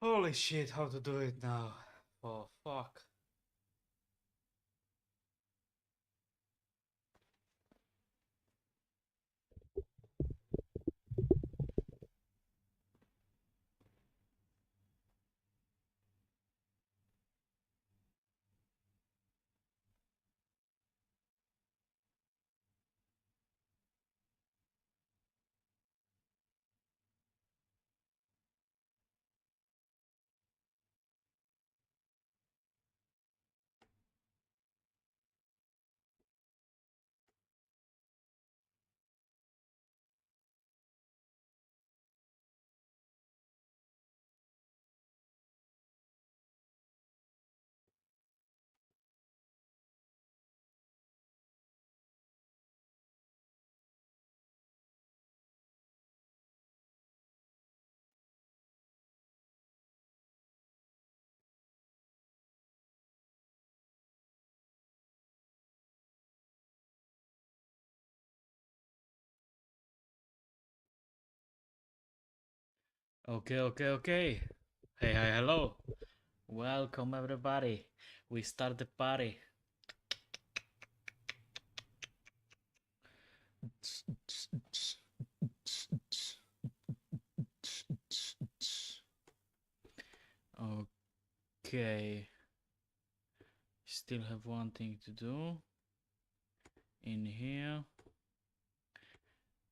Holy shit, how to do it now? Oh fuck. Okay. Hey, hi, hello. Welcome everybody. We start the party. Okay. Still have one thing to do. In here,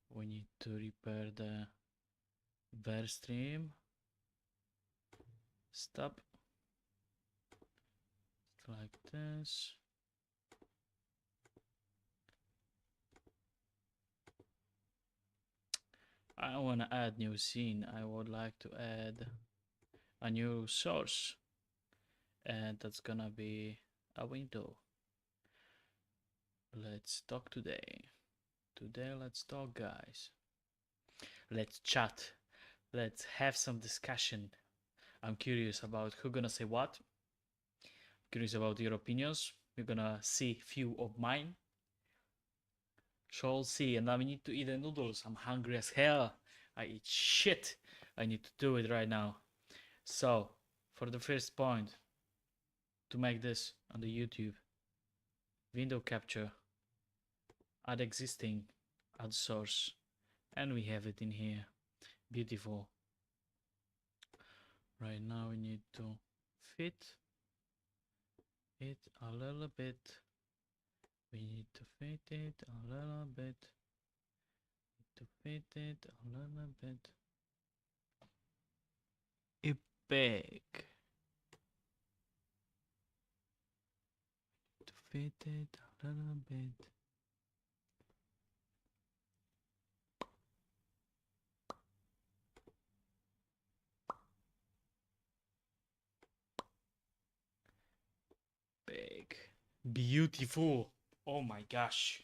we need to repair the ver stream. Stop. Like this. I want to add new scene. I would like to add a new source, and that's gonna be a window. Let's talk today. Let's talk, guys. Let's chat. Let's have some discussion. I'm curious about who gonna say what. Curious about your opinions. We're gonna see few of mine. Shall see. And I need to eat the noodles. I'm hungry as hell. I eat shit. I need to do it right now. So, for the first point, to make this on the YouTube, window capture, add existing, add source, and we have it in here. Beautiful. Right now we need to fit it a little bit. We need to fit it a little bit. To fit it a little bit. Big. To fit it a little bit. Big. Beautiful. Oh my gosh.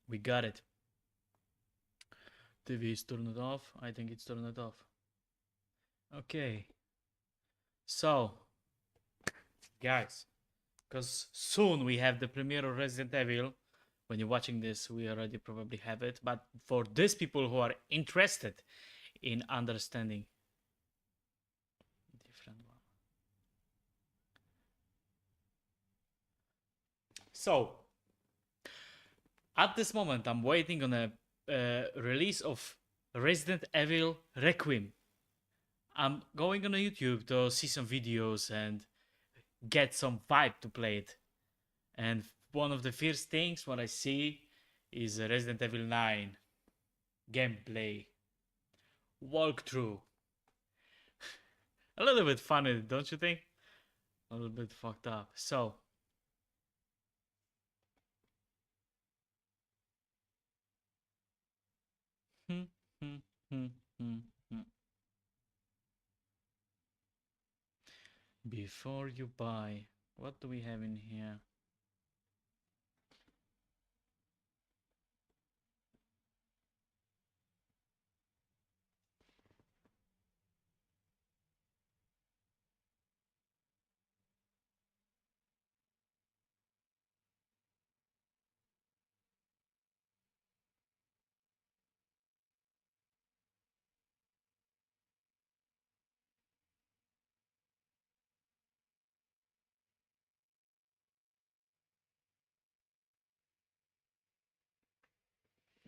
We got it. TV is turned off. I think it's turned off. Okay. So, guys, because soon we have the premiere of Resident Evil. When you're watching this, we already probably have it. But for these people who are interested in understanding, different one. So, at this moment, I'm waiting on a release of Resident Evil Requiem. I'm going on YouTube to see some videos and get some vibe to play it. And one of the first things what I see is Resident Evil 9 gameplay walkthrough. A little bit funny, don't you think? A little bit fucked up. So, before you buy, what do we have in here?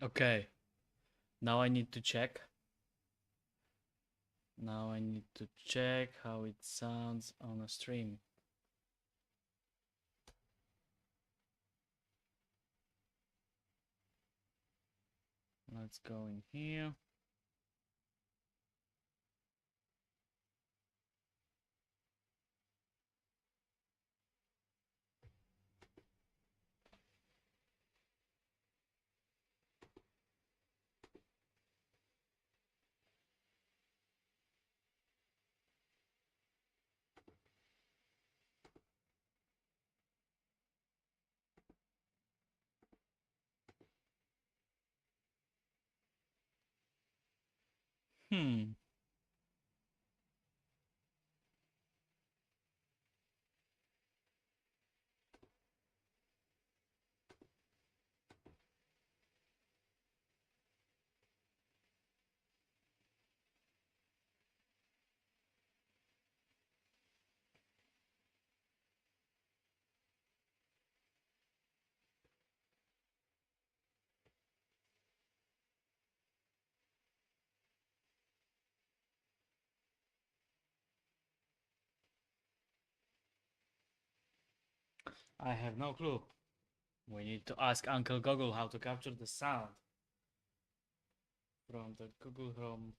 Okay. Now I need to check. Now I need to check how it sounds on a stream. Let's go in here. Hmm. I have no clue. We need to ask Uncle Google how to capture the sound from the Google Chrome.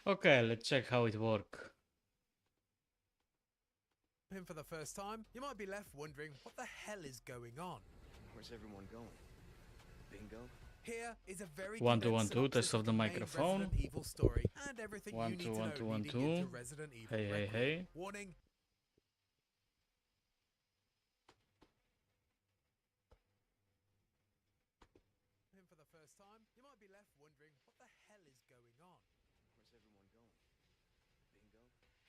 Okay, let's check how it works. Him for the first time, you might be left wondering what the hell is going on. Where's everyone going? Bingo? Here is a very 1 2 1 condensed 2. Test synopsis of of the the main microphone. Resident Evil story and everything 1 you 2 need to 1 know 2 1 leading into 2. Resident Evil Hey hey Requiem. hey. Warning. Him for the first time, you might be left wondering what the hell is going on. Where's everyone going? Bingo?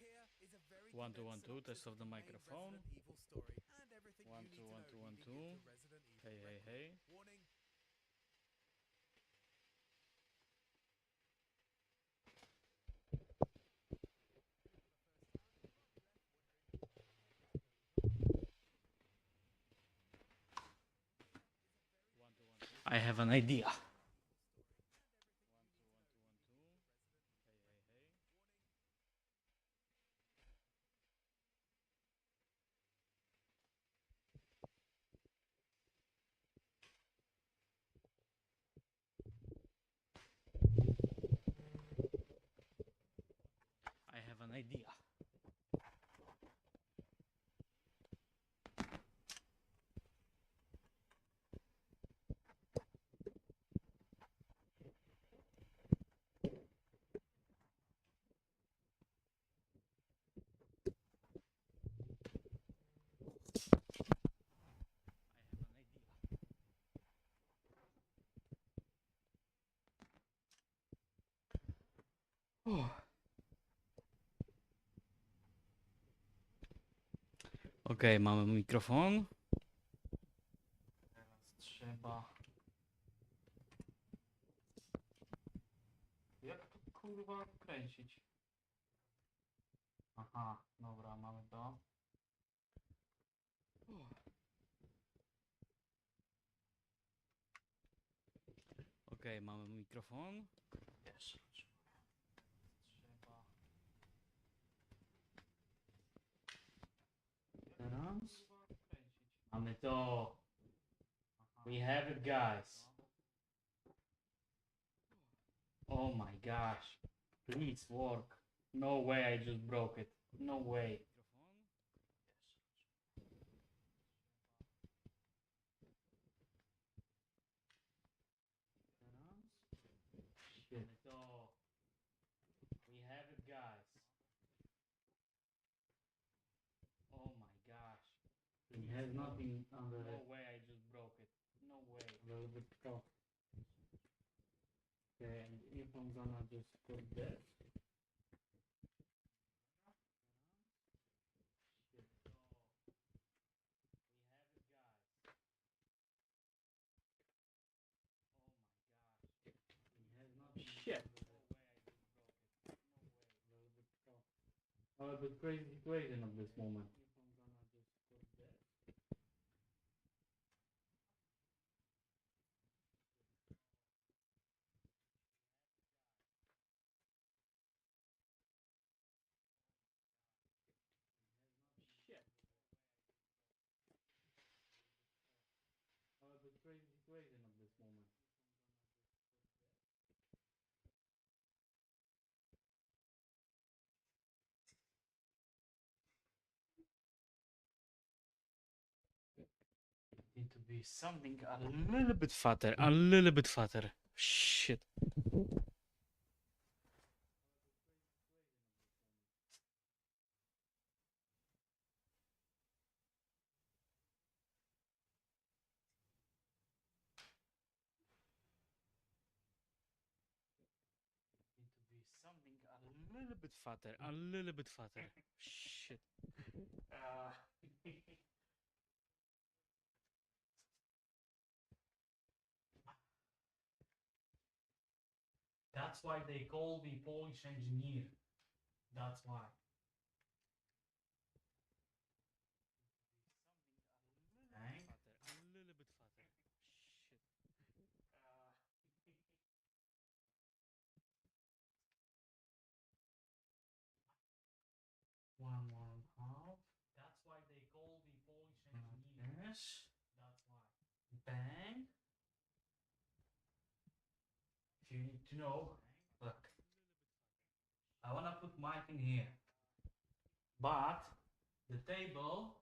here is a very 1 2 1 condensed 2. synopsis Test of the main microphone. Resident Evil story and everything 1 you 2 need to 1 know 2 1 leading 2. into Resident Evil Hey hey Requiem. hey. Warning. I have an idea. I have an idea. Okej, mamy mikrofon. Teraz trzeba... Jak to kurwa kręcić? Aha, dobra, mamy to. Okej, mamy mikrofon. Jeszcze trzeba... Teraz... Mamy to. We have it, guys. Oh my gosh. Please work. No way I just broke it. No way. Shit. We have it, guys. Oh my gosh. It has nothing under it. No way I just broke it. No way. A little bit tough. Okay, and if I'm gonna just put this. Shit. Oh, the crazy situation of this moment. Shit. Oh, the crazy situation of this moment. Need to be something a little bit fatter, a little bit fatter. Shit. Need to be something a little bit fatter, a little bit fatter. Shit. That's why they call me Polish engineer. That's why. Bang. A little bit fatter. Shit. One more and a half. That's why they call me Polish engineer. Yes. That's why. Bang. If you need to know, look. I wanna put my thing here. But the table,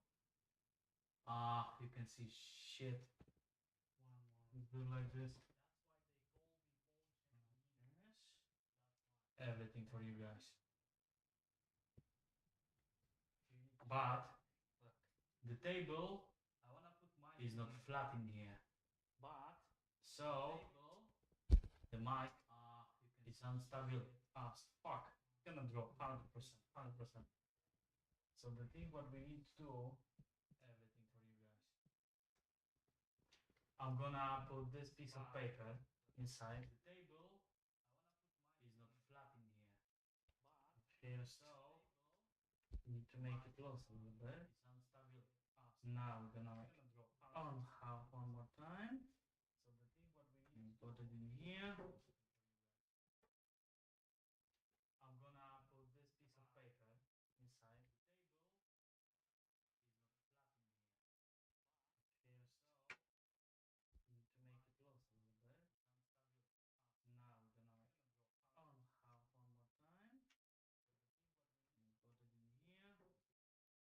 you can see shit. Do like this. Yes. Everything for you guys. But the table is not flat in here. But so the mic is unstable as fuck. gonna drop 100%, 100%. So the thing what we need to do, everything for you guys. I'm gonna put this piece of paper inside. The table is not flat in here. First, need to make it close a little bit. Now we're gonna on half one more time. So the thing what we need to put it in here. I'm gonna put this piece of paper inside. First, need to make it close a little bit. Now we're gonna on half one more time. And put it in here. I'm gonna put this piece of paper inside.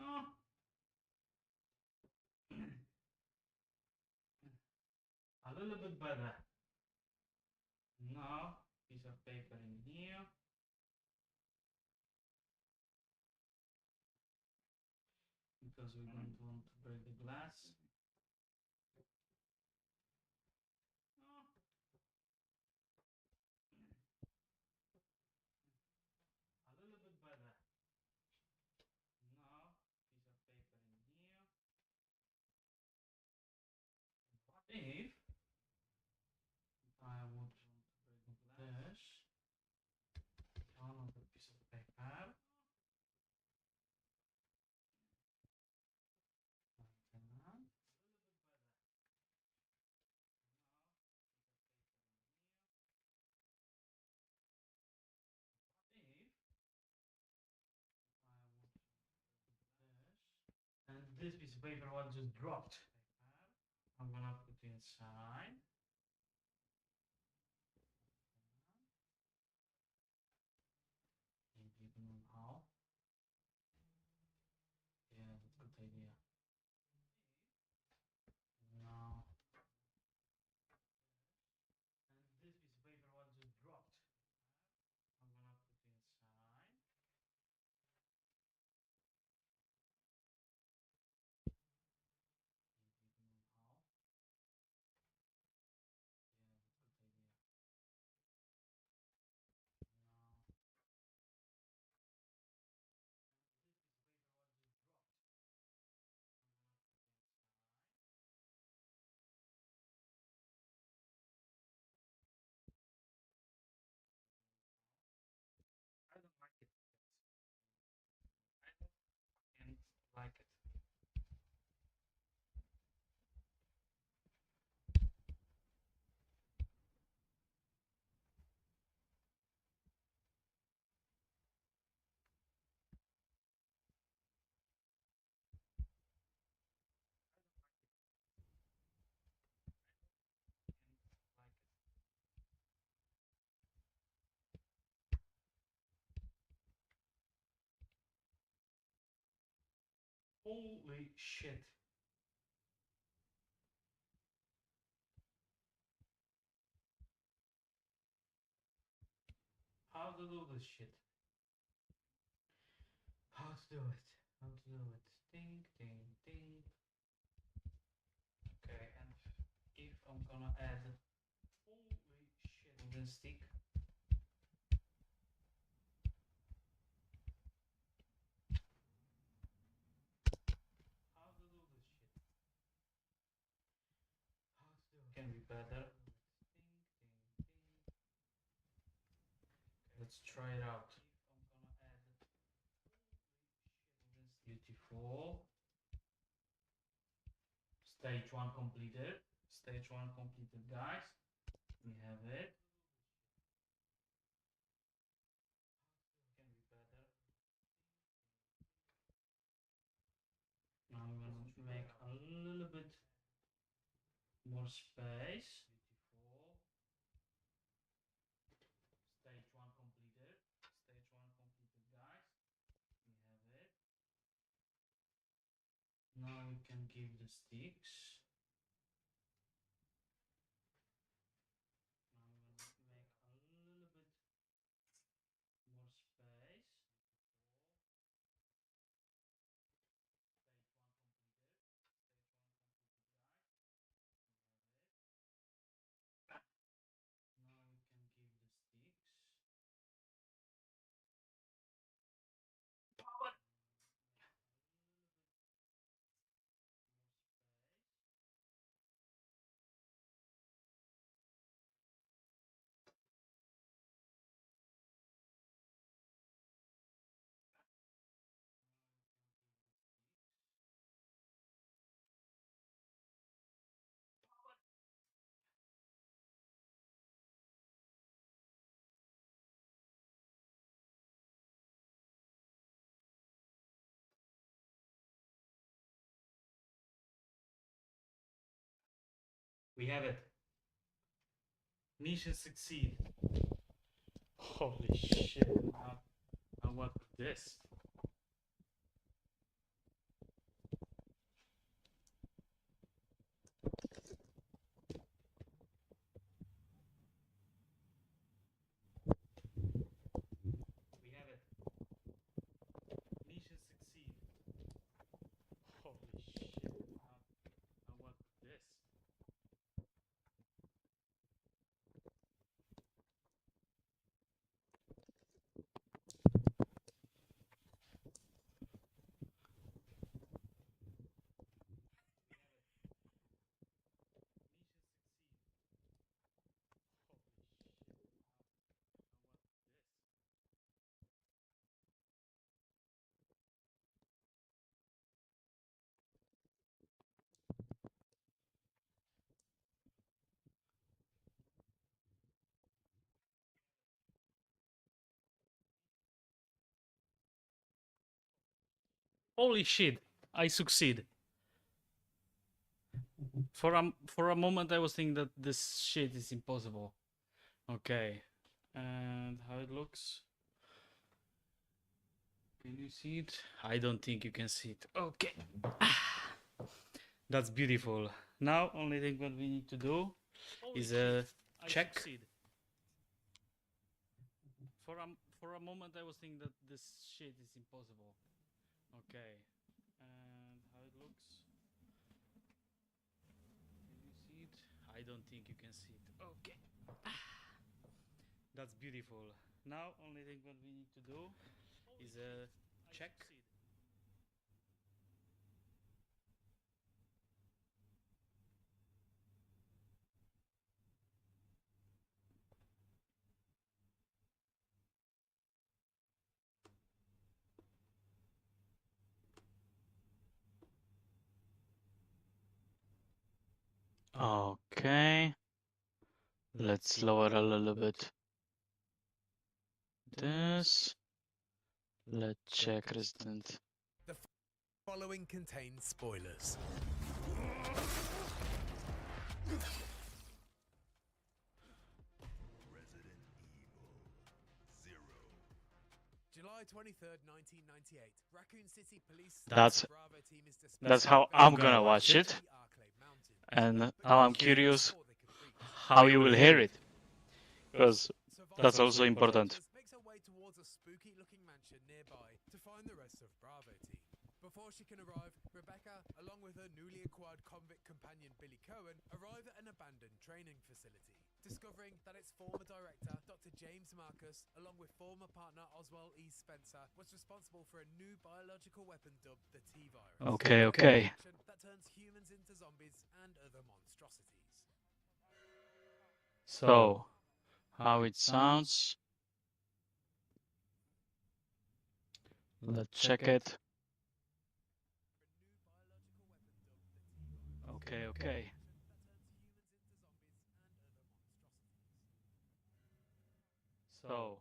Oh. A little bit better. Now, piece of paper in here. Because we don't want to break the glass. Oh. A little bit better. Now, piece of paper in here. What if I would this on the piece of paper like that. What if I would this and this piece of paper was just dropped. I'm gonna put inside. Maybe you don't know how. Yeah, that's a good idea. Now, and this piece of paper was just dropped. I'm gonna put inside. Maybe you don't know how. Yeah, that's a good idea. Now, I don't like it. I don't fucking like it. Like it. Holy shit. How to do this shit? How to do it? How to do it? Ding, ding, ding. Okay, and if I'm gonna add holy shit wooden stick. How to do this shit? How to do it? Can be better. Ding, ding, ding. Let's try it out. If I'm gonna add beautiful. Stage 1 completed. Stage 1 completed, guys. We have it. Can be better. Now I'm gonna make a little bit More space. Beautiful. Stage 1 completed. Stage 1 completed, guys. We have it. Now we can give the sticks. Now I'm gonna make a little bit more space. Stage 1 completed. Stage 1 completed, guys. We have it. Now we can give the sticks. Power. We have it. Mission succeed. Holy shit. Now what with this? We have it. Mission succeed. Holy shit. Now what with this? Holy shit. I succeed. For a moment I was thinking that this shit is impossible. Okay. And how it looks? Can you see it? I don't think you can see it. Okay. That's beautiful. Now only thing what we need to do is check. For a moment I was thinking that this shit is impossible. Okay. And how it looks? Can you see it? I don't think you can see it. Okay. That's beautiful. Now only thing what we need to do is check. Okay. Let's lower a little bit. This. Let's check resident. The following contains spoilers. Resident Evil 0. July 23rd, 1998. Raccoon City Police That's Bravo team is that's how I'm gonna watch it. And now I'm curious how you will hear it, because that's also important. Makes her way towards a spooky-looking mansion nearby to find the rest of Bravo team. Before she can arrive, Rebecca, along with her newly acquired convict companion Billy Cohen, arrive at an abandoned training facility. Discovering that its former director, Dr. James Marcus, along with former partner Oswald E. Spencer, was responsible for a new biological weapon dubbed the T-Virus. Okay. That turns humans into zombies and other monstrosities. So, how it sounds? Let's check it. Okay. So,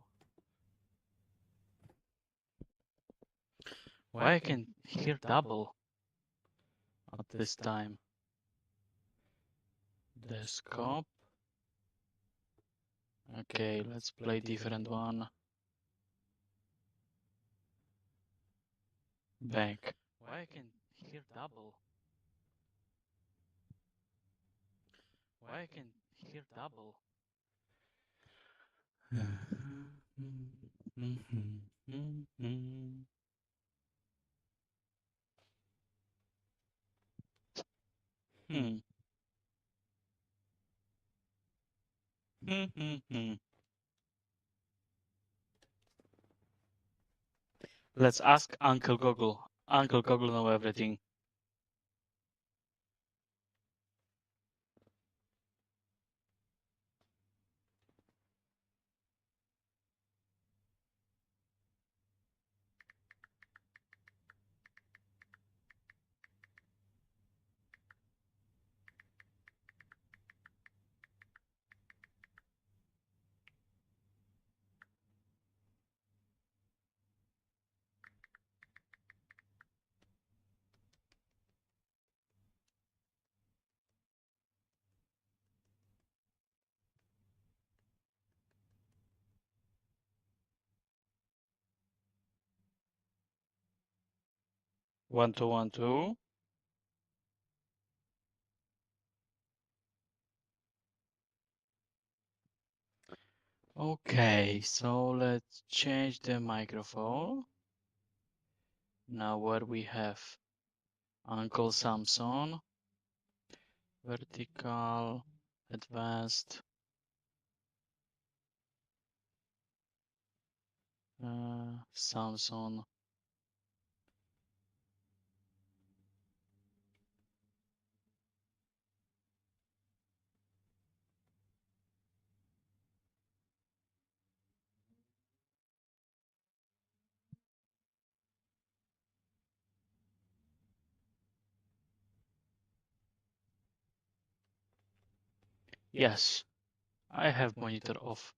why I can hear double at this time? the scope. Okay, let's play different one. Bank. Why I can hear double? Why I can hear double? Hmm. Let's ask Uncle Google. Uncle Google know everything. One, two, one, two. Okay, so let's change the microphone. Now what we have? Uncle Samson. Vertical. Advanced. Samson. Yes, I have monitor off,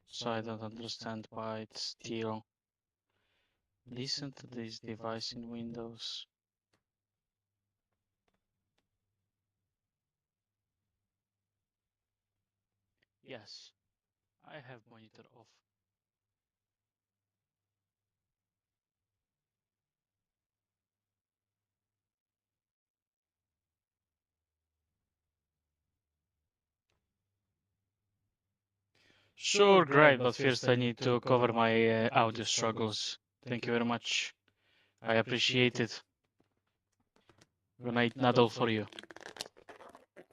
so I don't understand why it's still. Listen to this device in Windows. Yes, I have monitor off. Sure, great, but first I need to cover my audio struggles. Thank you very much. I appreciate it. Gonna eat noodle for you.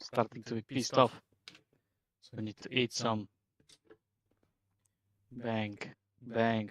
Starting to be pissed off. So I need to eat some. Bang, bang.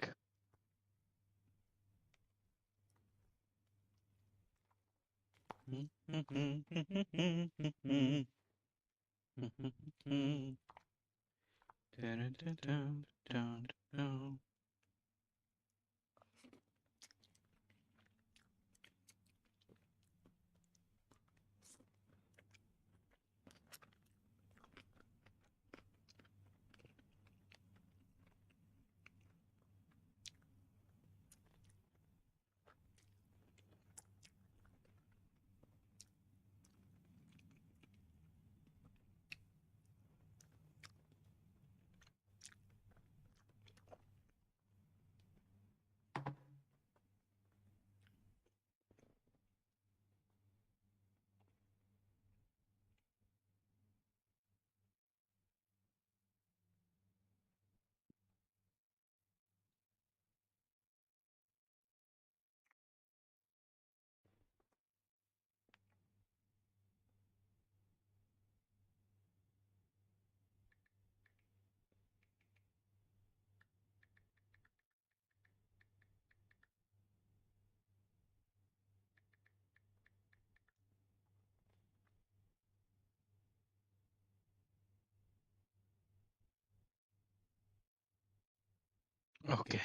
Okay.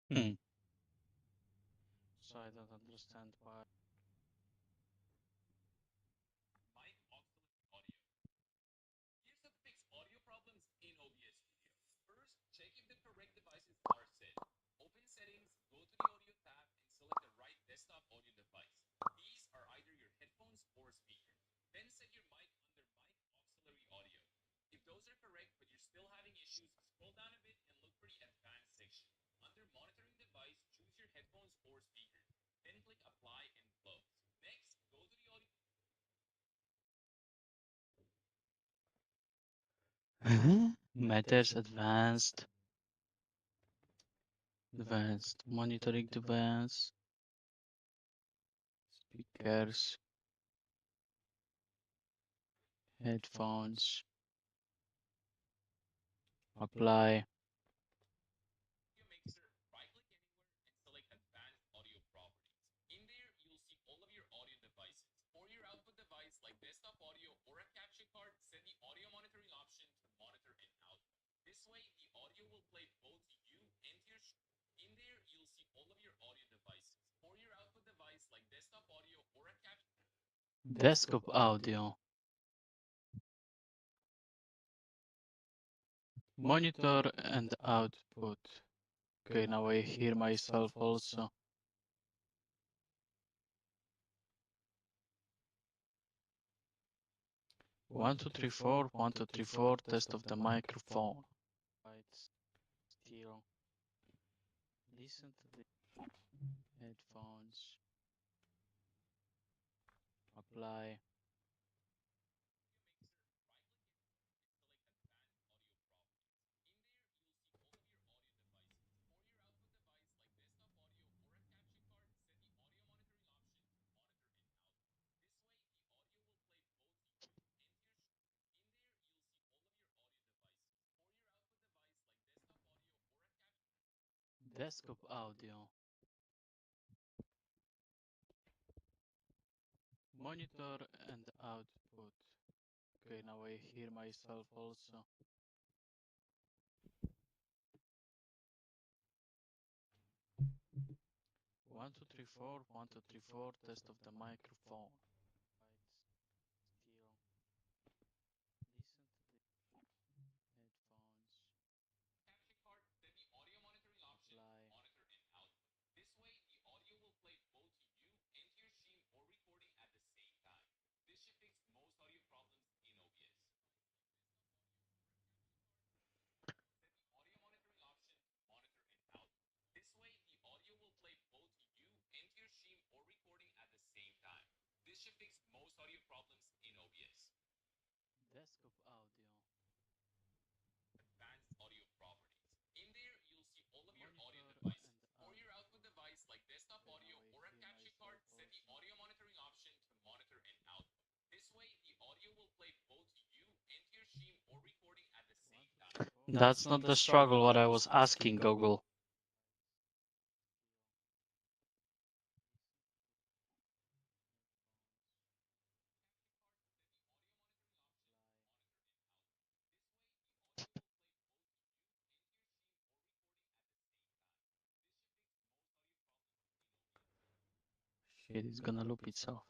So I don't understand why. Here's how to fix audio problems in OBS Studio. First, check if the correct devices are set. Open Settings, go to the Audio tab, and select the right desktop audio device. These are either your headphones or speaker. Then set your mic under Mic Auxiliary Audio. If those are correct but you're still having issues, scroll down a bit and look for the Advanced section. Under Monitoring Device, choose your headphones or speaker. Then click Apply and Close. Next, go to the audio. Matters advanced. Advanced monitoring device. Speakers. Headphones. Apply. Mixer, right-click anywhere and select Advanced Audio Properties. In there, you'll see all of your audio devices. For your output device like desktop audio or a capture card, set the audio monitoring option to monitor and output. This way, the audio will play both to you and to your In there, you'll see all of your audio devices. For your output device like desktop audio or a capture Desktop audio. Monitor and output. Okay, now I hear myself also. One, two, three, four. 1, 2, 3, 4. Test of the microphone. Right. Still. Listen to the headphones. Apply. Desktop audio. Monitor and output. Okay, now I hear myself also. One, two, three, four. 1, 2, 3, 4. Test of the microphone. Right. Still. Listen to the headphones. capture card, set the audio monitoring option to Apply. monitor and output. This way, the audio will play both to you and to your stream or recording at the same time. This should fix most audio problems in OBS. Audio monitoring option to monitor and output. This way, the audio will play both to you and to your stream or recording at the same time. This should fix most audio problems in OBS. Desktop audio. Advanced audio properties. In there, you'll see all of your audio Monitor devices. and For your output. output device like desktop Okay, audio now I or a hear capture card, myself set the also. audio monitoring option to monitor and output. This way, the audio will play both to you and to your stream or recording at the same time. That's not the struggle what I was asking, Google. Shit, it's gonna loop itself.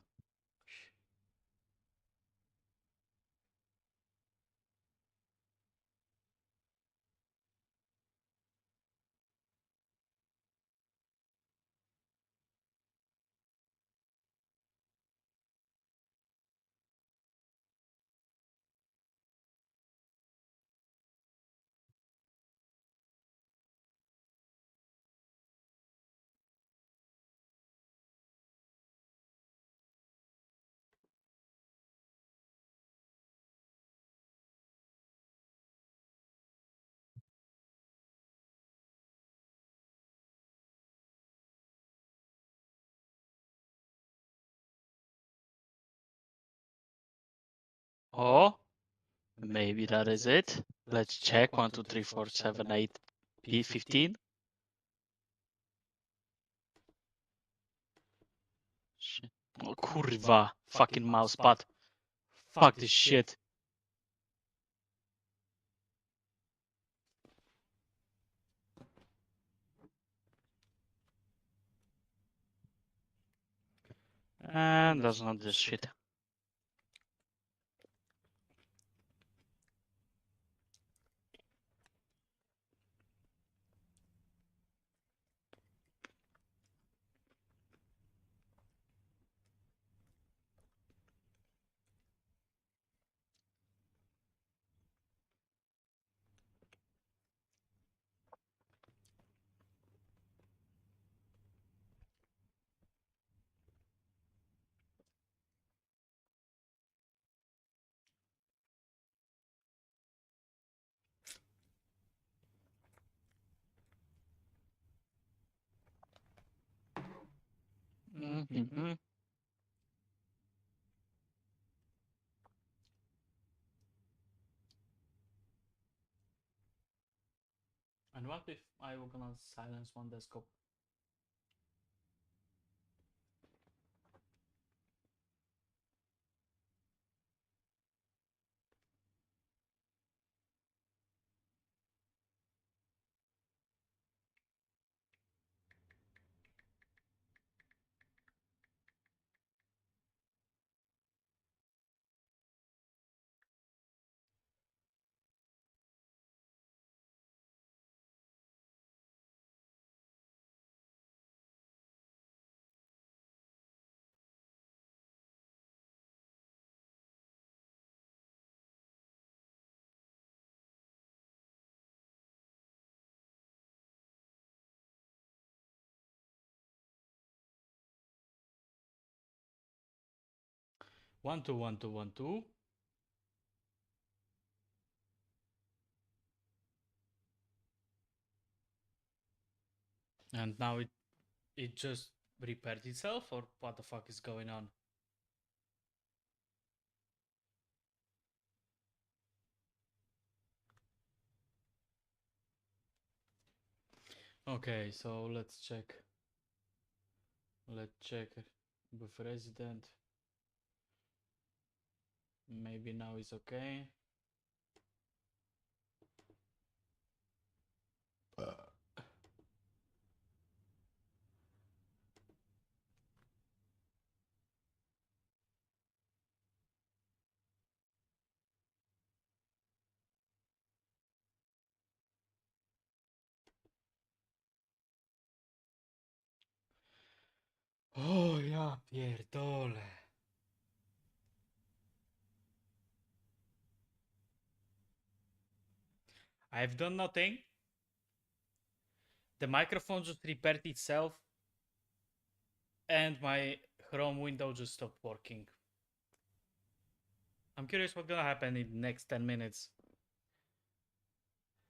Oh, maybe that is it. Let's check. 1, 2, 3, 4, 7, 8, P15. Shit. Oh, kurwa. Fucking mousepad. Fuck this shit. And that's not this shit. Mm-hmm. And what if I were gonna silence one desktop? One two one two one two. And now it just repaired itself, or what the fuck is going on? Okay, so let's check. Let's check with resident. Maybe now it's okay. Oh ja pierdolę. I've done nothing. The microphone just repaired itself and my Chrome window just stopped working. I'm curious what's gonna happen in the next 10 minutes.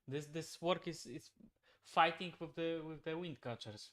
This work is fighting with the wind catchers.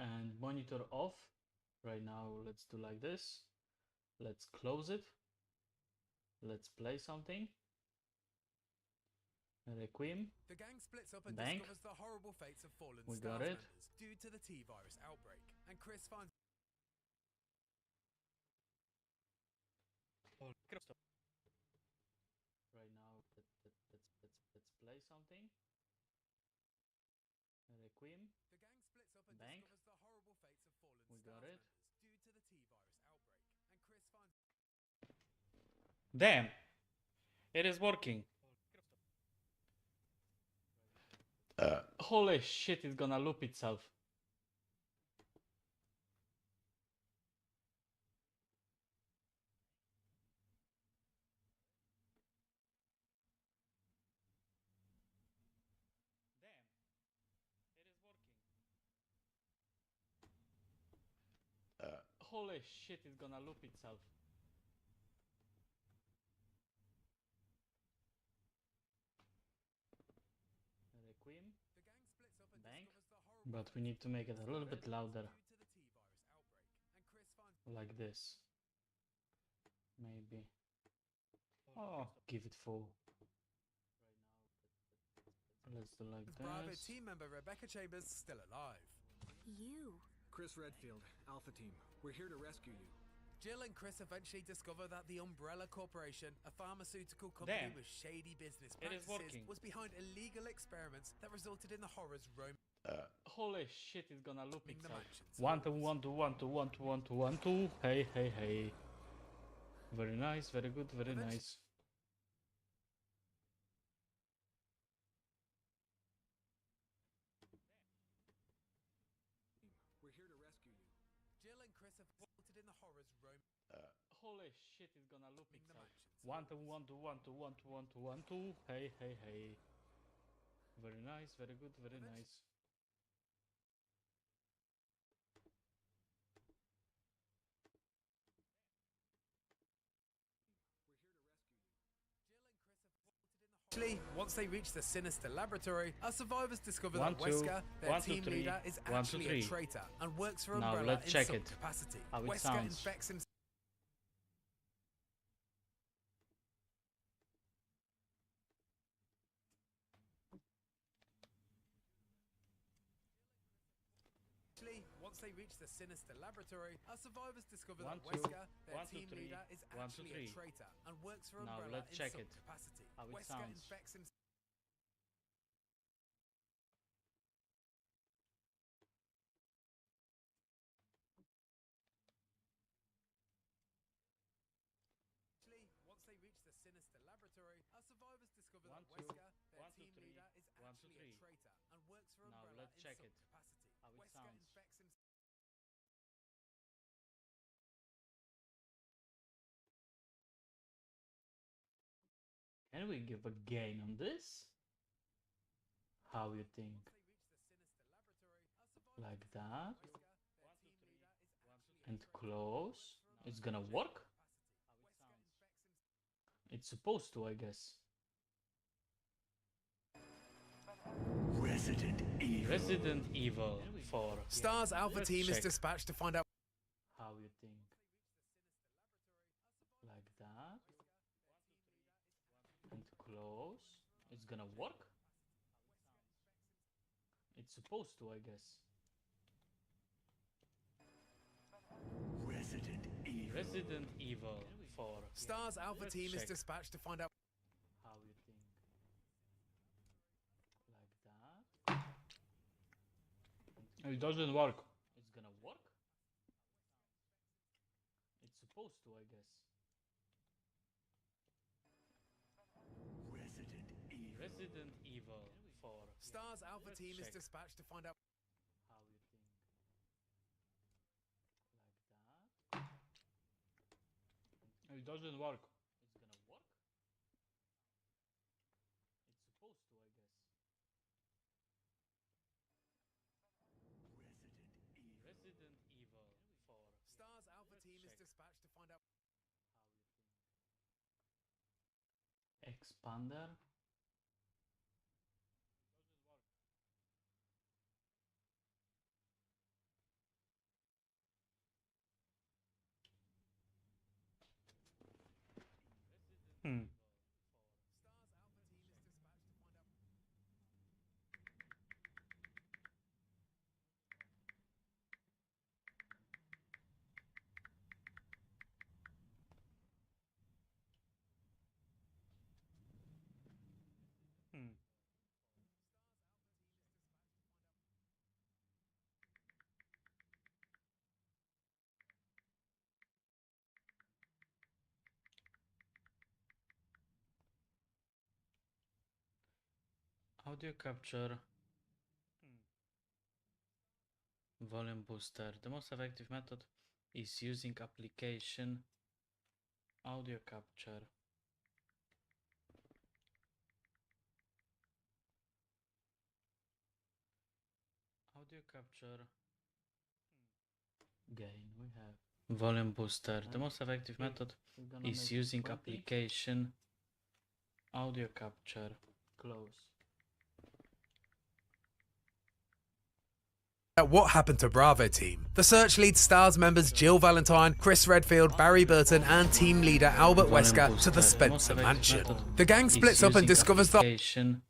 And monitor off. Right now, let's do like this. Let's close it. Let's play something. Requiem. The gang splits up and Bank. discovers the horrible fates of fallen We staff got it. members due to the T-virus outbreak. And Chris finds Right now, let's play something. Requiem. the gang splits up and Bank. discovers the horrible fates of fallen We staff got it. members due to the T-virus outbreak. And Chris finds Damn, it is working. Holy shit, it's gonna loop itself. Damn, it is working. Holy shit, it's gonna loop itself. Requiem. The gang splits up and Bank. discovers the horrible But we need to make it a little bit louder. due to the T-virus outbreak, and Chris finds Like this. Maybe. Oh, give it full. Let's do like Bravo this. team member Rebecca Chambers still alive. You. Chris Redfield, Alpha Team. We're here to rescue you. Jill and Chris eventually discover that the Umbrella Corporation, a pharmaceutical company Damn. with shady business It is practices, working. was behind illegal experiments that resulted in the horrors roaming Holy shit, it's gonna loop the itself. mansions. 1 2 1 2 1 2 1 2 1 2 1 2. Hey, hey, hey. Very nice, very good, very Eventually- nice. We're here to rescue you. Jill and Chris have resulted in the horrors roaming Holy shit, it's gonna loop the itself. mansions. 1 2 1 2 1 2 1 2 1 2 1 2. Hey, hey, hey. Very nice, very good, very nice. Eventually, once they reach the sinister laboratory, our survivors discover One, that two, Wesker, their 1, 2, team 3, leader, is 1, 2, actually 3. a traitor and works for Now Umbrella let's in check some it, capacity. how it Wesker sounds. infects himself. Once they reach the sinister laboratory, our survivors discover that 1, 2, Wesker, their 1, 2, team 3, leader, is 1, 2, actually a 3. traitor and works for Now Umbrella let's in check some it, capacity. how it Wesker sounds. infects himself. Once they reach the sinister laboratory, our survivors discover 1, that 2, Wesker, their 1, 2, team 3, leader, is 1, 2, actually a 3. traitor and works for Now Umbrella let's in check some it, capacity. how it Wesker sounds. infects himself. Can we give a gain on this? How you think? Like that? And close? It's gonna work? It's supposed to, I guess. Resident Evil. Resident Evil 4. Star's Alpha Let's team is check. dispatched to find out. How you think? Like that? And close? It's gonna work? It's supposed to, I guess. Resident Evil. Resident Evil 4. Star's Alpha Let's team is check. dispatched to find out. How you think? Like that? It doesn't work. It's gonna work? It's supposed to, I guess. Resident Evil. Resident Evil 4. Star's Alpha Let's team is check. dispatched to find out. How you think? Like that? It doesn't work. It's gonna work? It's supposed to, I guess. Resident Evil. Resident Evil 4. Star's Alpha Let's team is check. dispatched to find out. Expander. Hmm. Hmm. Audio capture. Volume booster. The most effective method is using application audio capture. Audio capture. Gain we have. Volume booster. The most effective method We're gonna is make using 20. application audio capture. Close. What happened to Bravo team? The search leads stars members Jill Valentine, Chris Redfield, Barry Burton, and team leader Albert Volume Wesker to booster. the The most Spencer effective mansion. method The gang is splits up and using discovers the application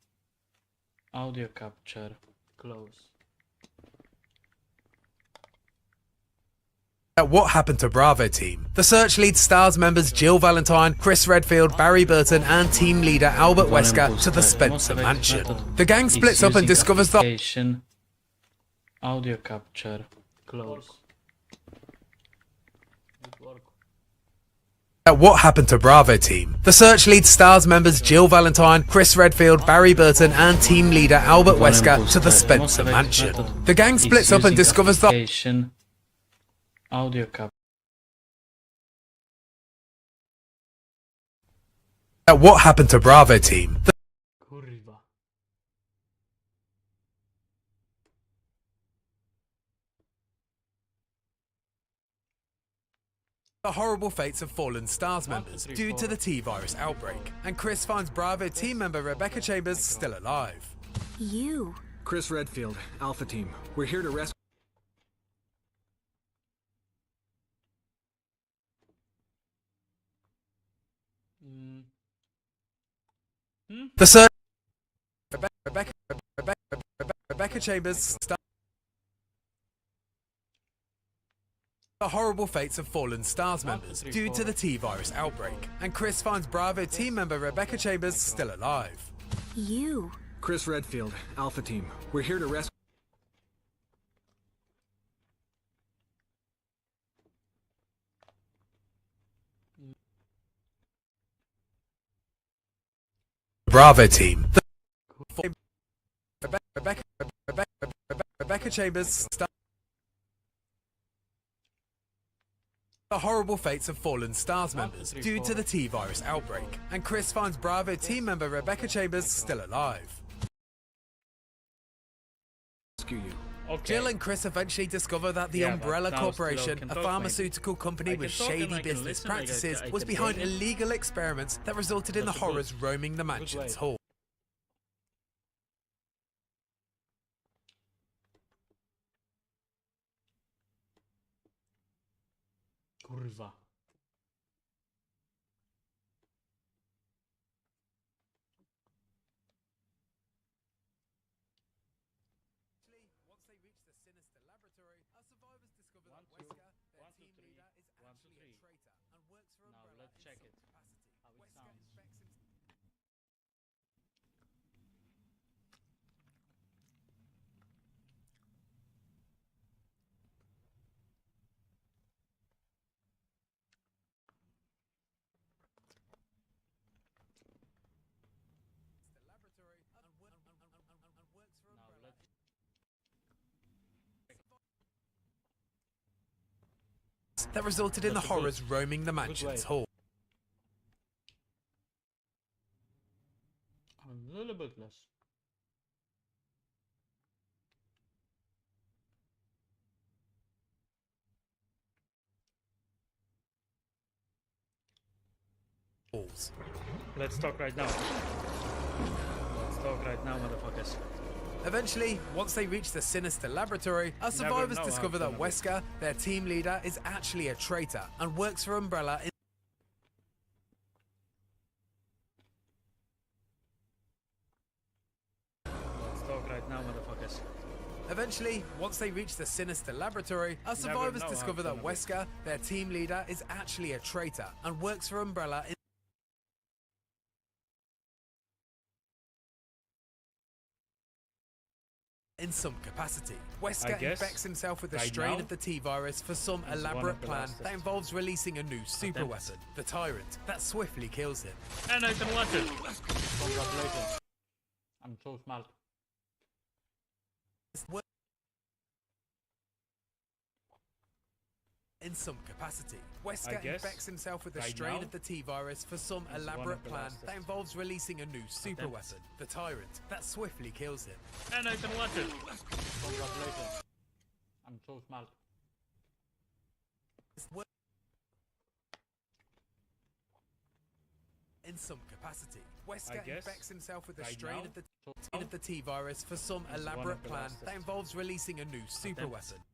audio capture. Close. What happened to Bravo team? The search leads stars members Jill Valentine, Chris Redfield, Barry Burton, and team leader Albert Volume Wesker booster. to the The most Spencer effective mansion. method The gang is splits up and using discovers the application audio capture. Close. It work. What happened to Bravo team? The search leads stars members Jill Valentine, Chris Redfield, Barry Burton, and team leader Albert Volume Wesker booster. to the The most Spencer effective mansion. method The gang is splits up and using discovers the application audio capture. What happened to Bravo team? Kurwa. The horrible fates of fallen stars 1, 2, members 3, due 4. to the T-virus outbreak, and Chris finds Bravo team member Rebecca Chambers still alive. You. Chris Redfield, Alpha Team. We're here to rescue. Mm. The search Rebecca Chambers the horrible fates of fallen stars 1, 2, members 3, due 4. to the T-virus outbreak, and Chris finds Bravo team member Rebecca Chambers still alive. You. Chris Redfield, Alpha Team. We're here to rescue. Bravo team. Rebecca Chambers the horrible fates of fallen stars 1, 2, members 3, due 4. to the T-virus outbreak, and Chris finds Bravo team member Rebecca Chambers still alive. You. Okay. Jill and Chris eventually discover that the Yeah, but Umbrella now still Corporation, can a talk, pharmaceutical company I with can talk and shady I can business listen, I can- practices, I was can behind game. illegal experiments that resulted in the That's a good- horrors roaming the mansion's way. hall. Kurwa. Once they reach the sinister laboratory, our survivors discover that Wesker, their team leader, is actually a traitor and works for Now Umbrella let's in check some it. capacity. How it Wesker sounds. infects himself. The laboratory and works for Now Umbrella. That resulted in the That's a good- horrors roaming the mansion's way. hall. A little bit less. Halls. Let's talk right now. Let's talk right now, motherfuckers. Eventually, once they reach the sinister laboratory, our survivors know how discover it's that gonna be. Wesker, their team leader, is actually a traitor and works for Umbrella in Let's talk right now, motherfuckers. Eventually, once they reach the sinister laboratory, our never survivors know how discover it's that gonna be. Wesker, their team leader, is actually a traitor and works for Umbrella in some capacity. Wesker guess infects himself with a right strain now of the T-virus for some is one elaborate of the plan last that involves releasing a new super attempts. weapon, the Tyrant, that swiftly kills him. And I can watch it. Congratulations. I'm so smart. In some capacity, Wesker guess infects himself with a right strain now of the T-virus for some is one elaborate of the plan last that involves releasing a new super attempts. weapon, the Tyrant, that swiftly kills him. And I can watch it. Congratulations. I'm so smart. in some capacity. Wesker guess infects himself with a right strain now, of the so of the T-virus for some is one of elaborate the plan last that involves releasing a new super attempts. weapon.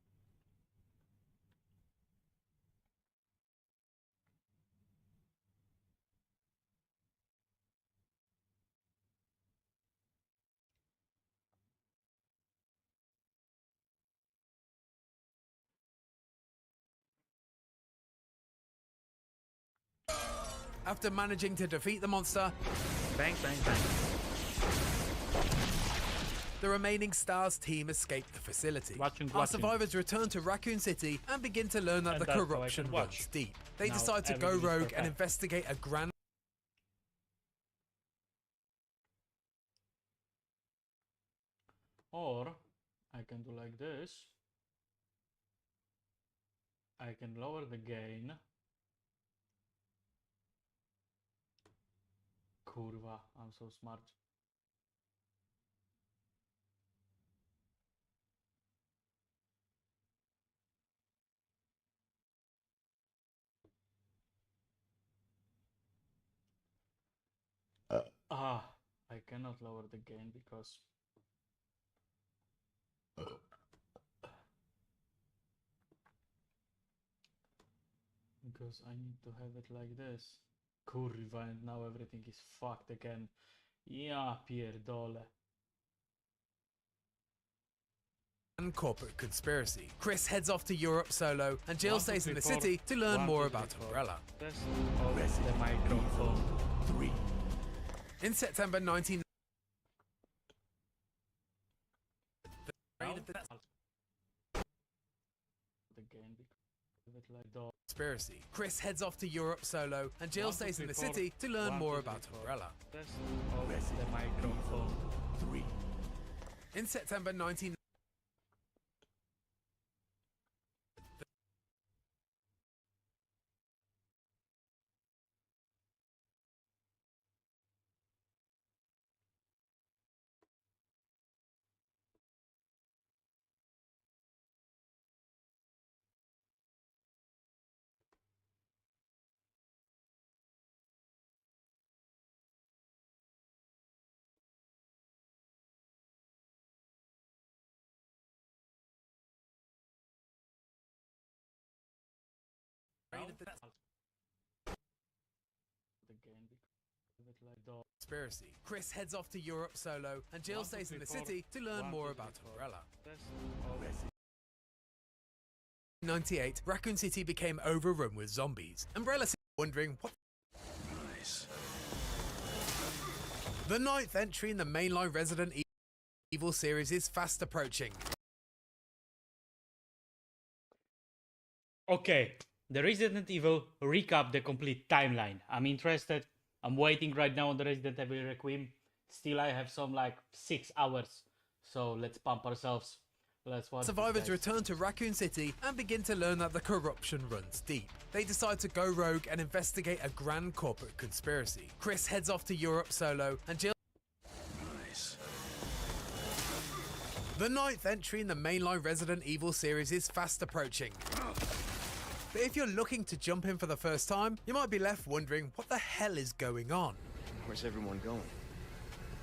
After managing to defeat the monster, Bang, bang, bang. the remaining STARS team escaped the facility. Watching. Our survivors return to Raccoon City and begin to learn that And the that's how I corruption can runs watch. deep. They Now decide to go everything is rogue and perfect. investigate a grand Or I can do like this. I can lower the gain. Kurwa, I'm so smart. I cannot lower the gain because I need to have it like this. Kurwa, and now everything is fucked again. Ja pierdolę. corporate conspiracy. Chris heads off to Europe solo, and Jill 1, 2, stays in 3, the 4. city to learn 1, more 2, 3, about 4. Umbrella. Test of the microphone. 3. In September 19... Now, the gain because it like dog. Conspiracy. Chris heads off to Europe solo, and Jill 1, 2, stays 3, in the 4. city to learn 1, more 2, 3, about 4. Umbrella. Test of the microphone. 3. In September 19... Now, the gain because it like dog. Conspiracy. Chris heads off to Europe solo, and Jill 1, 2, stays in 3, the 4. city to learn 1, 2, more 3, about 4. Umbrella. Test of 98, Raccoon City became overrun with zombies. Umbrella City wondering what... Nice. The 9th entry in the mainline Resident Evil series is fast approaching. Okay, the Resident Evil recap the complete timeline. I'm interested. I'm waiting right now on the Resident Evil Requiem. Still, I have some like 6 hours. So let's pump ourselves. Let's watch. Survivors return to Raccoon City and begin to learn that the corruption runs deep. They decide to go rogue and investigate a grand corporate conspiracy. Chris heads off to Europe solo, and Jill... Nice. The 9th entry in the mainline Resident Evil series is fast approaching. But if you're looking to jump in for the first time, you might be left wondering what the hell is going on. Where's everyone going?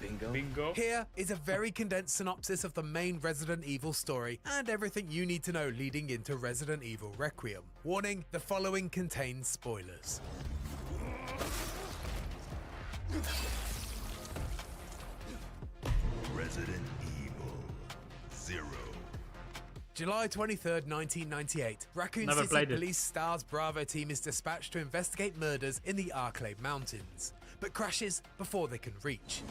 Bingo? Bingo. Here is a very condensed synopsis of the main Resident Evil story and everything you need to know leading into Resident Evil Requiem. Warning, the following contains spoilers. Resident Evil 0. July 23rd, 1998. Raccoon Never City played it. Police STARS Bravo team is dispatched to investigate murders in the Arclay Mountains, but crashes before they can reach.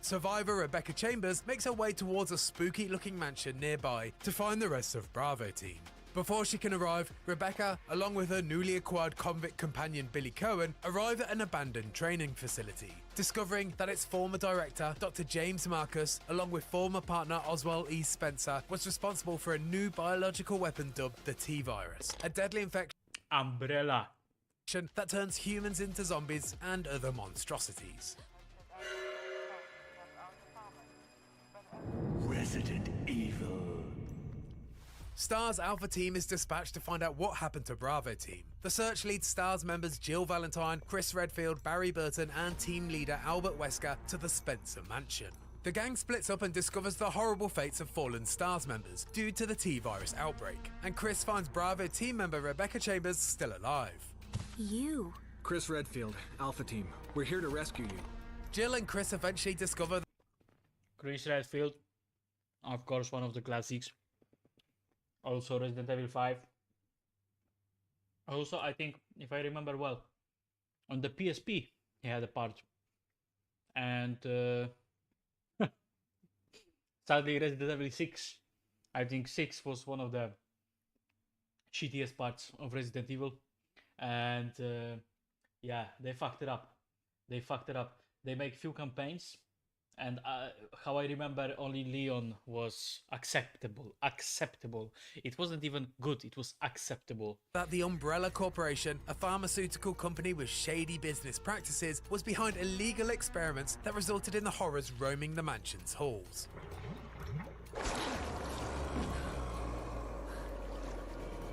Survivor Rebecca Chambers makes her way towards a spooky-looking mansion nearby to find the rest of Bravo team. Before she can arrive, Rebecca, along with her newly acquired convict companion Billy Cohen, arrive at an abandoned training facility, discovering that its former director, Dr. James Marcus, along with former partner Oswald E. Spencer, was responsible for a new biological weapon dubbed the T-virus, a deadly infection Umbrella. that turns humans into zombies and other monstrosities. Resident Evil. STAR's Alpha Team is dispatched to find out what happened to Bravo Team. The search leads STAR's members Jill Valentine, Chris Redfield, Barry Burton, and team leader Albert Wesker to the Spencer Mansion. The gang splits up and discovers the horrible fates of fallen STARS members due to the T-virus outbreak, and Chris finds Bravo team member Rebecca Chambers still alive. You. Chris Redfield, Alpha Team. We're here to rescue you. Jill and Chris eventually discover Chris Redfield, of course, one of the classics. Also Resident Evil 5. Also, I think, if I remember well, on the PSP he had a part. And sadly, Resident Evil 6. I think 6 was one of the shittiest parts of Resident Evil. And yeah, they fucked it up. They fucked it up. They make few campaigns. And how I remember, only Leon was acceptable. Acceptable. It wasn't even good, it was acceptable. that the Umbrella Corporation, a pharmaceutical company with shady business practices, was behind illegal experiments that resulted in the horrors roaming the mansion's halls.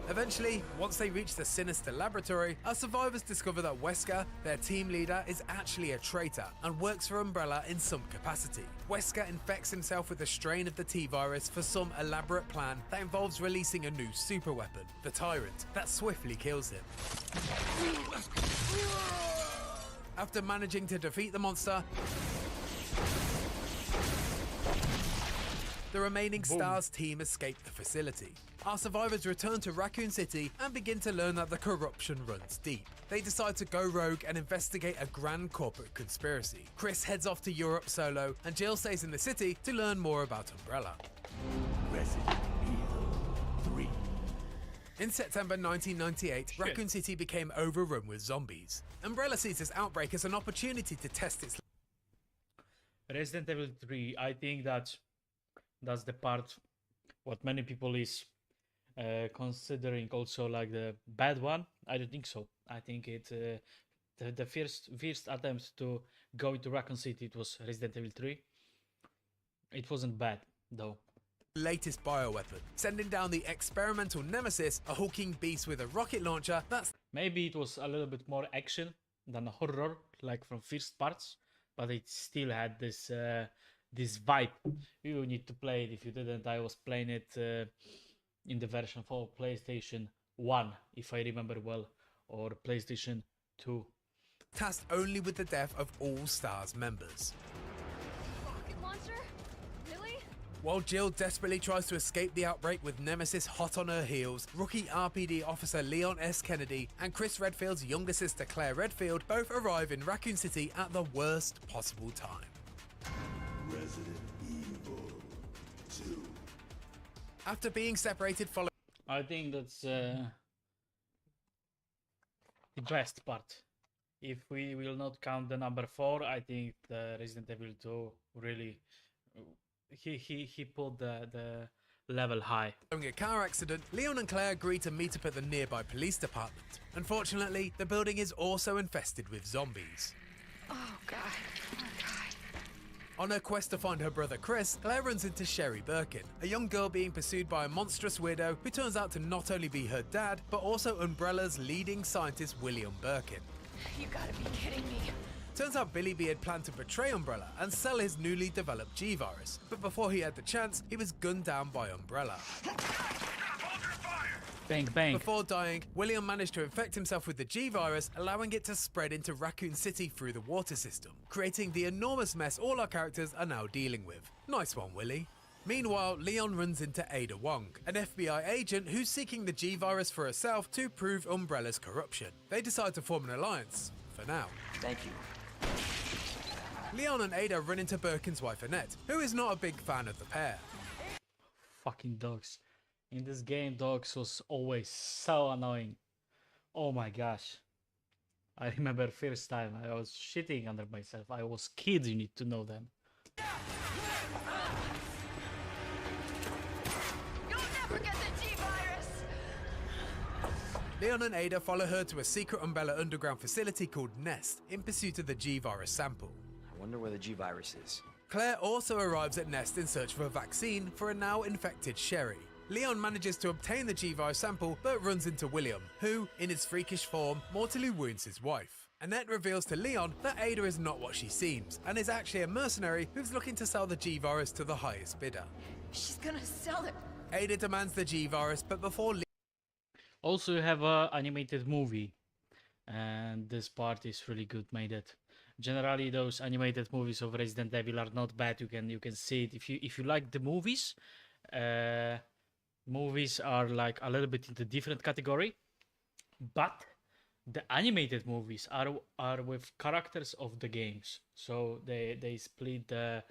Eventually, once they reach the sinister laboratory, our survivors discover that Wesker, their team leader, is actually a traitor and works for Umbrella in some capacity. Wesker infects himself with a strain of the T-virus for some elaborate plan that involves releasing a new superweapon, the Tyrant, that swiftly kills him. After managing to defeat the monster, the remaining STARS team escape the facility. Our survivors return to Raccoon City and begin to learn that the corruption runs deep. They decide to go rogue and investigate a grand corporate conspiracy. Chris heads off to Europe solo, and Jill stays in the city to learn more about Umbrella. Resident Evil 3. In September 1998, Raccoon City became overrun with zombies. Umbrella sees this outbreak as an opportunity to test its Resident Evil 3, I think that's the part what many people is considering also like the bad one. I don't think so. I think it the first attempt to go into Raccoon City, it was Resident Evil 3. It wasn't bad though. latest bioweapon, sending down the experimental nemesis, a hulking beast with a rocket launcher that's Maybe it was a little bit more action than horror, like from first parts, but it still had this this vibe. You need to play it. If you didn't, I was playing it in the version for PlayStation 1, if I remember well, or PlayStation 2. tasked only with the death of all STARS members. Rocket launcher? Really? While Jill desperately tries to escape the outbreak with Nemesis hot on her heels, rookie RPD officer Leon S. Kennedy and Chris Redfield's younger sister Claire Redfield both arrive in Raccoon City at the worst possible time. Resident Evil 2. After being separated following I think that's the best part. If we will not count the number 4, I think the Resident Evil 2 really he put the level high. a car accident, Leon and Claire agree to meet up at the nearby police department. Unfortunately, the building is also infested with zombies. Oh god. Oh god. On her quest to find her brother Chris, Claire runs into Sherry Birkin, a young girl being pursued by a monstrous weirdo who turns out to not only be her dad, but also Umbrella's leading scientist William Birkin. You gotta be kidding me. Turns out Billy B had planned to betray Umbrella and sell his newly developed G-Virus, but before he had the chance, he was gunned down by Umbrella. Bang bang. Before dying, William managed to infect himself with the G-Virus, allowing it to spread into Raccoon City through the water system, creating the enormous mess all our characters are now dealing with. Nice one, Willie. Meanwhile, Leon runs into Ada Wong, an FBI agent who's seeking the G-Virus for herself to prove Umbrella's corruption. They decide to form an alliance, for now. Thank you. Leon and Ada run into Birkin's wife Annette, who is not a big fan of the pair. Fucking dogs. In this game, dogs was always so annoying. Oh my gosh. I remember first time I was shitting under myself. I was kid, you need to know them. You'll never get the G-Virus! Leon and Ada follow her to a secret Umbrella underground facility called Nest in pursuit of the G-Virus sample. I wonder where the G-Virus is. Claire also arrives at Nest in search of a vaccine for a now infected Sherry. Leon manages to obtain the G-Virus sample but runs into William, who, in his freakish form, mortally wounds his wife. Annette reveals to Leon that Ada is not what she seems, and is actually a mercenary who's looking to sell the G-Virus to the highest bidder. She's gonna sell it. Ada demands the G-Virus, but before Also, you have a animated movie, and this part is really good. Made it. Generally, those animated movies of Resident Evil are not bad. You can see it if you like the movies. Movies are like a little bit in the different category, but the animated movies are with characters of the games, so they split the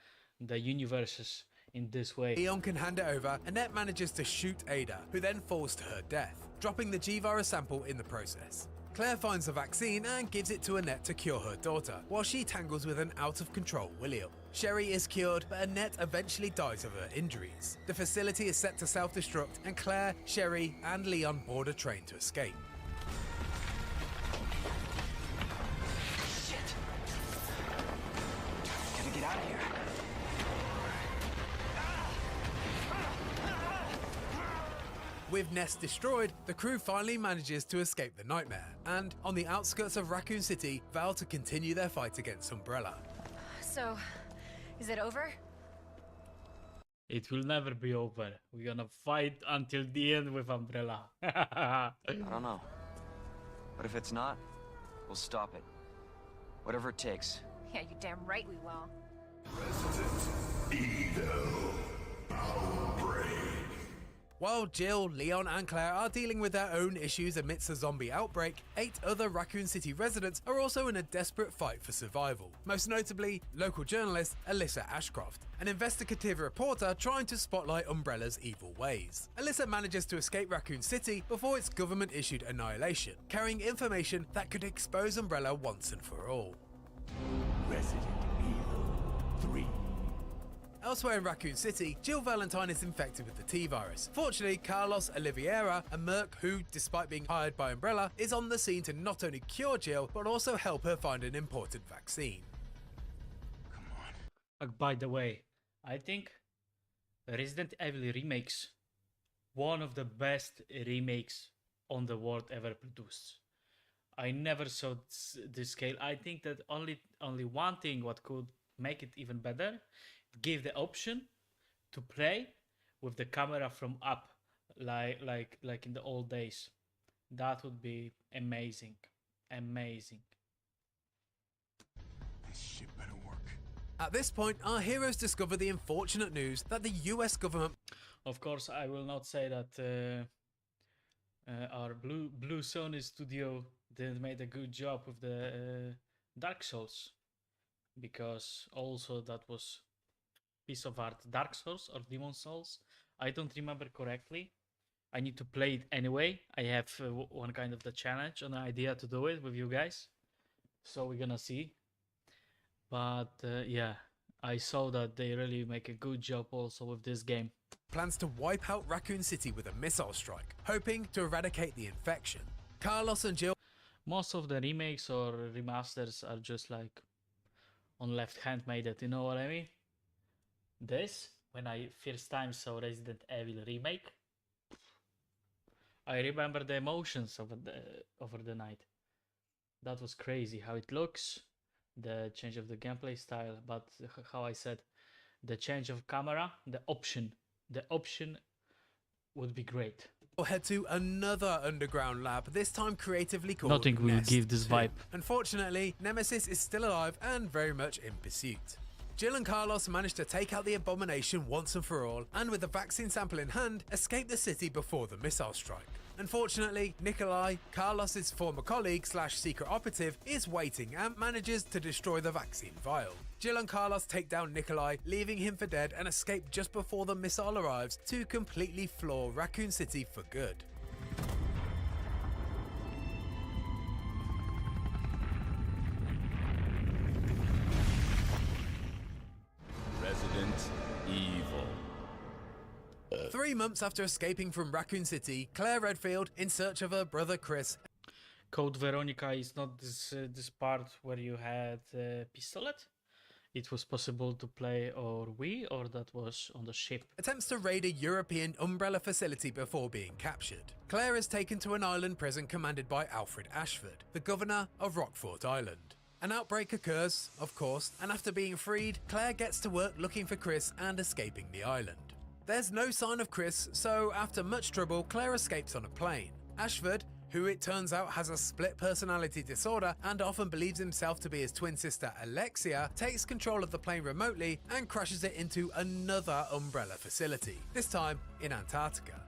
universes in this way. Leon can hand it over, Annette manages to shoot Ada, who then falls to her death, dropping the G-Virus sample in the process. Claire finds the vaccine and gives it to Annette to cure her daughter, while she tangles with an out-of-control William. Sherry is cured, but Annette eventually dies of her injuries. The facility is set to self-destruct, and Claire, Sherry, and Leon board a train to escape. Shit! Gotta get out of here. With Nest destroyed, the crew finally manages to escape the nightmare, and on the outskirts of Raccoon City, vow to continue their fight against Umbrella. So, is it over? It will never be over. We're gonna fight until the end with Umbrella. I don't know. But if it's not, we'll stop it. Whatever it takes. Yeah, you damn right we will. Resident Evil Outbreak. While Jill, Leon, and Claire are dealing with their own issues amidst a zombie outbreak, 8 other Raccoon City residents are also in a desperate fight for survival. Most notably, local journalist Alyssa Ashcroft, an investigative reporter trying to spotlight Umbrella's evil ways. Alyssa manages to escape Raccoon City before its government-issued annihilation, carrying information that could expose Umbrella once and for all. Resident Evil 3. Elsewhere in Raccoon City, Jill Valentine is infected with the T-Virus. Fortunately, Carlos Oliveira, a merc who, despite being hired by Umbrella, is on the scene to not only cure Jill, but also help her find an important vaccine. Come on. By the way, I think Resident Evil remakes one of the best remakes on the world ever produced. I never saw this scale. I think that only one thing what could make it even better, give the option to play with the camera from up, like in the old days. That would be amazing. Amazing. This shit better work. At this point, our heroes discover the unfortunate news that the US government... Of course, I will not say that our Blue Sony studio didn't make a good job with the Dark Souls, because also that was piece of art. Dark Souls or Demon Souls, I don't remember correctly. I need to play it anyway. I have one kind of the challenge, an idea to do it with you guys, so we're gonna see. But yeah, I saw that they really make a good job also with this game. plans to wipe out Raccoon City with a missile strike, hoping to eradicate the infection. Carlos and Jill... Most of the remakes or remasters are just like on left hand made it, you know what I mean? This, when I first time saw Resident Evil remake, I remember the emotions over the night. That was crazy how it looks, the change of the gameplay style, but how I said, the change of camera, the option would be great. We'll head to another underground lab, this time creatively called Nothing will Nest give this 2. vibe. Unfortunately, Nemesis is still alive and very much in pursuit. Jill and Carlos manage to take out the abomination once and for all, and with the vaccine sample in hand, escape the city before the missile strike. Unfortunately, Nikolai, Carlos's former colleague slash secret operative, is waiting and manages to destroy the vaccine vial. Jill and Carlos take down Nikolai, leaving him for dead, and escape just before the missile arrives to completely floor Raccoon City for good. Resident Evil. 3 months after escaping from Raccoon City, Claire Redfield, in search of her brother Chris, Code Veronica is not this part where you had Pistolet. it was possible to play or Wii, or that was on the ship. Attempts to raid a European Umbrella facility before being captured. Claire is taken to an island prison commanded by Alfred Ashford, the governor of Rockfort Island. An outbreak occurs, of course, and after being freed, Claire gets to work looking for Chris and escaping the island. There's no sign of Chris, so after much trouble, Claire escapes on a plane. Ashford, who it turns out has a split personality disorder and often believes himself to be his twin sister Alexia, takes control of the plane remotely and crashes it into another Umbrella facility, this time in Antarctica.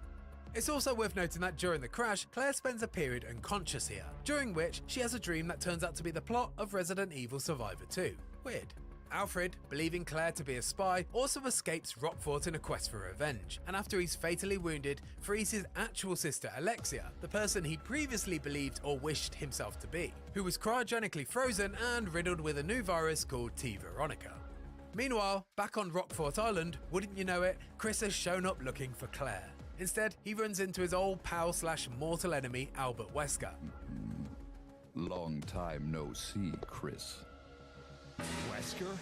It's also worth noting that during the crash, Claire spends a period unconscious here, during which she has a dream that turns out to be the plot of Resident Evil Survivor 2. Weird. Alfred, believing Claire to be a spy, also escapes Rockfort in a quest for revenge, and after he's fatally wounded, frees his actual sister Alexia, the person he previously believed or wished himself to be, who was cryogenically frozen and riddled with a new virus called T. Veronica. Meanwhile, back on Rockfort Island, wouldn't you know it, Chris has shown up looking for Claire. Instead, he runs into his old pal / mortal enemy, Albert Wesker. Long time no see, Chris. Wesker?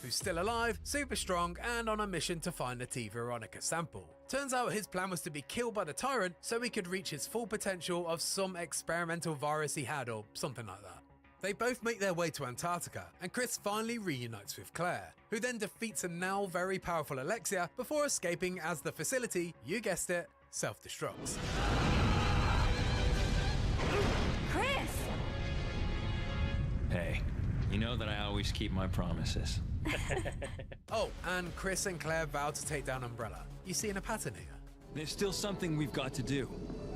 Who's still alive, super strong, and on a mission to find the T. Veronica sample. Turns out his plan was to be killed by the Tyrant so he could reach his full potential of some experimental virus he had or something like that. They both make their way to Antarctica, and Chris finally reunites with Claire, who then defeats a now very powerful Alexia before escaping as the facility, you guessed it, self-destructs. Chris! Hey, you know that I always keep my promises. Oh, and Chris and Claire vow to take down Umbrella. You seeing a pattern here? There's still something we've got to do.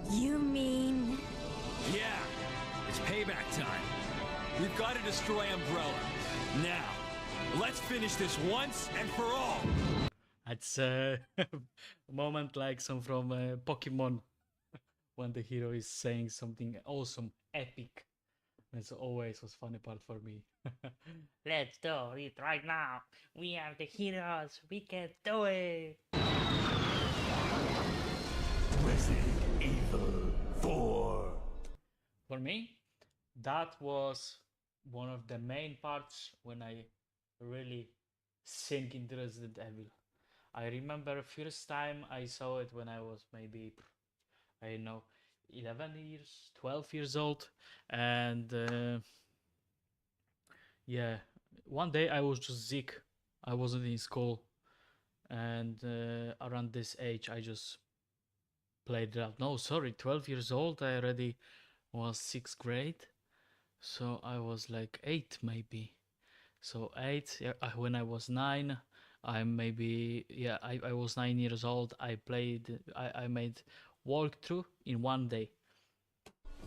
You mean... Yeah, it's payback time. We've got to destroy Umbrella. Now, let's finish this once and for all. It's a moment like some from Pokemon when the hero is saying something awesome, epic. That's always was funny part for me. Let's do it right now. We are the heroes. We can do it. Resident Evil 4. For me, that was one of the main parts when I really sink into Resident Evil. I remember first time I saw it when I was maybe, I don't know, 11 years, 12 years old. And yeah, one day I was just sick. I wasn't in school. And around this age, I just played it out. No, sorry, 12 years old. I already was 6th grade. So I was like 8 maybe. So 8, yeah, when I was 9, I was 9 years old. I made walkthrough in one day.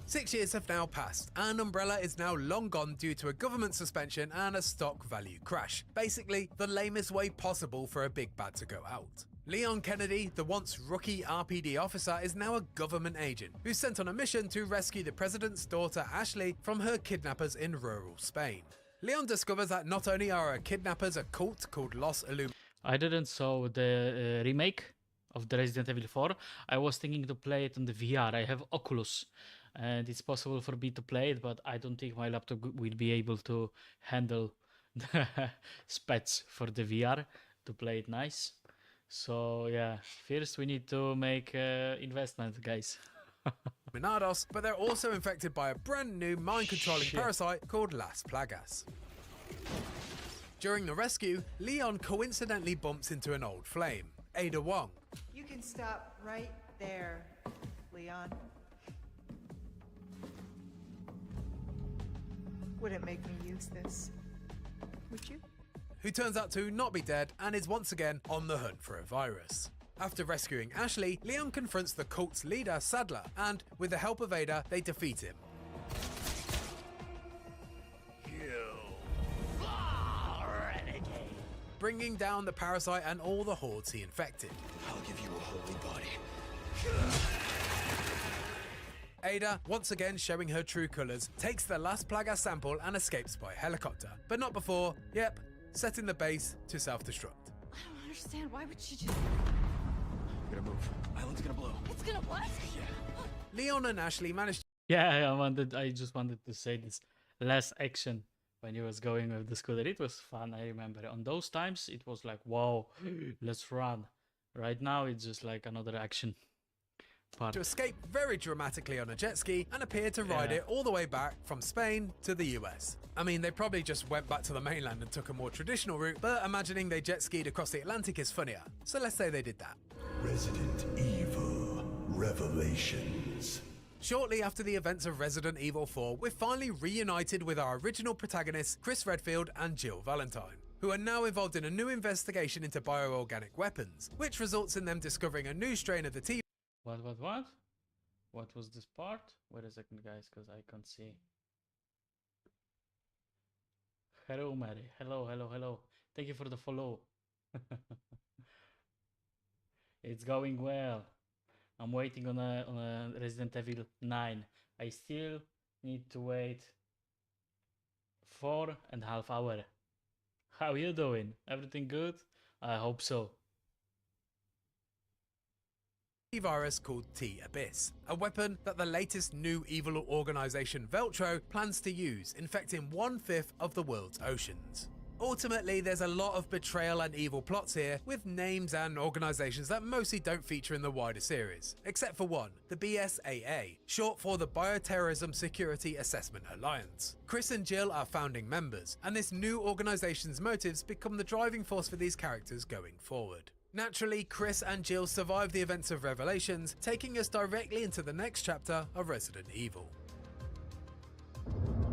6 years have now passed, and Umbrella is now long gone due to a government suspension and a stock value crash. Basically, the lamest way possible for a big bad to go out. Leon Kennedy, the once rookie RPD officer, is now a government agent who's sent on a mission to rescue the president's daughter Ashley from her kidnappers in rural Spain. Leon discovers that not only are her kidnappers a cult called Los Illum. I didn't saw the remake of the Resident Evil 4. I was thinking to play it on the VR. I have Oculus, and it's possible for me to play it, but I don't think my laptop will be able to handle the specs for the VR to play it nice. So yeah, first we need to make investment, guys. Minados, but they're also infected by a brand new mind-controlling parasite called Las Plagas. During the rescue, Leon coincidentally bumps into an old flame, Ada Wong. You can stop right there, Leon. Wouldn't make me use this, would you? Who turns out to not be dead and is once again on the hunt for a virus. After rescuing Ashley, Leon confronts the cult's leader, Sadler, and with the help of Ada, they defeat him. Bringing down the parasite and all the hordes he infected. I'll give you a holy body. Ada, once again showing her true colours, takes the Las Plagas sample and escapes by helicopter. But not before, setting the base to self-destruct. I don't understand. Why would she just... We're gonna move. Island's gonna blow. It's gonna what? Leon and Ashley managed Yeah, I just wanted to say this last action when he was going with the scooter. It was fun. I remember on those times it was like, wow, let's run. Right now it's just like another action part. To escape very dramatically on a jet ski and appeared to ride Yeah. it all the way back from Spain to the US. I mean, they probably just went back to the mainland and took a more traditional route, but imagining they jet skied across the Atlantic is funnier. So let's say they did that. Resident Evil Revelations. Shortly after the events of Resident Evil 4, we're finally reunited with our original protagonists, Chris Redfield and Jill Valentine, who are now involved in a new investigation into bioorganic weapons, which results in them discovering a new strain of the T. What? What was this part? Wait a second, guys, because I can't see. Hello, Mary. Hello. Thank you for the follow. It's going well. I'm waiting on a Resident Evil 9. I still need to wait 4.5 hours. How you doing? Everything good? I hope so. Virus called T-Abyss, a weapon that the latest new evil organization Veltro plans to use, infecting 1/5 of the world's oceans. Ultimately, there's a lot of betrayal and evil plots here, with names and organizations that mostly don't feature in the wider series, except for one, the BSAA, short for the Bioterrorism Security Assessment Alliance. Chris and Jill are founding members, and this new organization's motives become the driving force for these characters going forward. Naturally, Chris and Jill survive the events of Revelations, taking us directly into the next chapter of Resident Evil.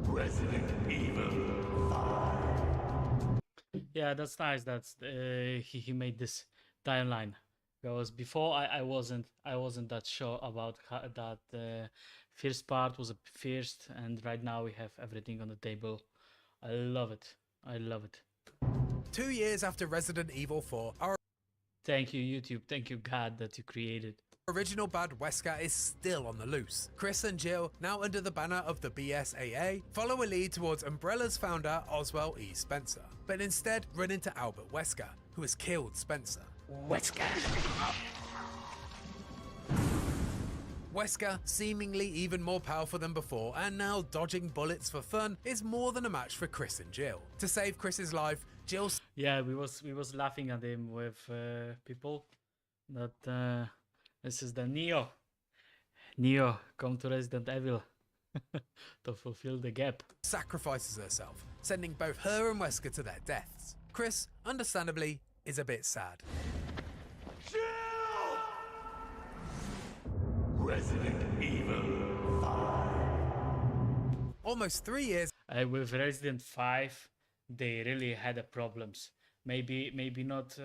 Resident Evil 5. Yeah, that's nice. That's he made this timeline. Because before I wasn't that sure about how, that first part was a first, and right now we have everything on the table. I love it. 2 years after Resident Evil 4, our Thank you, YouTube. Thank you, God, that you created. original bad Wesker is still on the loose. Chris and Jill, now under the banner of the BSAA, follow a lead towards Umbrella's founder Oswald E. Spencer, but instead run into Albert Wesker, who has killed Spencer. Wesker, seemingly even more powerful than before and now dodging bullets for fun, is more than a match for Chris and Jill. To save Chris's life, Jill Yeah, we was laughing at him with people that this is the Neo. Neo, come to Resident Evil to fulfill the gap. sacrifices herself, sending both her and Wesker to their deaths. Chris, understandably, is a bit sad. Resident Evil 5. Almost 3 years With Resident 5, they really had a problems. Maybe not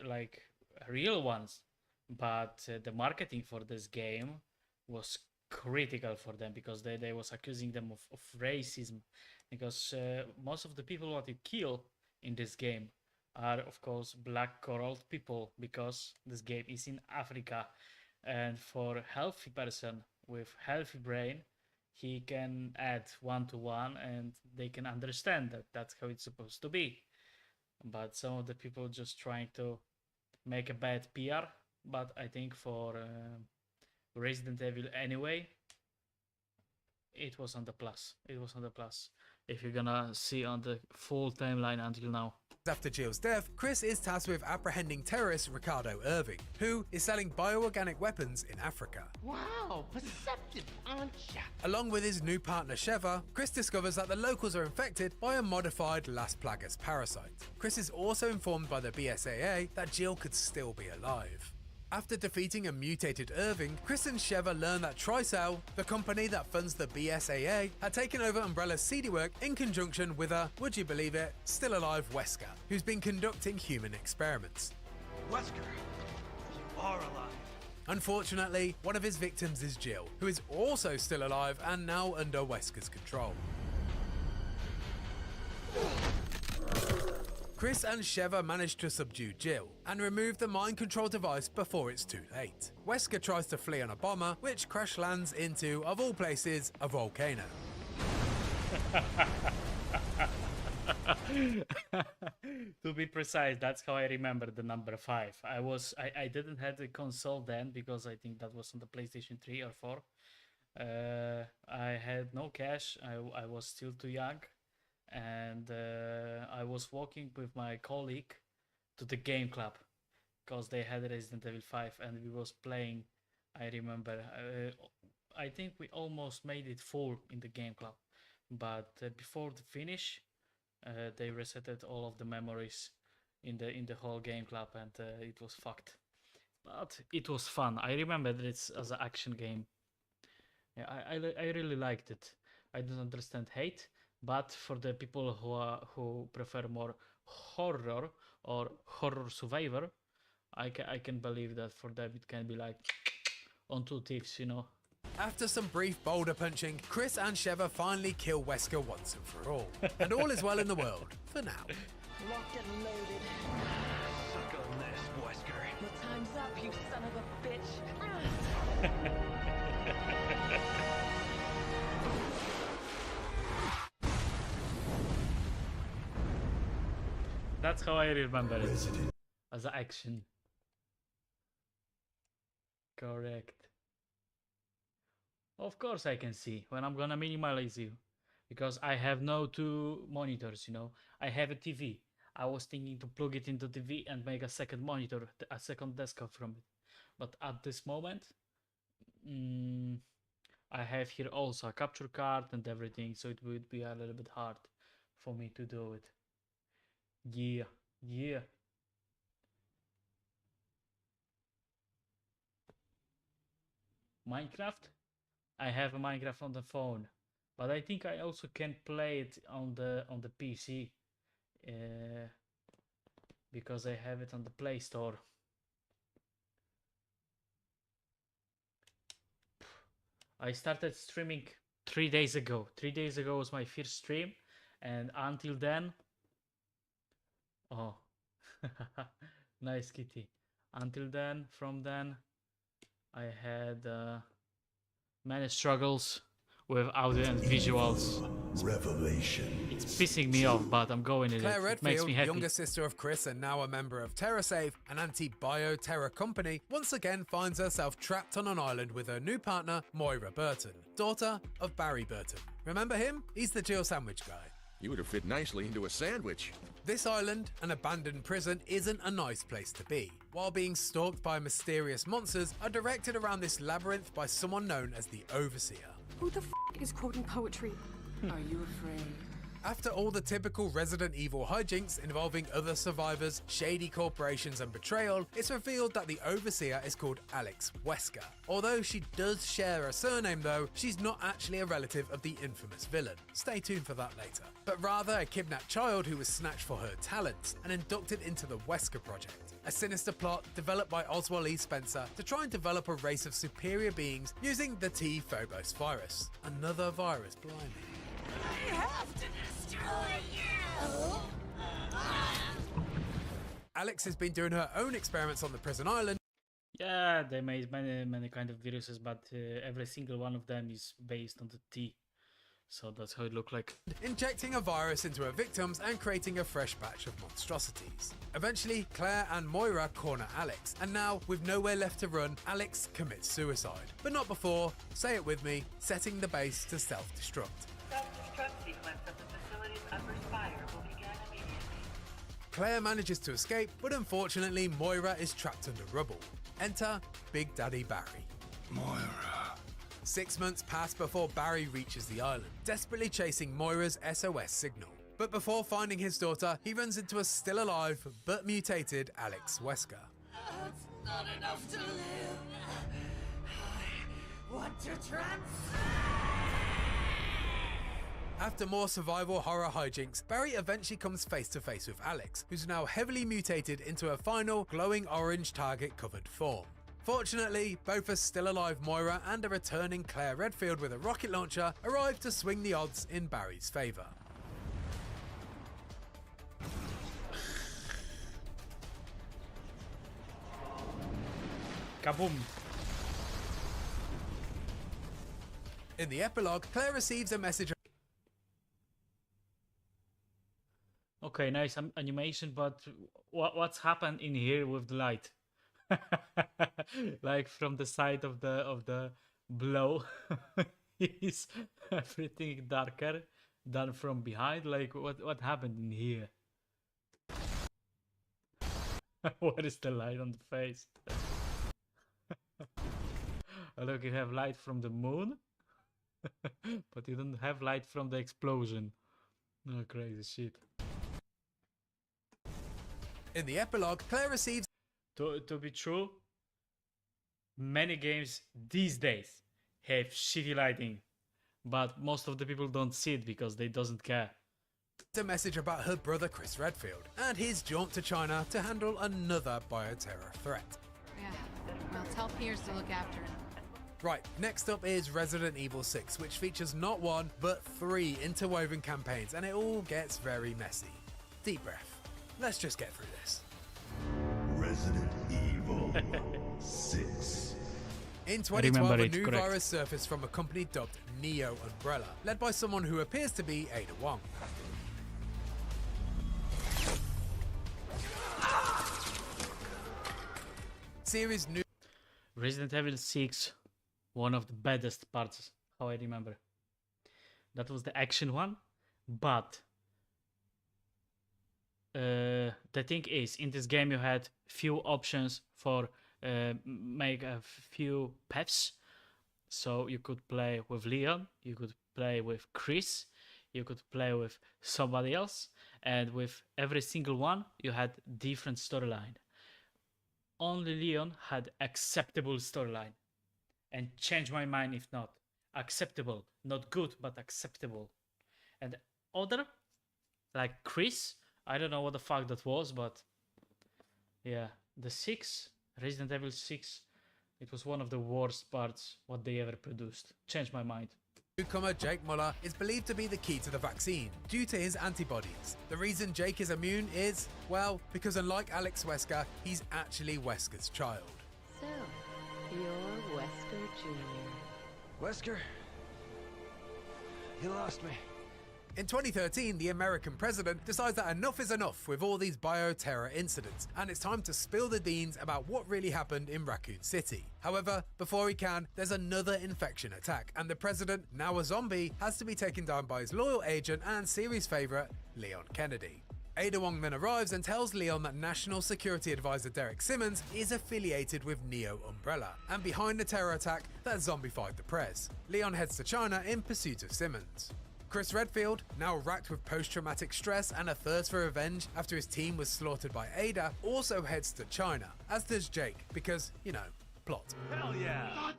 like real ones, but the marketing for this game was critical for them because they was accusing them of racism, because most of the people what you kill in this game are of course black coral people, because this game is in Africa, and for healthy person with healthy brain, he can add 1 to 1 and they can understand that that's how it's supposed to be. But some of the people just trying to make a bad PR. But I think for Resident Evil anyway, it was on the plus. If you're gonna see on the full timeline until now. after Jill's death, Chris is tasked with apprehending terrorist Ricardo Irving, who is selling bioorganic weapons in Africa. Wow, perceptive, aren't ya? Along with his new partner Sheva, Chris discovers that the locals are infected by a modified Las Plagas parasite. Chris is also informed by the BSAA that Jill could still be alive. After defeating a mutated Irving, Chris and Sheva learn that Tricell, the company that funds the BSAA, had taken over Umbrella's CD work in conjunction with a, would you believe it, still alive Wesker, who's been conducting human experiments. Wesker, you are alive. Unfortunately, one of his victims is Jill, who is also still alive and now under Wesker's control. Chris and Sheva manage to subdue Jill and remove the mind control device before it's too late. Wesker tries to flee on a bomber, which crash lands into, of all places, a volcano. To be precise, that's how I remember the number 5. I didn't have the console then because I think that was on the PlayStation 3 or 4. I had no cash. I was still too young. and I was walking with my colleague to the game club because they had Resident Evil 5 and we was playing. I remember. I think we almost made it full in the game club, but before the finish, they resetted all of the memories in the whole game club, and it was fucked. But it was fun. I remember it as an action game. Yeah, I really liked it. I don't understand hate, but for the people who prefer more horror or horror survivor, I can believe that for them it can be like on two tips, you know. After some brief boulder punching, Chris and Sheva finally kill Wesker once and for all. And all is well in the world, for now. Locked and loaded. Suck on this, Wesker. Your time's up, you son of a bitch. That's how I remember it. As an action. Correct. Of course I can see when I'm gonna minimize you. Because I have no two monitors, you know. I have a TV. I was thinking to plug it into TV and make a second monitor, a second desktop from it. But at this moment, I have here also a capture card and everything, so it would be a little bit hard for me to do it. Yeah, yeah. Minecraft? I have a Minecraft on the phone, but I think I also can play it on the PC because I have it on the Play Store. I started streaming 3 days ago. 3 days ago was my first stream, and until then, oh, nice kitty. Until then, from then, I had many struggles with audio and visuals. Revelation. It's pissing me off, but I'm going in Claire it. It makes Redfield, me happy. younger sister of Chris and now a member of TerraSave, an anti-bioterror company, once again finds herself trapped on an island with her new partner, Moira Burton, daughter of Barry Burton. Remember him? He's the Jill sandwich guy. You would have fit nicely into a sandwich. This island, an abandoned prison, isn't a nice place to be. While being stalked by mysterious monsters are directed around this labyrinth by someone known as the Overseer. Who the f is quoting poetry? Are you afraid? After all the typical Resident Evil hijinks involving other survivors, shady corporations and betrayal, it's revealed that the Overseer is called Alex Wesker. Although she does share a surname though, she's not actually a relative of the infamous villain. Stay tuned for that later. But rather a kidnapped child who was snatched for her talents and inducted into the Wesker Project. A sinister plot developed by Oswald E. Spencer to try and develop a race of superior beings using the T-Phobos virus. Another virus, blimey. I have to destroy you! Alex has been doing her own experiments on the prison island. Yeah, they made many kind of viruses, but every single one of them is based on the T. So that's how it looked like. Injecting a virus into her victims and creating a fresh batch of monstrosities. Eventually, Claire and Moira corner Alex, and now, with nowhere left to run, Alex commits suicide. But not before, say it with me, setting the base to self-destruct. Self-destruct sequence of the facility's upper spire will begin immediately. Claire manages to escape, but unfortunately, Moira is trapped under rubble. Enter Big Daddy Barry. Moira. 6 months pass before Barry reaches the island, desperately chasing Moira's SOS signal. But before finding his daughter, he runs into a still alive but mutated Alex Wesker. That's not enough to live. I want to transcend. After more survival horror hijinks, Barry eventually comes face to face with Alex, who's now heavily mutated into a final glowing orange target covered form. Fortunately, both a still alive Moira and a returning Claire Redfield with a rocket launcher arrive to swing the odds in Barry's favour. Kaboom! In the epilogue, Claire receives a message. Okay, nice animation, but what's happened in here with the light? Like from the side of the blow is everything darker. done from behind. Like, what happened in here? What is the light on the face? Oh, look, you have light from the moon, but you don't have light from the explosion. Oh, crazy shit. In the epilogue, Claire receives... To be true, many games these days have shitty lighting, but most of the people don't see it because they doesn't care. a message about her brother Chris Redfield and his jaunt to China to handle another bioterror threat. Yeah, well, tell Piers to look after him. Right, next up is Resident Evil 6, which features not one, but 3 interwoven campaigns, and it all gets very messy. Deep breath. Let's just get through this. Resident Evil 6. In 2012, a new correct. virus surfaced from a company dubbed Neo Umbrella, led by someone who appears to be Ada Wong. Series new... Resident Evil 6, one of the baddest parts, how I remember. That was the action one, but the thing is, in this game you had few options for make a few paths. So you could play with Leon, you could play with Chris, you could play with somebody else, and with every single one you had different storyline. Only Leon had acceptable storyline, and change my mind if not. Acceptable, not good, but acceptable. And other, like Chris, I don't know what the fuck that was, but yeah, the 6, Resident Evil 6, it was one of the worst parts what they ever produced. Changed my mind. Newcomer Jake Muller is believed to be the key to the vaccine due to his antibodies. The reason Jake is immune is, well, because unlike Alex Wesker, he's actually Wesker's child. So, you're Wesker Jr. Wesker? You lost me. In 2013, the American president decides that enough is enough with all these bioterror incidents, and it's time to spill the beans about what really happened in Raccoon City. However, before he can, there's another infection attack, and the president, now a zombie, has to be taken down by his loyal agent and series favourite, Leon Kennedy. Ada Wong then arrives and tells Leon that National Security Advisor Derek Simmons is affiliated with Neo Umbrella, and behind the terror attack that zombified the Prez. Leon heads to China in pursuit of Simmons. Chris Redfield, now racked with post-traumatic stress and a thirst for revenge after his team was slaughtered by Ada, also heads to China, as does Jake, because, you know, plot. Hell yeah!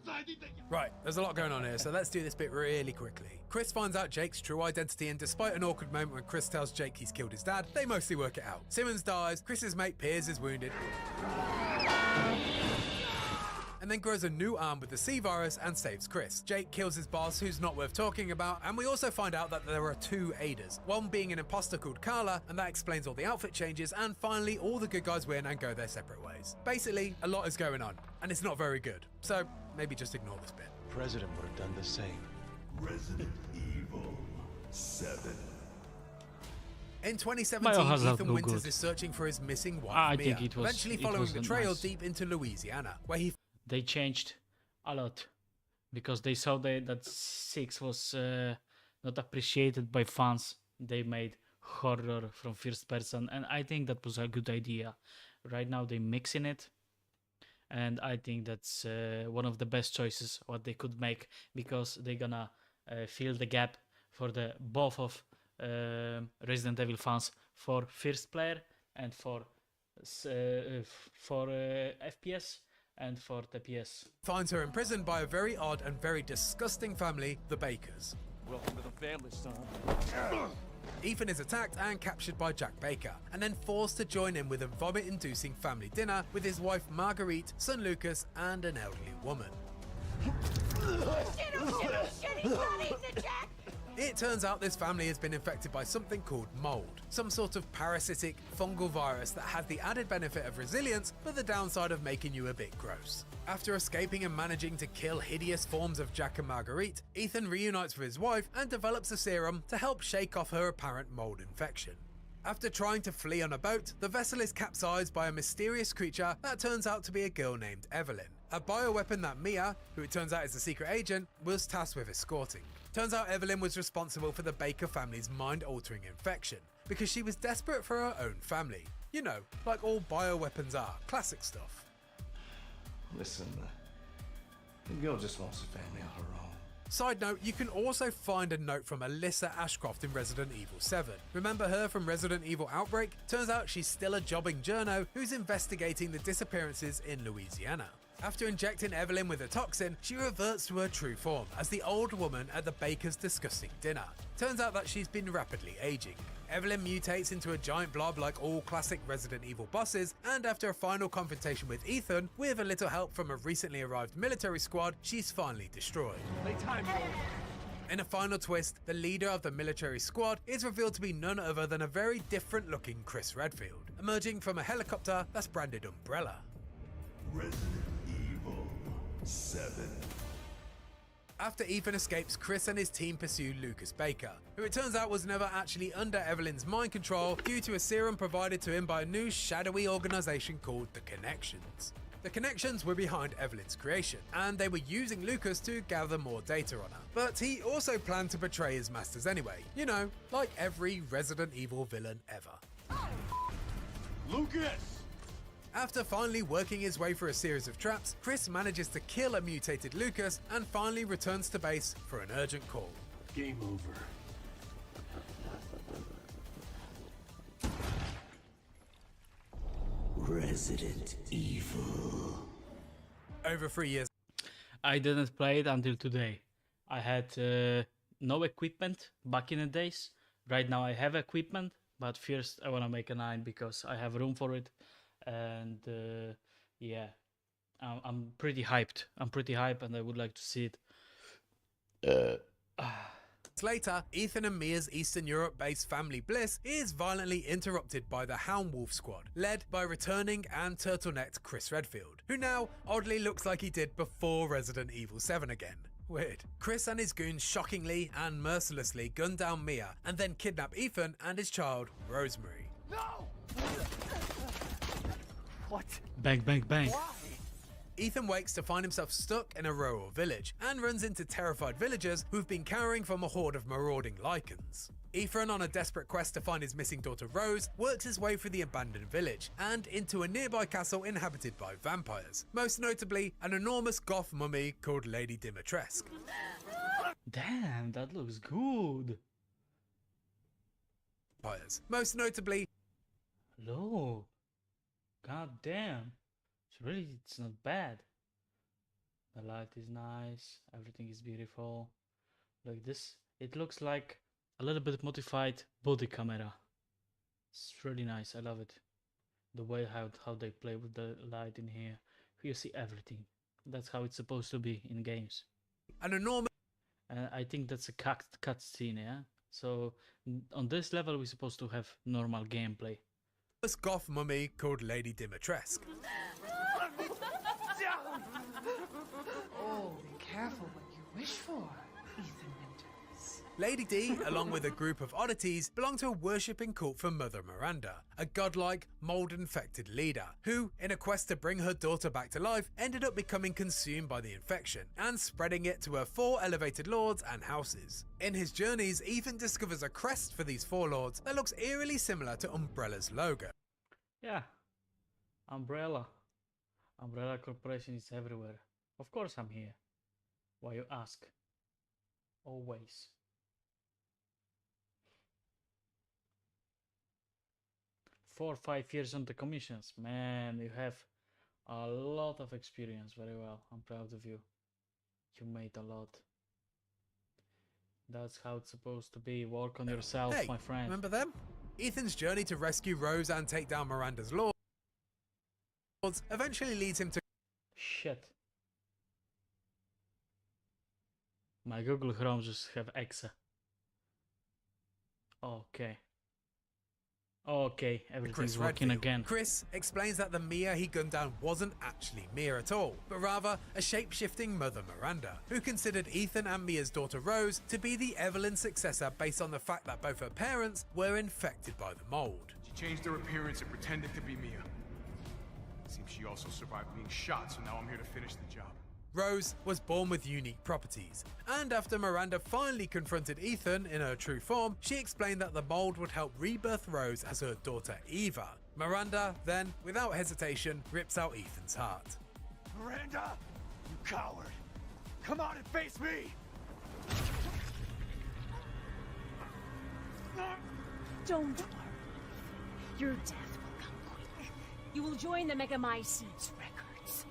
Right, there's a lot going on here, so let's do this bit really quickly. Chris finds out Jake's true identity, and despite an awkward moment when Chris tells Jake he's killed his dad, they mostly work it out. Simmons dies, Chris's mate Piers is wounded, and then grows a new arm with the C virus and saves Chris. Jake kills his boss, who's not worth talking about, and we also find out that there are 2 Adas, one being an imposter called Carla, and that explains all the outfit changes, and finally all the good guys win and go their separate ways. Basically, a lot is going on, and it's not very good, so maybe just ignore this bit. President would have done the same. Resident Evil 7. In 2017, Biohazard Ethan no Winters good. is searching for his missing wife, I Mia, think it was- eventually it following the wasn't trail nice. deep into Louisiana, where he They changed a lot because they saw that 6 was not appreciated by fans. They made horror from first person, and I think that was a good idea. Right now they mixing it, and I think that's one of the best choices what they could make, because they're gonna fill the gap for the both of Resident Evil fans, for first player and for FPS and for the PS. finds her imprisoned by a very odd and very disgusting family, the Bakers. Welcome to the family, son. Ethan is attacked and captured by Jack Baker, and then forced to join in with a vomit-inducing family dinner with his wife Marguerite, son Lucas, and an elderly woman. It turns out this family has been infected by something called mold, some sort of parasitic fungal virus that has the added benefit of resilience, but the downside of making you a bit gross. After escaping and managing to kill hideous forms of Jack and Marguerite, Ethan reunites with his wife and develops a serum to help shake off her apparent mold infection. After trying to flee on a boat, the vessel is capsized by a mysterious creature that turns out to be a girl named Evelyn, a bioweapon that Mia, who it turns out is a secret agent, was tasked with escorting. Turns out Evelyn was responsible for the Baker family's mind-altering infection because she was desperate for her own family. You know, like all bioweapons are, classic stuff. Listen, the girl just wants a family of her own. Side note, you can also find a note from Alyssa Ashcroft in Resident Evil 7. Remember her from Resident Evil Outbreak? Turns out she's still a jobbing journo who's investigating the disappearances in Louisiana. After injecting Evelyn with a toxin, she reverts to her true form as the old woman at the baker's disgusting dinner. Turns out that she's been rapidly aging. Evelyn mutates into a giant blob like all classic Resident Evil bosses, and after a final confrontation with Ethan, with a little help from a recently arrived military squad, she's finally destroyed. In a final twist, the leader of the military squad is revealed to be none other than a very different looking Chris Redfield, emerging from a helicopter that's branded Umbrella. Resident Evil 7. After Ethan escapes, Chris and his team pursue Lucas Baker, who it turns out was never actually under Evelyn's mind control due to a serum provided to him by a new shadowy organisation called The Connections. The Connections were behind Evelyn's creation, and they were using Lucas to gather more data on her. But he also planned to betray his masters anyway, you know, like every Resident Evil villain ever. Lucas! After finally working his way through a series of traps, Chris manages to kill a mutated Lucas and finally returns to base for an urgent call. Game over. Resident Evil. Over 3 years. I didn't play it until today. I had no equipment back in the days. Right now I have equipment, but first I want to make a 9 because I have room for it. And yeah, I'm pretty hyped. And I would like to see it. Later, Ethan and Mia's Eastern Europe-based family bliss is violently interrupted by the Hound Wolf squad, led by returning and turtlenecked Chris Redfield, who now oddly looks like he did before Resident Evil 7 again. Weird. Chris and his goons shockingly and mercilessly gun down Mia and then kidnap Ethan and his child, Rosemary. No! What? Bang, bang, bang. Why? Ethan wakes to find himself stuck in a rural village and runs into terrified villagers who've been cowering from a horde of marauding lycans. Ethan, on a desperate quest to find his missing daughter Rose, works his way through the abandoned village and into a nearby castle inhabited by vampires, most notably an enormous goth mummy called Lady Dimitrescu. Damn, that looks good. Most notably, look. God damn. It's not bad. The light is nice, everything is beautiful. Like this, it looks like a little bit modified body camera. It's really nice, I love it. The way how they play with the light in here. You see everything. That's how it's supposed to be in games. An enormous... I think that's a cut scene, yeah? So on this level we're supposed to have normal gameplay. This goth mummy called Lady Dimitrescu. Oh, be careful what you wish for, Ethan Winters. Lady D, along with a group of oddities, belong to a worshipping cult for Mother Miranda, a godlike, mold-infected leader, who, in a quest to bring her daughter back to life, ended up becoming consumed by the infection and spreading it to her 4 elevated lords and houses. In his journeys, Ethan discovers a crest for these 4 lords that looks eerily similar to Umbrella's logo. Yeah, Umbrella Corporation is everywhere. Of course I'm here. Why you ask? Always. Four or 5 years on the commissions. Man, you have a lot of experience. Very well. I'm proud of you. You made a lot. That's how it's supposed to be. Work on yourself, Hey, my friend. remember them? Ethan's journey to rescue Rose and take down Miranda's lords eventually leads him to... Shit. My Google Chrome just have Exa. Okay. Okay, everything's working again. Chris explains that the Mia he gunned down wasn't actually Mia at all, but rather a shape-shifting Mother Miranda, who considered Ethan and Mia's daughter Rose to be the Evelyn successor based on the fact that both her parents were infected by the mold. She changed her appearance and pretended to be Mia. Seems she also survived being shot, so now I'm here to finish the job. Rose was born with unique properties, and after Miranda finally confronted Ethan in her true form, she explained that the mold would help rebirth Rose as her daughter Eva. Miranda then, without hesitation, rips out Ethan's heart. Miranda, you coward! Come on and face me! Don't worry. Your death will come quick. You will join the Megamycetes records.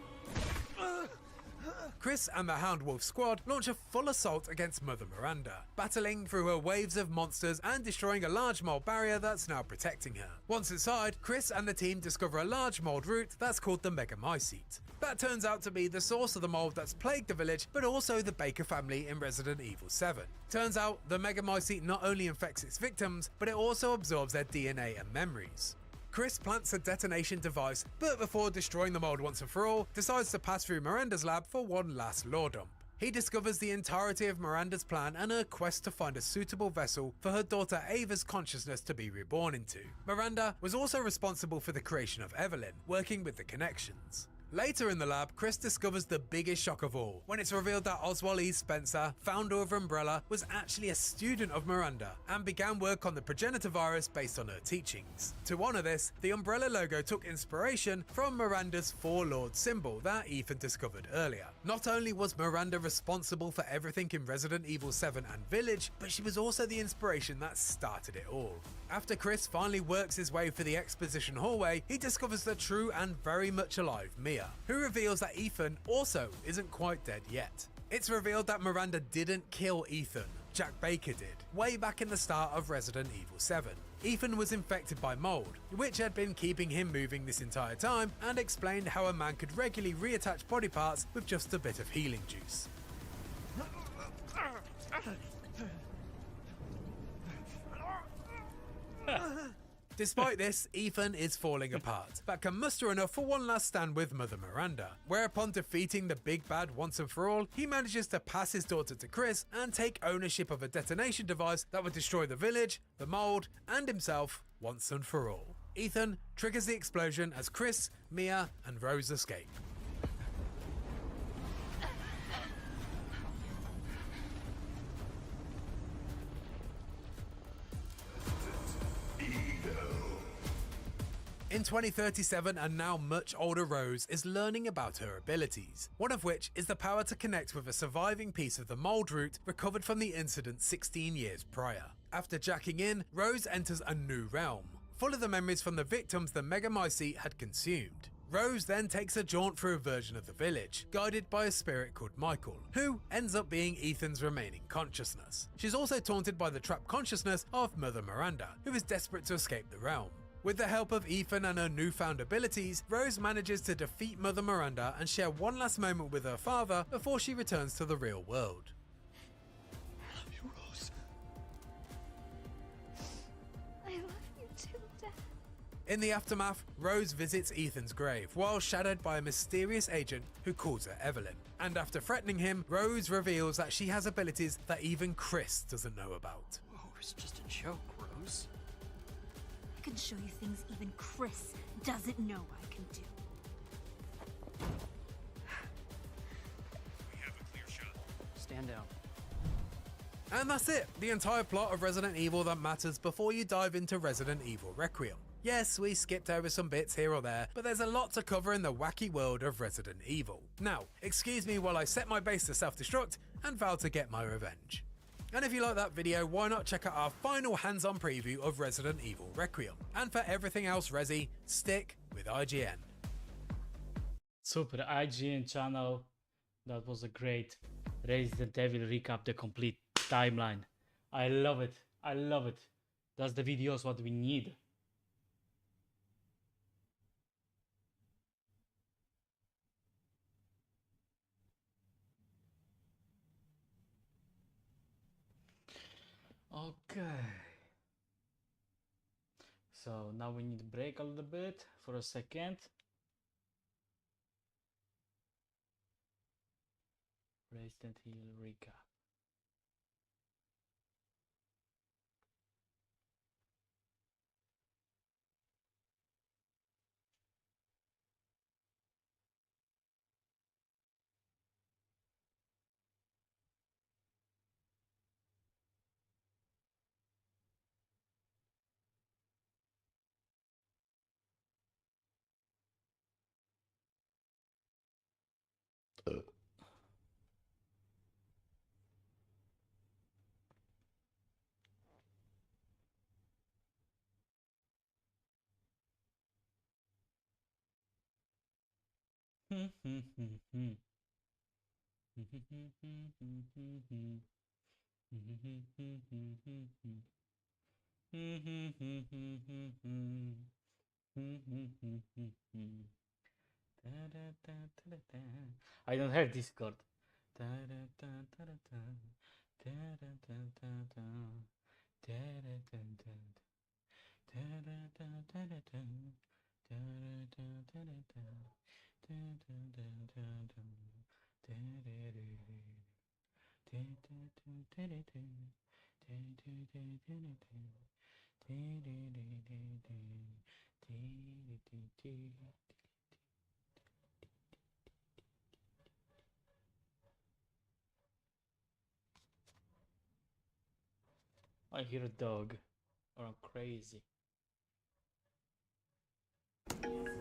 Chris and the Hound Wolf squad launch a full assault against Mother Miranda, battling through her waves of monsters and destroying a large mold barrier that's now protecting her. Once inside, Chris and the team discover a large mold root that's called the Megamycete. That turns out to be the source of the mold that's plagued the village, but also the Baker family in Resident Evil 7. Turns out, the Megamycete not only infects its victims, but it also absorbs their DNA and memories. Chris plants a detonation device, but before destroying the mold once and for all, decides to pass through Miranda's lab for one last lore dump. He discovers the entirety of Miranda's plan and her quest to find a suitable vessel for her daughter Ava's consciousness to be reborn into. Miranda was also responsible for the creation of Evelyn, working with the connections. Later in the lab, Chris discovers the biggest shock of all, when it's revealed that Oswald E. Spencer, founder of Umbrella, was actually a student of Miranda, and began work on the progenitor virus based on her teachings. To honour this, the Umbrella logo took inspiration from Miranda's Four Lords symbol that Ethan discovered earlier. Not only was Miranda responsible for everything in Resident Evil 7 and Village, but she was also the inspiration that started it all. After Chris finally works his way through the exposition hallway, he discovers the true and very much alive Mia, who reveals that Ethan also isn't quite dead yet. It's revealed that Miranda didn't kill Ethan, Jack Baker did, way back in the start of Resident Evil 7. Ethan was infected by mold, which had been keeping him moving this entire time, and explained how a man could regularly reattach body parts with just a bit of healing juice. Despite this, Ethan is falling apart, but can muster enough for one last stand with Mother Miranda, whereupon defeating the big bad once and for all, he manages to pass his daughter to Chris and take ownership of a detonation device that would destroy the village, the mold, and himself once and for all. Ethan triggers the explosion as Chris, Mia, and Rose escape. In 2037, a now much older Rose is learning about her abilities, one of which is the power to connect with a surviving piece of the mold root recovered from the incident 16 years prior. After jacking in, Rose enters a new realm, full of the memories from the victims the Megamycete had consumed. Rose then takes a jaunt through a version of the village, guided by a spirit called Michael, who ends up being Ethan's remaining consciousness. She's also taunted by the trapped consciousness of Mother Miranda, who is desperate to escape the realm. With the help of Ethan and her newfound abilities, Rose manages to defeat Mother Miranda and share one last moment with her father before she returns to the real world. I love you, Rose. I love you too, Dad. In the aftermath, Rose visits Ethan's grave while shadowed by a mysterious agent who calls her Evelyn. And after threatening him, Rose reveals that she has abilities that even Chris doesn't know about. Oh, it's just a joke, Rose. I can show you things even Chris doesn't know I can do. We have a clear shot. Stand down. And that's it, the entire plot of Resident Evil that matters before you dive into Resident Evil Requiem. Yes, we skipped over some bits here or there, but there's a lot to cover in the wacky world of Resident Evil. Now, excuse me while I set my base to self-destruct and vow to get my revenge. And if you like that video, why not check out our final hands-on preview of Resident Evil Requiem. And for everything else Resi, stick with IGN. Super, IGN channel. That was a great Resident Evil recap, the complete timeline. I love it. I love it. That's the videos what we need. Okay. So now we need to break a little bit for a second. Resident Evil recap. I don't have Discord. I hear a dog, or I'm crazy.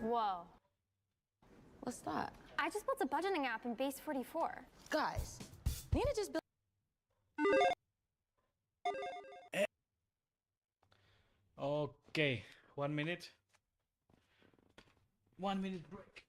Whoa. What's that? I just built a budgeting app in Base 44. Guys, Nina just built. Okay, 1 minute. 1 minute break.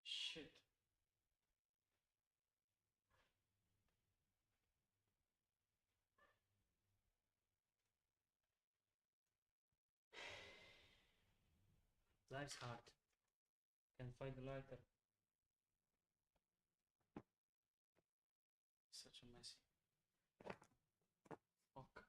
Shit. Life's hard. Can't find the lighter. Such a messy. Fuck.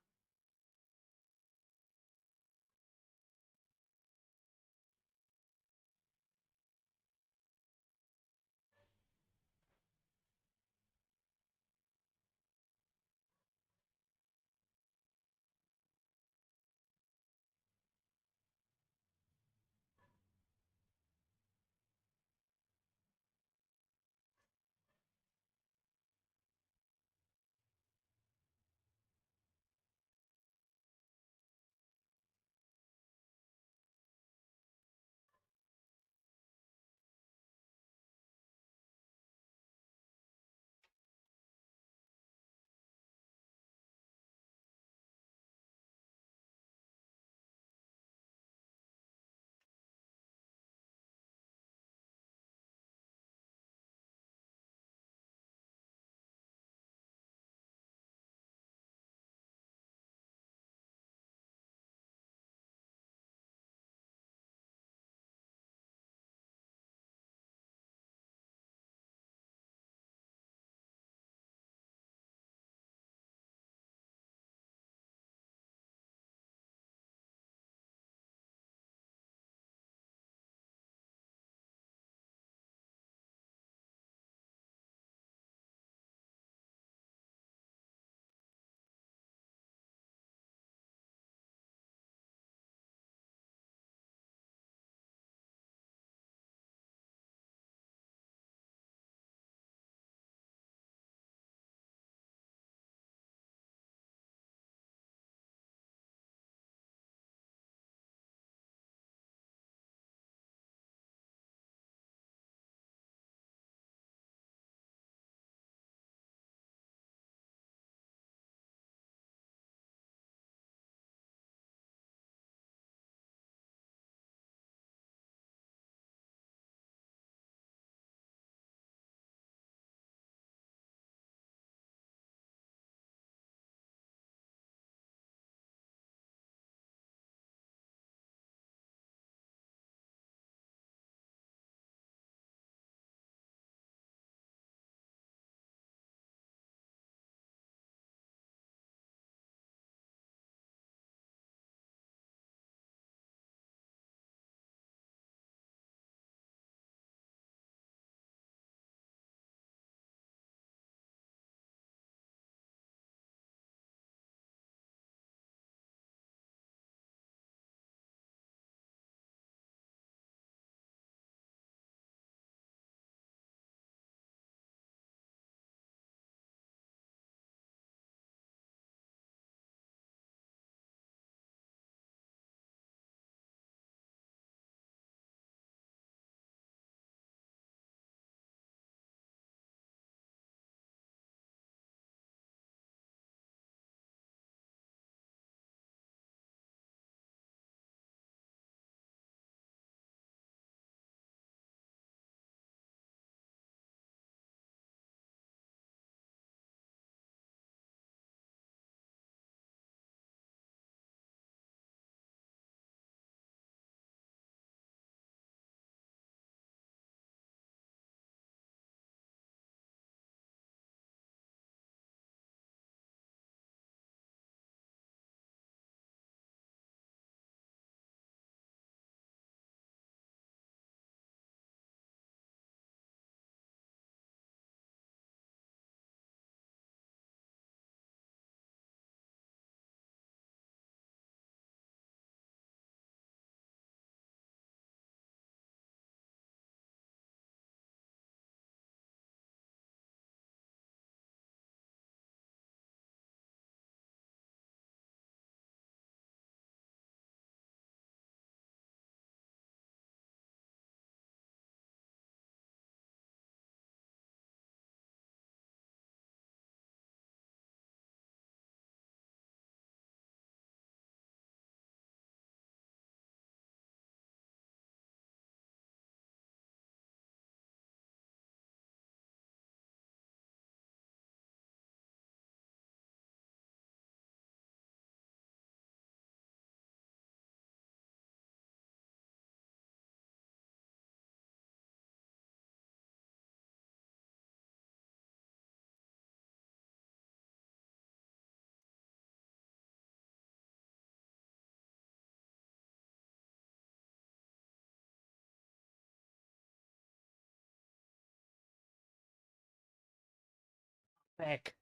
back.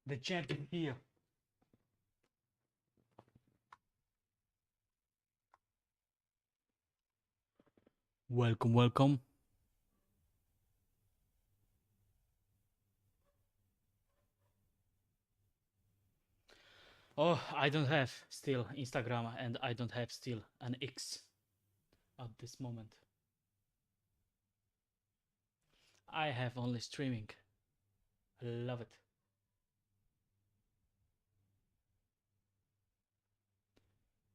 The champion here. Welcome, welcome. Oh, I don't have still Instagram and I don't have still an X at this moment. I have only streaming. I love it.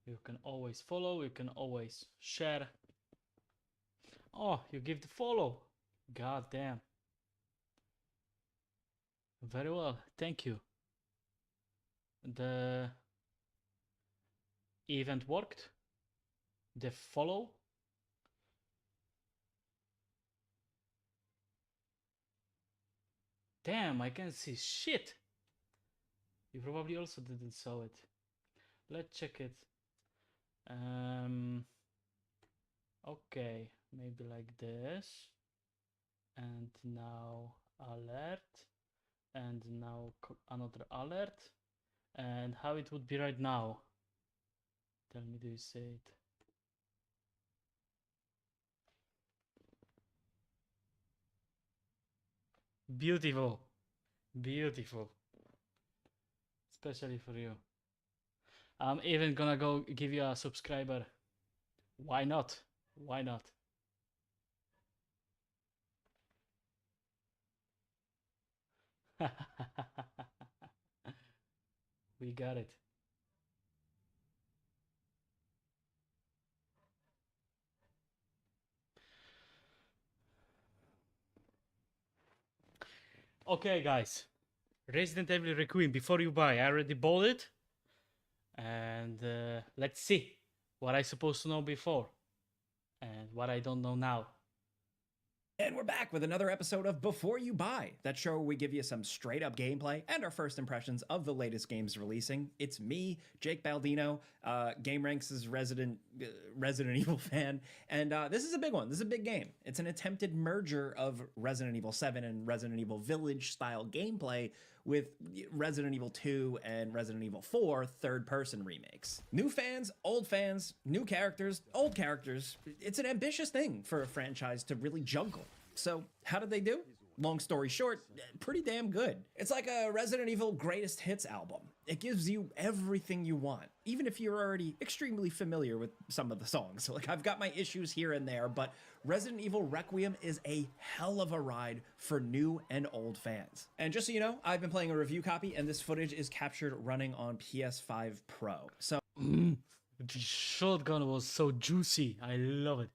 You can always follow, you can always share. Oh, you give the follow. God damn. Very well, thank you. The event worked. The follow. Damn, I can see shit. You probably also didn't saw it. Let's check it. Okay, maybe like this. And now alert. And now another alert. And how it would be right now? Tell me, do you see it? Beautiful. Beautiful. Especially for you. I'm even gonna go give you a subscriber. Why not? Why not? We got it. Okay, guys. Resident Evil Requiem, before you buy, I already bought it. And let's see what I supposed to know before and what I don't know now. And we're back with another episode of Before You Buy, that show where we give you some straight up gameplay and our first impressions of the latest games releasing. It's me, Jake Baldino, GameRanks' Resident Evil fan, and this is a big one. This is a big game. It's an attempted merger of Resident Evil 7 and Resident Evil Village style gameplay with Resident Evil 2 and Resident Evil 4 third-person remakes. New fans, old fans, new characters, old characters. It's an ambitious thing for a franchise to really juggle. So how did they do? Long story short, pretty damn good. It's like a Resident Evil Greatest Hits album. It gives you everything you want, even if you're already extremely familiar with some of the songs. Like, I've got my issues here and there, but Resident Evil Requiem is a hell of a ride for new and old fans. And just so you know, I've been playing a review copy, and this footage is captured running on PS5 Pro. So the shotgun was so juicy. I love it.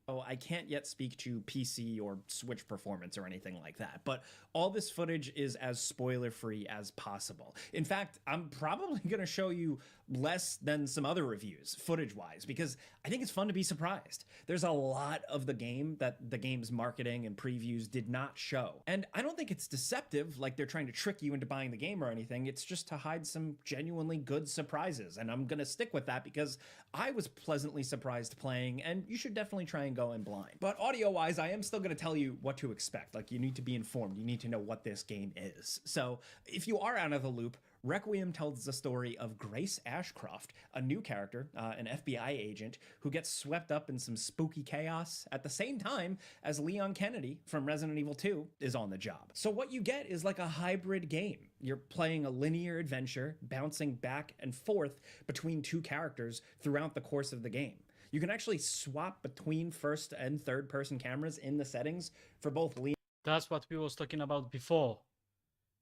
Oh, I can't yet speak to PC or Switch performance or anything like that, but all this footage is as spoiler-free as possible. In fact, I'm probably going to show you less than some other reviews, footage-wise, because I think it's fun to be surprised. There's a lot of the game that the game's marketing and previews did not show, and I don't think it's deceptive, like they're trying to trick you into buying the game or anything. It's just to hide some genuinely good surprises, and I'm going to stick with that because I was pleasantly surprised playing, and you should definitely try and go in blind. But audio-wise, I am still going to tell you what to expect. Like, you need to be informed. You need to know what this game is. So if you are out of the loop, Requiem tells the story of Grace Ashcroft, a new character, an FBI agent, who gets swept up in some spooky chaos at the same time as Leon Kennedy from Resident Evil 2 is on the job. So what you get is like a hybrid game. You're playing a linear adventure, bouncing back and forth between two characters throughout the course of the game. You can actually swap between first and third person cameras in the settings for both Leon. That's what we was talking about before,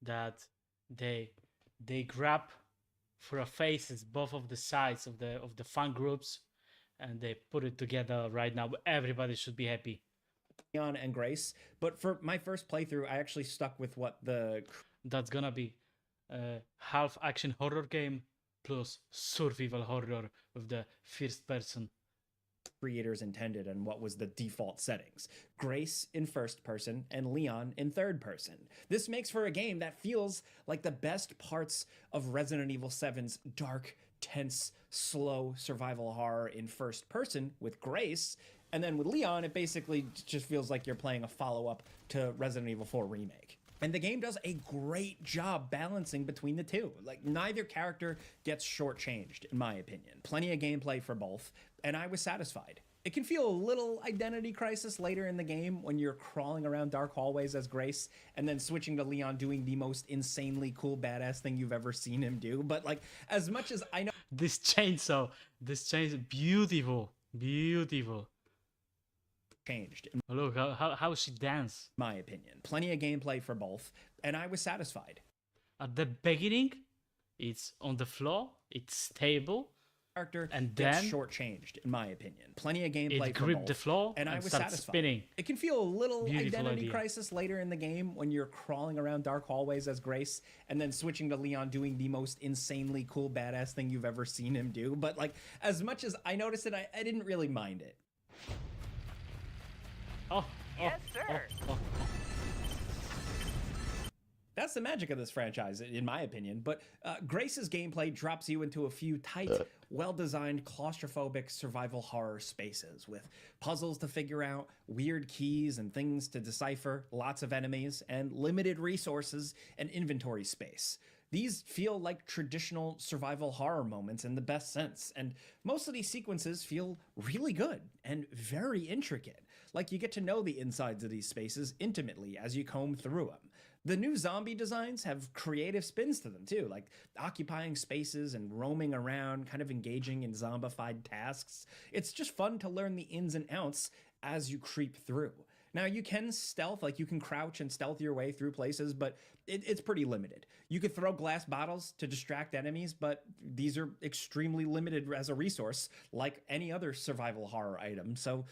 that they grab for a faces both of the sides of the fan groups and they put it together right now. Everybody should be happy. Leon and Grace, but for my first playthrough I actually stuck with what the that's gonna be a half action horror game plus survival horror with the first person creators intended and what was the default settings. Grace in first person and Leon in third person. This makes for a game that feels like the best parts of Resident Evil 7's dark, tense, slow survival horror in first person with Grace, and then with Leon it basically just feels like you're playing a follow-up to Resident Evil 4 Remake. And the game does a great job balancing between the two. Like, neither character gets shortchanged, in my opinion. Plenty of gameplay for both, and I was satisfied. It can feel a little identity crisis later in the game when you're crawling around dark hallways as Grace and then switching to Leon doing the most insanely cool badass thing you've ever seen him do. But like, as much as I know This chainsaw, beautiful, beautiful. Changed. Look how she dance. My opinion. Plenty of gameplay for both, and I was satisfied. At the beginning, it's on the floor, it's stable. And gets then shortchanged, in my opinion. Plenty of gameplay it for gripped both, the floor and I was started satisfied. Spinning. It can feel a little Beautiful identity idea. crisis later in the game when you're crawling around dark hallways as Grace and then switching to Leon doing the most insanely cool badass thing you've ever seen him do. But like, as much as I noticed it, I didn't really mind it. Yes, sir. That's the magic of this franchise, in my opinion. But Grace's gameplay drops you into a few tight, well-designed, claustrophobic survival horror spaces with puzzles to figure out, weird keys and things to decipher, lots of enemies, and limited resources and inventory space. These feel like traditional survival horror moments in the best sense, and most of these sequences feel really good and very intricate. Like you get to know the insides of these spaces intimately as you comb through them. The new zombie designs have creative spins to them too, like occupying spaces and roaming around, kind of engaging in zombified tasks. It's just fun to learn the ins and outs as you creep through. Now, you can stealth, like you can crouch and stealth your way through places, but it's pretty limited. You could throw glass bottles to distract enemies, but these are extremely limited as a resource, like any other survival horror item. So,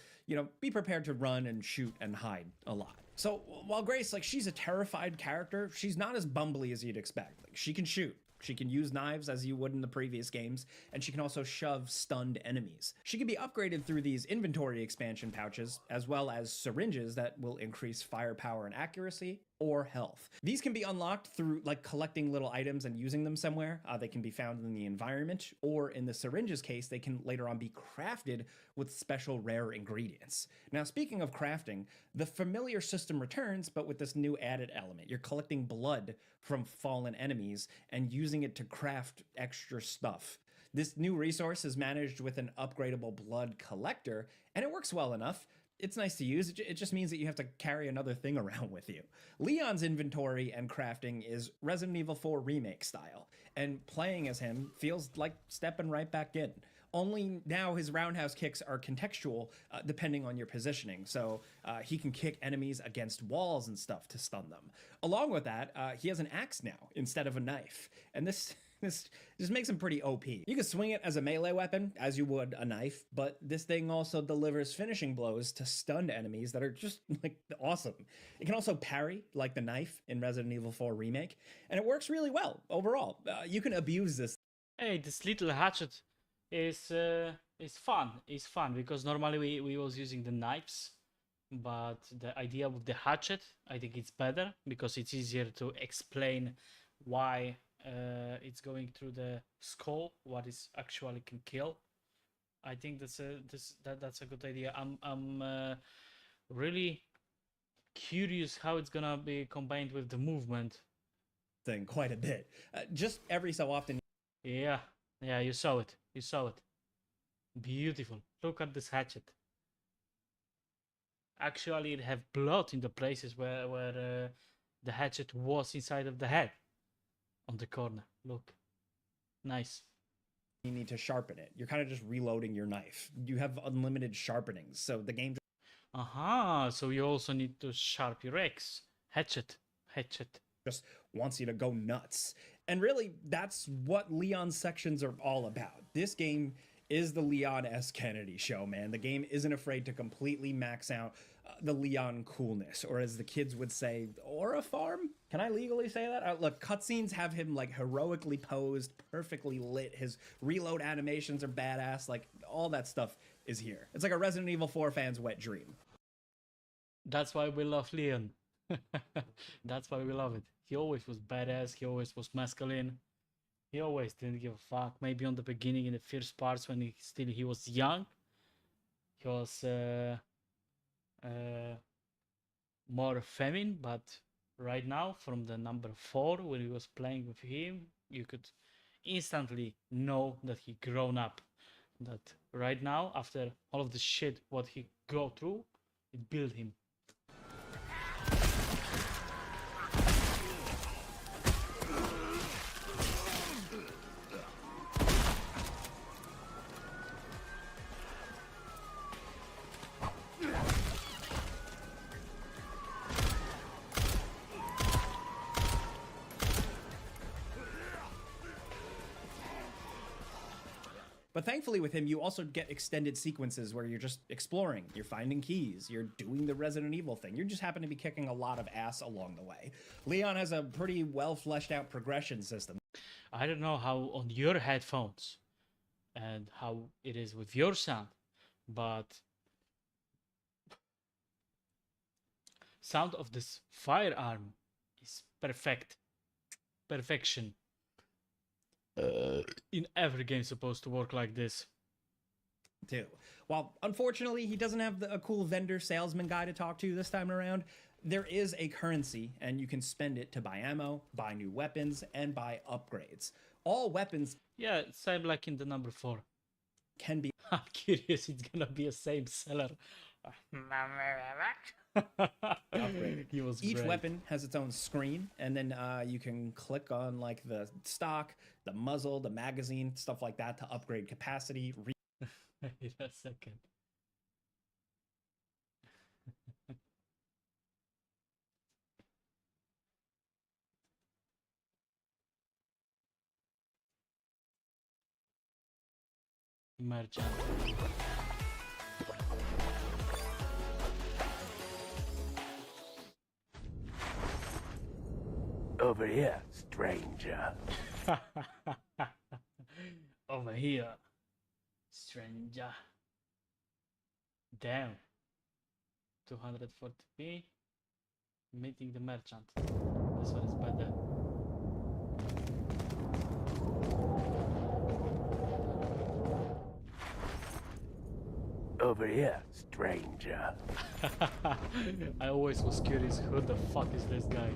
be prepared to run and shoot and hide a lot. So while Grace, she's a terrified character, she's not as bumbly as you'd expect. Like, she can shoot. She can use knives as you would in the previous games, and she can also shove stunned enemies. She can be upgraded through these inventory expansion pouches, as well as syringes that will increase firepower and accuracy, or health. These can be unlocked through collecting little items and using them somewhere. They can be found in the environment, or in the syringes case, they can later on be crafted with special rare ingredients. Now, speaking of crafting, the familiar system returns, but with this new added element. You're collecting blood from fallen enemies and using it to craft extra stuff. This new resource is managed with an upgradable blood collector, and it works well enough. It's nice to use, it just means that you have to carry another thing around with you. Leon's inventory and crafting is Resident Evil 4 Remake style, and playing as him feels like stepping right back in. Only now his roundhouse kicks are contextual depending on your positioning, so he can kick enemies against walls and stuff to stun them. Along with that, he has an axe now instead of a knife, and this just makes him pretty OP. You can swing it as a melee weapon, as you would a knife, but this thing also delivers finishing blows to stunned enemies that are just, awesome. It can also parry, like the knife in Resident Evil 4 Remake, and it works really well overall. You can abuse this. Hey, this little hatchet is fun. It's fun, because normally we was using the knives, but the idea with the hatchet, I think it's better, because it's easier to explain why it's going through the skull, what is actually can kill. I think that's a good idea. I'm really curious how it's gonna be combined with the movement thing quite a bit. Just every so often. Yeah, you saw it. Beautiful. Look at this hatchet. Actually, it have blood in the places where the hatchet was inside of the head. On the corner, look. Nice. You need to sharpen it. You're kind of just reloading your knife. You have unlimited sharpenings, so the game... So you also need to sharp your axe. Hatchet. Just wants you to go nuts. And really, that's what Leon's sections are all about. This game is the Leon S. Kennedy show, man. The game isn't afraid to completely max out the Leon coolness, or as the kids would say, aura farm? Can I legally say that? Look, cutscenes have him heroically posed, perfectly lit. His reload animations are badass. All that stuff is here. It's like a Resident Evil 4 fan's wet dream. That's why we love Leon. That's why we love it. He always was badass. He always was masculine. He always didn't give a fuck. Maybe on the beginning, in the first parts, when he was young, he was more feminine, but right now from the number 4 when he was playing with him, you could instantly know that he grown up. That right now, after all of the shit what he go through, it built him. But thankfully with him, you also get extended sequences where you're just exploring, you're finding keys, you're doing the Resident Evil thing. You just happen to be kicking a lot of ass along the way. Leon has a pretty well fleshed out progression system. I don't know how on your headphones and how it is with your sound, but sound of this firearm is perfection. In every game supposed to work like this too. While unfortunately he doesn't have a cool vendor salesman guy to talk to this time around, there is a currency and you can spend it to buy ammo, buy new weapons, and buy upgrades. All weapons, yeah, same like in the number 4, can be I'm curious it's gonna be a same seller. He was each great. weapon has its own screen, and then you can click on like the stock, the muzzle, the magazine, stuff like that to upgrade capacity. Wait a second. Merchant. Over here, stranger. Over here, stranger. Damn. 240p. Meeting the merchant. This one is better. Over here, stranger. I always was curious, who the fuck is this guy?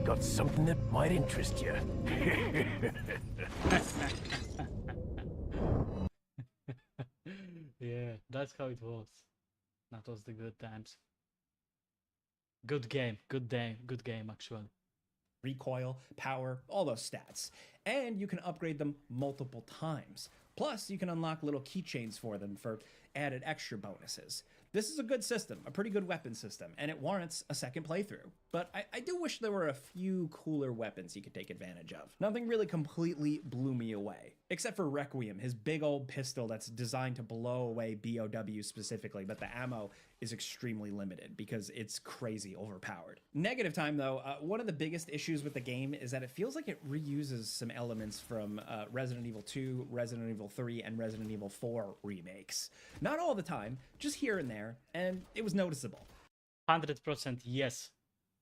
Got something that might interest you. Yeah, that's how it was. That was the good times. Good game actually. Recoil, power, all those stats. And you can upgrade them multiple times. Plus, you can unlock little keychains for them for added extra bonuses. This is a good system, a pretty good weapon system, and it warrants a second playthrough. But I do wish there were a few cooler weapons you could take advantage of. Nothing really completely blew me away, except for Requiem, his big old pistol that's designed to blow away BOW specifically, but the ammo is extremely limited because it's crazy overpowered. Negative time though, one of the biggest issues with the game is that it feels like it reuses some elements from Resident Evil 2, Resident Evil 3, and Resident Evil 4 remakes. Not all the time, just here and there, and it was noticeable. 100% yes,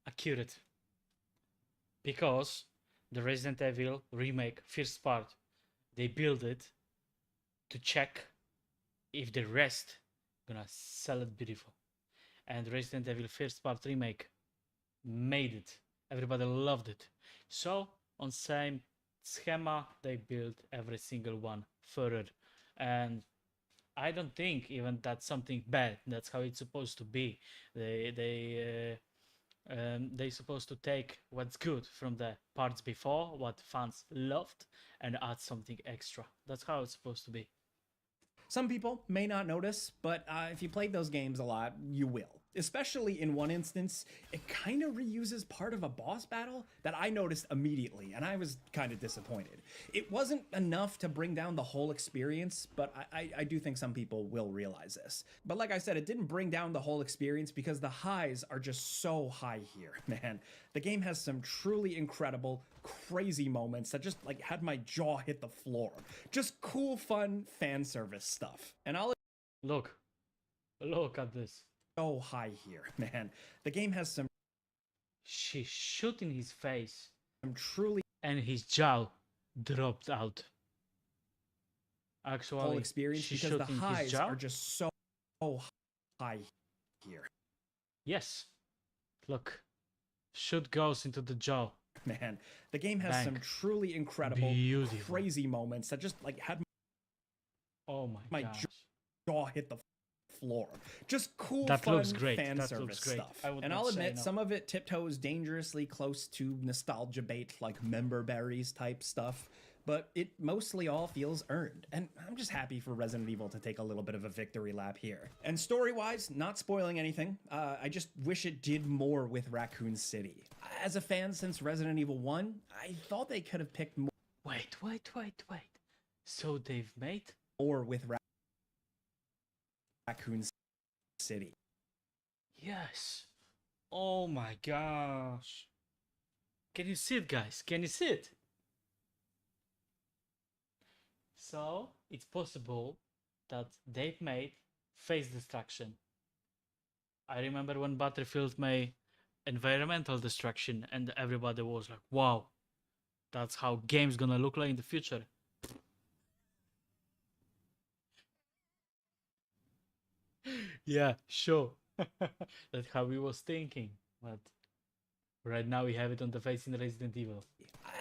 accurate. Because the Resident Evil remake first part, they build it to check if the rest gonna sell it beautiful. And Resident Evil first part remake made it. Everybody loved it. So on same schema they built every single one further. And I don't think even that's something bad. That's how it's supposed to be. They supposed to take what's good from the parts before, what fans loved, and add something extra. That's how it's supposed to be. Some people may not notice, but if you played those games a lot, you will. Especially in one instance, it kind of reuses part of a boss battle that I noticed immediately, and I was kind of disappointed. It wasn't enough to bring down the whole experience, but I do think some people will realize this. But like I said, it didn't bring down the whole experience because the highs are just so high here, man. The game has some truly incredible, crazy moments that just like had my jaw hit the floor. Just cool, fun fan service stuff. And I'll look at this. So high here, man. The game has some. She's shooting his face. I'm truly. And his jaw. dropped out. Actually, whole experience she because shot the in his highs jaw. are just so high here. Yes. Look. Shoot goes into the jaw. Man, the game has Bang. some truly incredible, Beautiful. crazy moments that just like had Oh my gosh. jaw hit the floor. Just cool, That fun looks great. fan That service looks great. stuff. I would And not I'll say admit, no. some of it tiptoes dangerously close to nostalgia bait, like member berries type stuff. But it mostly all feels earned, and I'm just happy for Resident Evil to take a little bit of a victory lap here. And story-wise, not spoiling anything, I just wish it did more with Raccoon City. As a fan since Resident Evil 1, I thought they could have picked more Wait. So they've made with Raccoon City. Yes. Oh my gosh. Can you see it, guys? Can you see it? So it's possible that they've made face destruction. I remember when Battlefield made environmental destruction and everybody was like, wow, that's how games gonna look like in the future. Yeah, sure. That's how we was thinking. But right now we have it on the face in Resident Evil.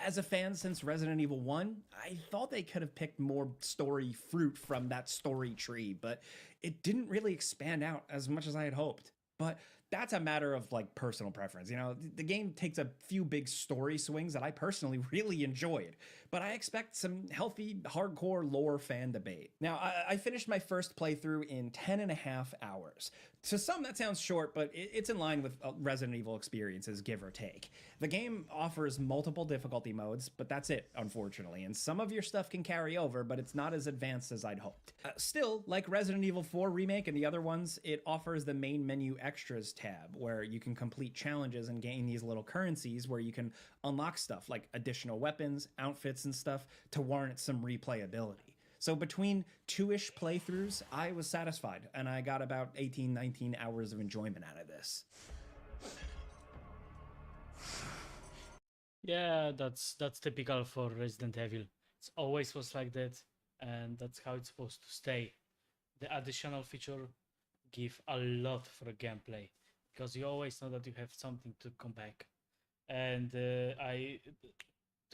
As a fan since Resident Evil 1, I thought they could have picked more story fruit from that story tree, but it didn't really expand out as much as I had hoped. But that's a matter of like personal preference. You know, the game takes a few big story swings that I personally really enjoyed, but I expect some healthy, hardcore lore fan debate. Now, I finished my first playthrough in 10.5 hours. To some, that sounds short, but it's in line with Resident Evil experiences, give or take. The game offers multiple difficulty modes, but that's it, unfortunately. And some of your stuff can carry over, but it's not as advanced as I'd hoped. Still, like Resident Evil 4 Remake and the other ones, it offers the main menu extras tab, where you can complete challenges and gain these little currencies where you can unlock stuff like additional weapons, outfits, and stuff to warrant some replayability. So between 2-ish playthroughs, I was satisfied, and I got about 18, 19 hours of enjoyment out of this. Yeah, that's typical for Resident Evil. It's always was like that, and that's how it's supposed to stay. The additional feature give a lot for the gameplay, because you always know that you have something to come back. And to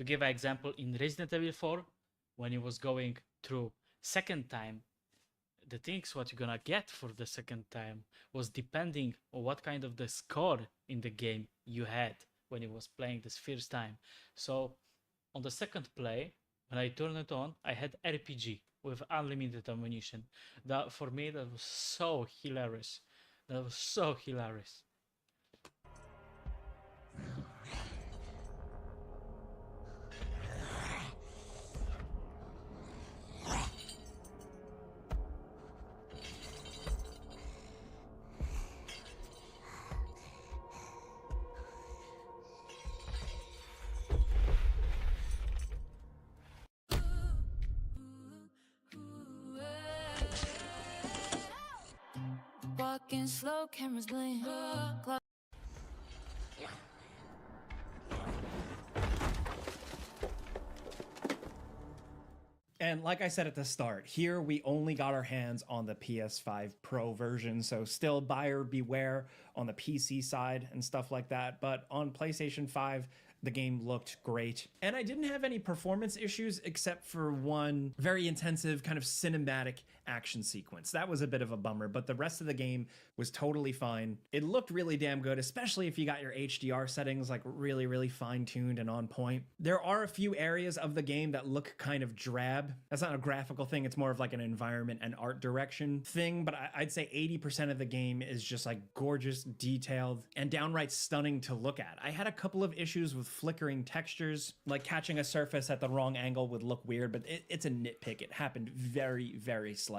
give an example, in Resident Evil 4, when you was going through second time, the things what you're gonna get for the second time was depending on what kind of the score in the game you had when you was playing this first time. So on the second play, when I turned it on, I had RPG with unlimited ammunition. That for me, that was so hilarious. That was so hilarious. Walking slow, cameras blink. And like I said at the start, here we only got our hands on the PS5 Pro version, so still buyer beware on the PC side and stuff like that. But on PlayStation 5, the game looked great. And I didn't have any performance issues except for one very intensive kind of cinematic action sequence. That was a bit of a bummer, but the rest of the game was totally fine. It looked really damn good, especially if you got your HDR settings like really, really fine-tuned and on point. There are a few areas of the game that look kind of drab. That's not a graphical thing, it's more of like an environment and art direction thing, but I'd say 80% of the game is just like gorgeous, detailed, and downright stunning to look at. I had a couple of issues with flickering textures, like catching a surface at the wrong angle would look weird, but it's a nitpick. It happened very, very slightly.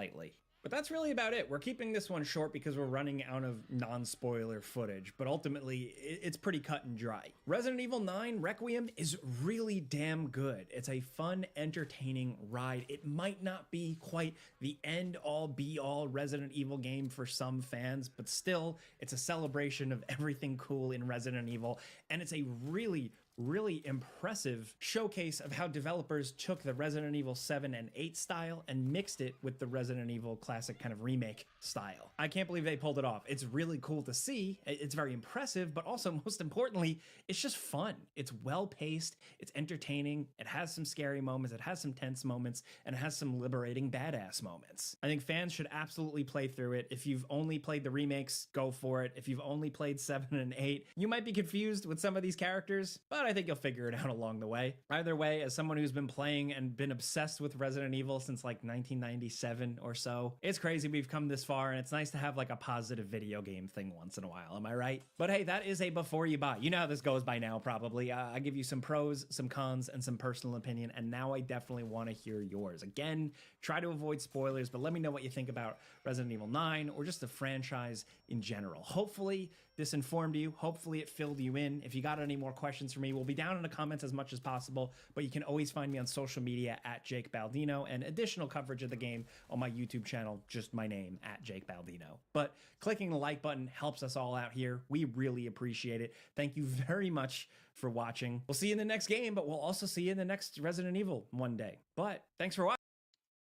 But that's really about it. We're keeping this one short because we're running out of non-spoiler footage, but ultimately it's pretty cut and dry. Resident Evil 9 Requiem is really damn good. It's a fun, entertaining ride. It might not be quite the end-all, be-all Resident Evil game for some fans, but still, it's a celebration of everything cool in Resident Evil, and it's a really really impressive showcase of how developers took the Resident Evil 7 and 8 style and mixed it with the Resident Evil classic kind of remake style. I can't believe they pulled it off. It's really cool to see. It's very impressive, but also most importantly, it's just fun. It's well paced, it's entertaining, it has some scary moments, it has some tense moments, and it has some liberating badass moments. I think fans should absolutely play through it. If you've only played the remakes, go for it. If you've only played 7 and 8, you might be confused with some of these characters, but I think you'll figure it out along the way. Either way, as someone who's been playing and been obsessed with Resident Evil since like 1997 or so, it's crazy we've come this far, and it's nice to have like a positive video game thing once in a while, am I right? But hey, that is a before you buy. You know how this goes by now, probably. I give you some pros, some cons, and some personal opinion, and now I definitely want to hear yours. Again, try to avoid spoilers, but let me know what you think about Resident Evil 9 or just the franchise in general. Hopefully this informed you. Hopefully it filled you in. If you got any more questions for me, we'll be down in the comments as much as possible, but you can always find me on social media at Jake Baldino, and additional coverage of the game on my YouTube channel, just my name, at Jake Baldino. But clicking the like button helps us all out here. We really appreciate it. Thank you very much for watching. We'll see you in the next game, but we'll also see you in the next Resident Evil one day. But thanks for watching.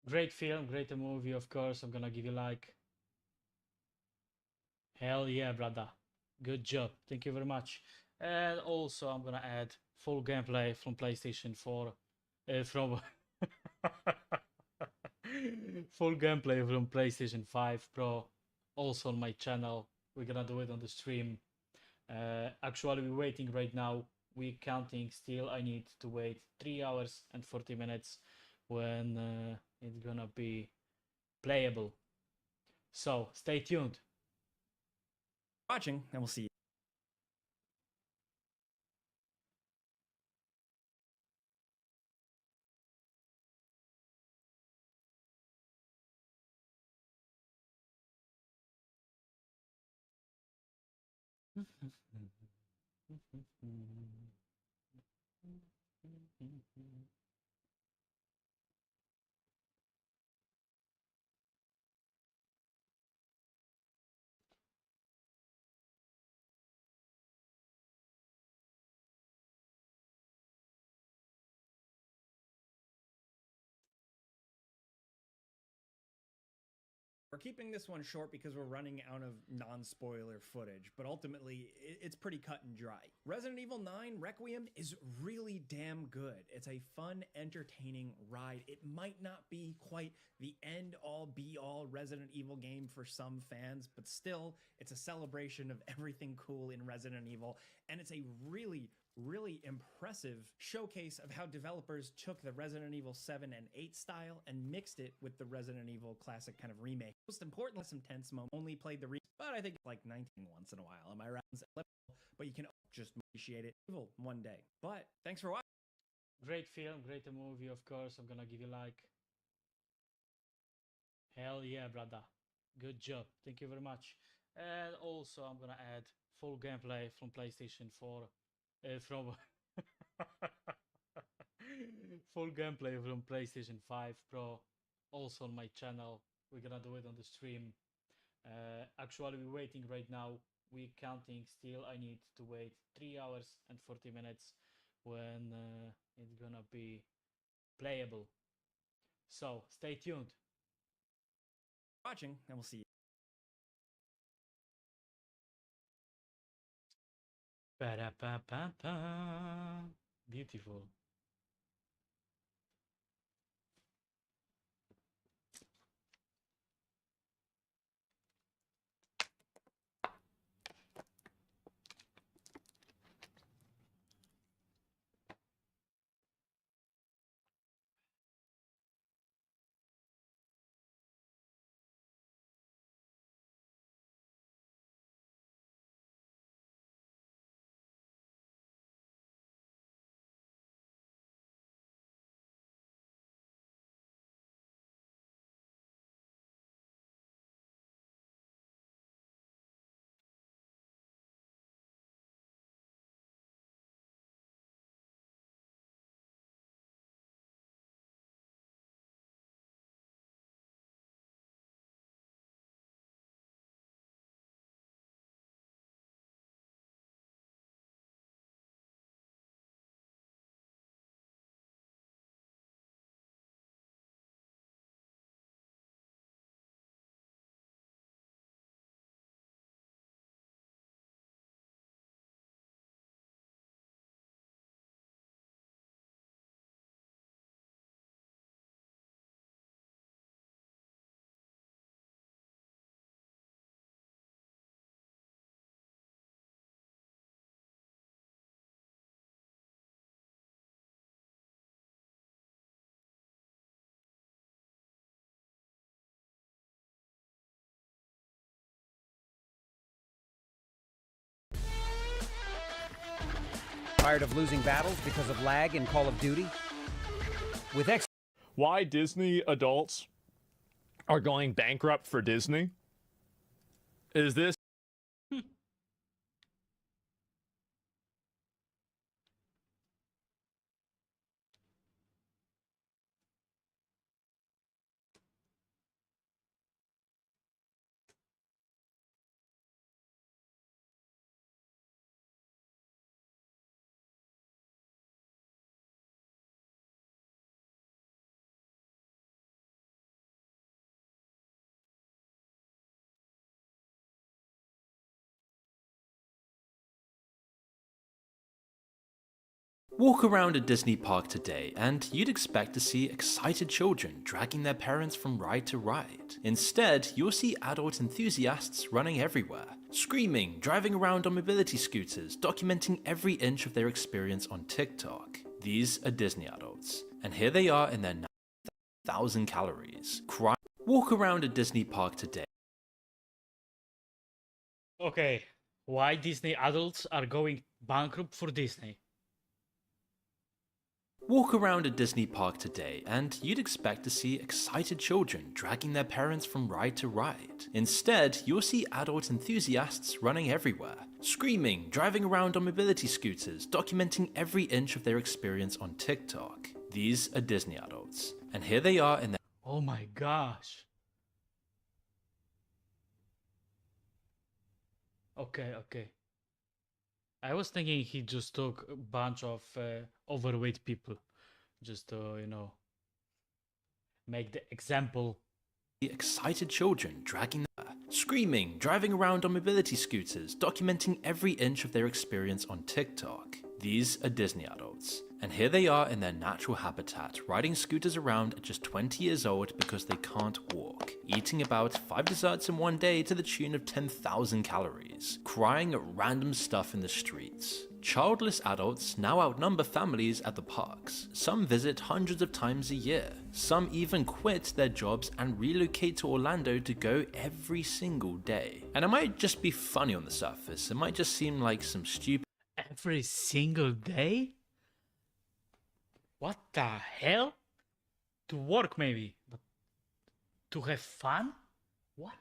Great film, great movie, of course. I'm gonna give you like. Hell yeah, brother. Good job. Thank you very much. And also, I'm gonna add full gameplay from PlayStation 4. From full gameplay from PlayStation 5 Pro. Also on my channel. We're gonna do it on the stream. Actually, we're waiting right now. We're counting still. I need to wait 3 hours and 40 minutes when it's gonna be playable. So stay tuned. Watching, and we'll see you. We're keeping this one short because we're running out of non-spoiler footage, but ultimately it's pretty cut and dry. Resident Evil 9 Requiem is really damn good. It's a fun, entertaining ride. It might not be quite the end-all, be-all Resident Evil game for some fans, but still, it's a celebration of everything cool in Resident Evil, and it's a really impressive showcase of how developers took the Resident Evil 7 and 8 style and mixed it with the Resident Evil classic kind of remake. Most importantly, some tense moments. Only played the but I think like 19 once in a while. Am I right? But you can just appreciate it evil one day. But thanks for watching. Great film, great movie, of course. I'm gonna give you like. Hell yeah, brother. Good job. Thank you very much. And also, I'm gonna add full gameplay from PlayStation 4. From full gameplay from PlayStation 5 Pro. Also on my channel. We're gonna do it on the stream. Actually, we're waiting right now. We're counting still. I need to wait 3 hours and 40 minutes when it's gonna be playable. So stay tuned. Watching, and we'll see you. Ba-da-ba-ba-ba. Beautiful. Tired of losing battles because of lag in Call of Duty? With X. Why Disney adults are going bankrupt for Disney? Is this Walk around a Disney park today and you'd expect to see excited children dragging their parents from ride to ride. Instead, you'll see adult enthusiasts running everywhere, screaming, driving around on mobility scooters, documenting every inch of their experience on TikTok. These are Disney adults, and here they are in their 9,000 calories. Walk around a Disney park today. Okay, why Disney adults are going bankrupt for Disney? Walk around a Disney park today and you'd expect to see excited children dragging their parents from ride to ride. Instead, you'll see adult enthusiasts running everywhere, screaming, driving around on mobility scooters, documenting every inch of their experience on TikTok. These are Disney adults, and here they are in their— Oh my gosh. Okay. I was thinking he just took a bunch of overweight people just to, make the example. Excited children dragging screaming, driving around on mobility scooters, documenting every inch of their experience on TikTok. These are Disney adults, and here they are in their natural habitat, riding scooters around at just 20 years old because they can't walk, eating about 5 desserts in one day to the tune of 10,000 calories, crying at random stuff in the streets. Childless adults now outnumber families at the parks. Some visit hundreds of times a year. Some even quit their jobs and relocate to Orlando to go every single day. And it might just be funny on the surface, it might just seem like some stupid— Every single day? What the hell? To work maybe, but to have fun? What?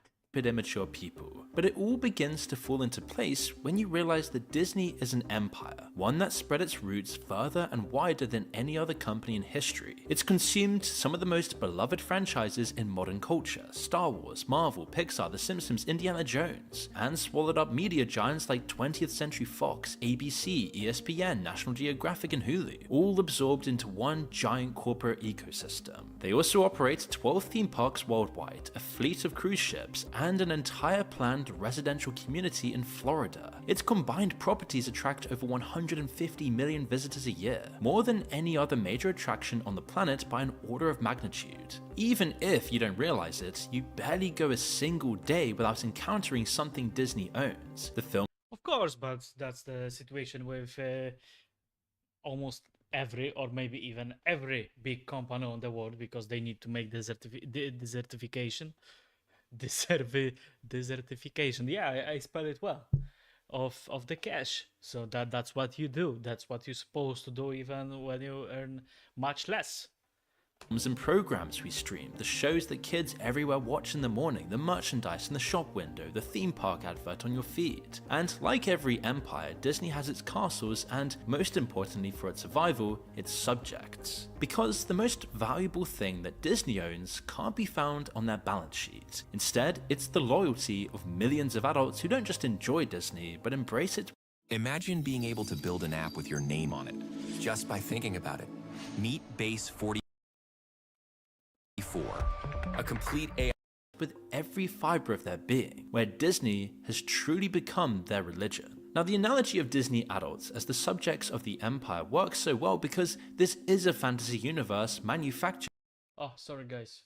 immature people. But it all begins to fall into place when you realize that Disney is an empire, one that spread its roots further and wider than any other company in history. It's consumed some of the most beloved franchises in modern culture: Star Wars, Marvel, Pixar, The Simpsons, Indiana Jones, and swallowed up media giants like 20th Century Fox, ABC, ESPN, National Geographic, and Hulu, all absorbed into one giant corporate ecosystem. They also operate 12 theme parks worldwide, a fleet of cruise ships, and an entire planned residential community in Florida. Its combined properties attract over 150 million visitors a year, more than any other major attraction on the planet by an order of magnitude. Even if you don't realize it, you barely go a single day without encountering something Disney owns. The film— Of course, but that's the situation with almost every, or maybe even every big company on the world, because they need to make desertification. Desertification. Yeah, I spell it well. Of the cash. So that's what you do. That's what you're supposed to do, even when you earn much less. And programs we stream, the shows that kids everywhere watch in the morning, the merchandise in the shop window, the theme park advert on your feed. And like every empire, Disney has its castles and, most importantly for its survival, its subjects. Because the most valuable thing that Disney owns can't be found on their balance sheet. Instead, it's the loyalty of millions of adults who don't just enjoy Disney, but embrace it. Imagine being able to build an app with your name on it, just by thinking about it. Meet Base44, a complete AI with every fiber of their being, where Disney has truly become their religion. Now, the analogy of Disney adults as the subjects of the empire works so well because this is a fantasy universe manufactured— Oh, sorry guys.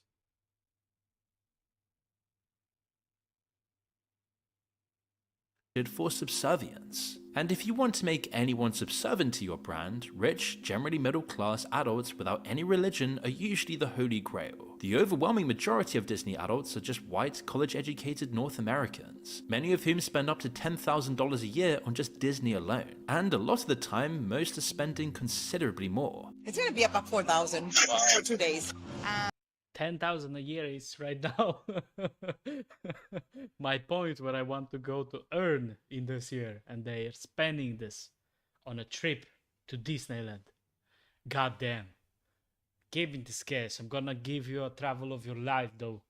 for subservience. And if you want to make anyone subservient to your brand, rich, generally middle class adults without any religion are usually the holy grail. The overwhelming majority of Disney adults are just white, college-educated North Americans, many of whom spend up to $10,000 a year on just Disney alone. And a lot of the time, most are spending considerably more. It's gonna be about 4,000 for 2 days. 10,000 a year is right now my point where I want to go to earn in this year, and they are spending this on a trip to Disneyland. God damn. Give me this cash. I'm gonna give you a travel of your life though.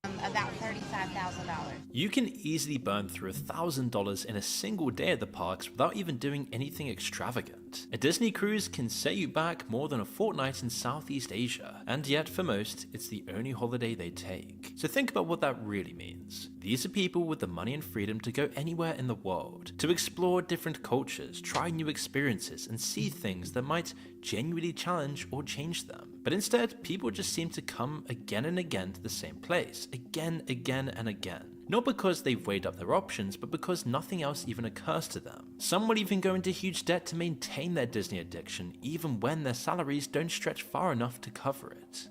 About $35,000. You can easily burn through $1,000 in a single day at the parks without even doing anything extravagant. A Disney cruise can set you back more than a fortnight in Southeast Asia, and yet for most, it's the only holiday they take. So think about what that really means. These are people with the money and freedom to go anywhere in the world, to explore different cultures, try new experiences, and see things that might genuinely challenge or change them. But instead, people just seem to come again and again to the same place, again and again. Not because they've weighed up their options, but because nothing else even occurs to them. Some will even go into huge debt to maintain their Disney addiction, even when their salaries don't stretch far enough to cover it.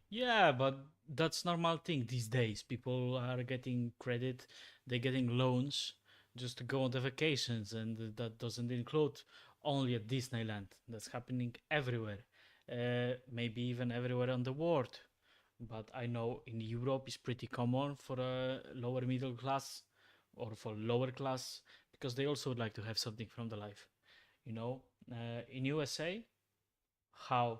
Yeah, but that's normal thing these days. People are getting credit, they're getting loans just to go on the vacations, and that doesn't include only at Disneyland. That's happening everywhere. Maybe even everywhere on the world. But I know in Europe it's pretty common for a lower middle class or for lower class, because they also would like to have something from the life. You know, in USA, how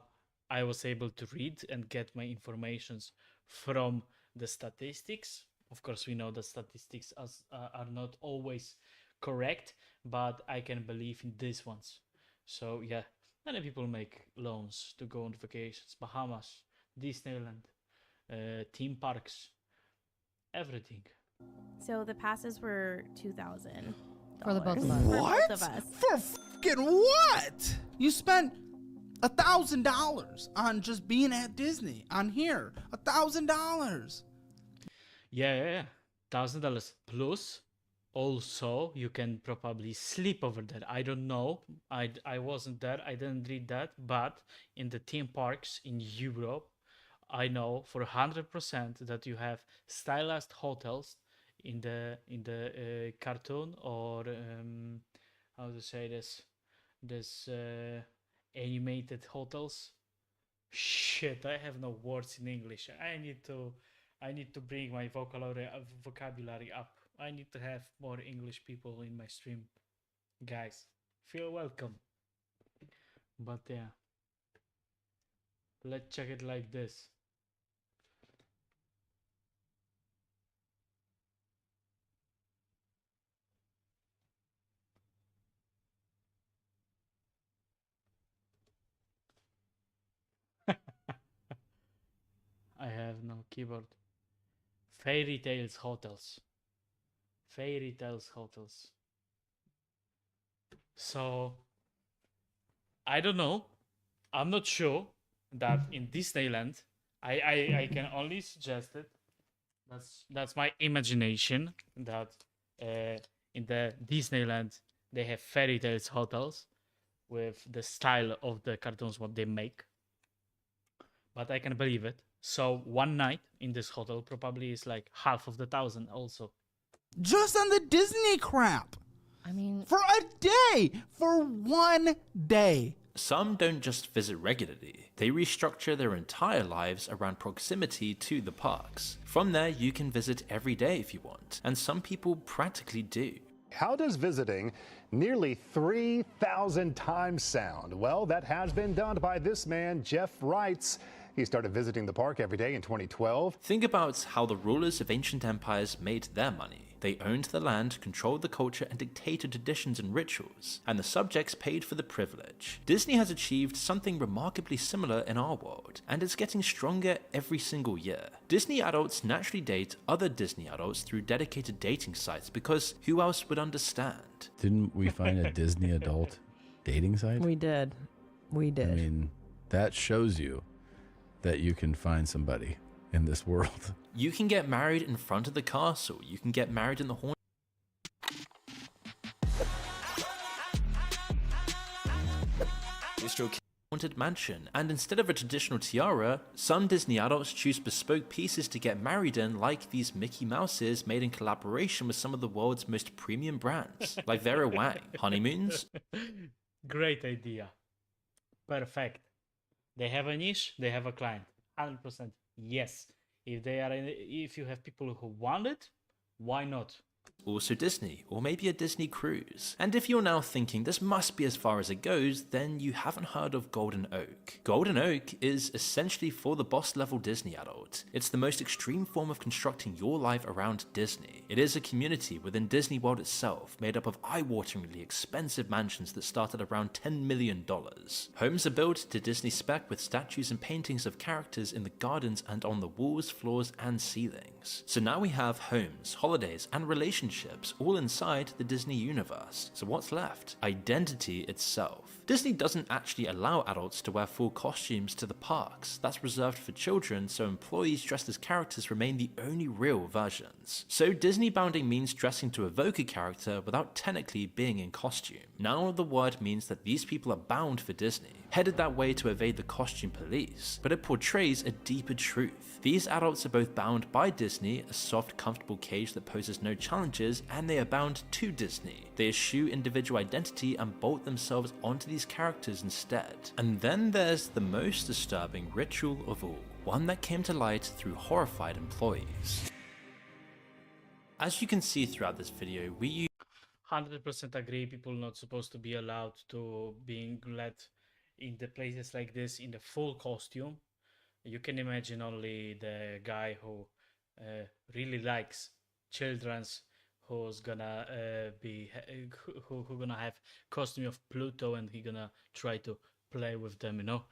I was able to read and get my informations from the statistics. Of course, we know that statistics are not always correct, but I can believe in these ones. So yeah, many people make loans to go on vacations, Bahamas, Disneyland, theme parks, everything. So the passes were $2,000 for the both of us. For both of us. For fucking what? You spent $1,000 on just being at Disney on here. $1,000. Yeah. $1,000 plus. Also, you can probably sleep over there. I don't know. I wasn't there. I didn't read that. But in the theme parks in Europe, I know for 100% that you have stylized hotels in the cartoon, or how to say this animated hotels. Shit, I have no words in English. I need to bring my vocabulary up. I need to have more English people in my stream. Guys, feel welcome. But yeah, let's check it like this. I have no keyboard. Fairy Tales hotels. Fairy Tales hotels. So, I don't know. I'm not sure that in Disneyland, I can only suggest it. That's my imagination, that in the Disneyland they have Fairy Tales hotels with the style of the cartoons what they make. But I can believe it. So one night in this hotel probably is like half of the $1,000 also. Just on the Disney crap. I mean, for a day, for 1 day. Some don't just visit regularly, they restructure their entire lives around proximity to the parks. From there, you can visit every day if you want, and some people practically do. How does visiting nearly 3,000 times sound? Well, that has been done by this man, Jeff Wrights. He started visiting the park every day in 2012. Think about how the rulers of ancient empires made their money. They owned the land, controlled the culture, and dictated traditions and rituals, and the subjects paid for the privilege. Disney has achieved something remarkably similar in our world, and it's getting stronger every single year. Disney adults naturally date other Disney adults through dedicated dating sites, because who else would understand? Didn't we find a Disney adult dating site? We did. We did. I mean, that shows you that you can find somebody in this world. You can get married in front of the castle. You can get married in the Haunted Mansion, and instead of a traditional tiara, some Disney adults choose bespoke pieces to get married in, like these Mickey Mouses made in collaboration with some of the world's most premium brands, like Vera Wang. Honeymoons? Great idea. Perfect. They have a niche, they have a client. 100% yes. If you have people who want it, why not? Also Disney, or maybe a Disney cruise. And if you're now thinking this must be as far as it goes, then you haven't heard of Golden Oak. Golden Oak is essentially for the boss level Disney adult. It's the most extreme form of constructing your life around Disney. It is a community within Disney World itself, made up of eye-wateringly expensive mansions that start at around $10 million. Homes are built to Disney spec with statues and paintings of characters in the gardens and on the walls, floors, and ceilings. So now we have homes, holidays, and relationships all inside the Disney universe. So what's left? Identity itself. Disney doesn't actually allow adults to wear full costumes to the parks. That's reserved for children, so employees dressed as characters remain the only real versions. So Disney bounding means dressing to evoke a character without technically being in costume. Now the word means that these people are bound for Disney, headed that way to evade the costume police, but it portrays a deeper truth. These adults are both bound by Disney, a soft, comfortable cage that poses no challenges, and they are bound to Disney. They eschew individual identity and bolt themselves onto these characters instead. And then there's the most disturbing ritual of all, one that came to light through horrified employees. As you can see throughout this video, we use 100% agree, people not supposed to be allowed to being let in the places like this in the full costume. You can imagine only the guy who really likes children's, who's gonna who gonna have costume of Pluto, and he gonna try to play with them, you know.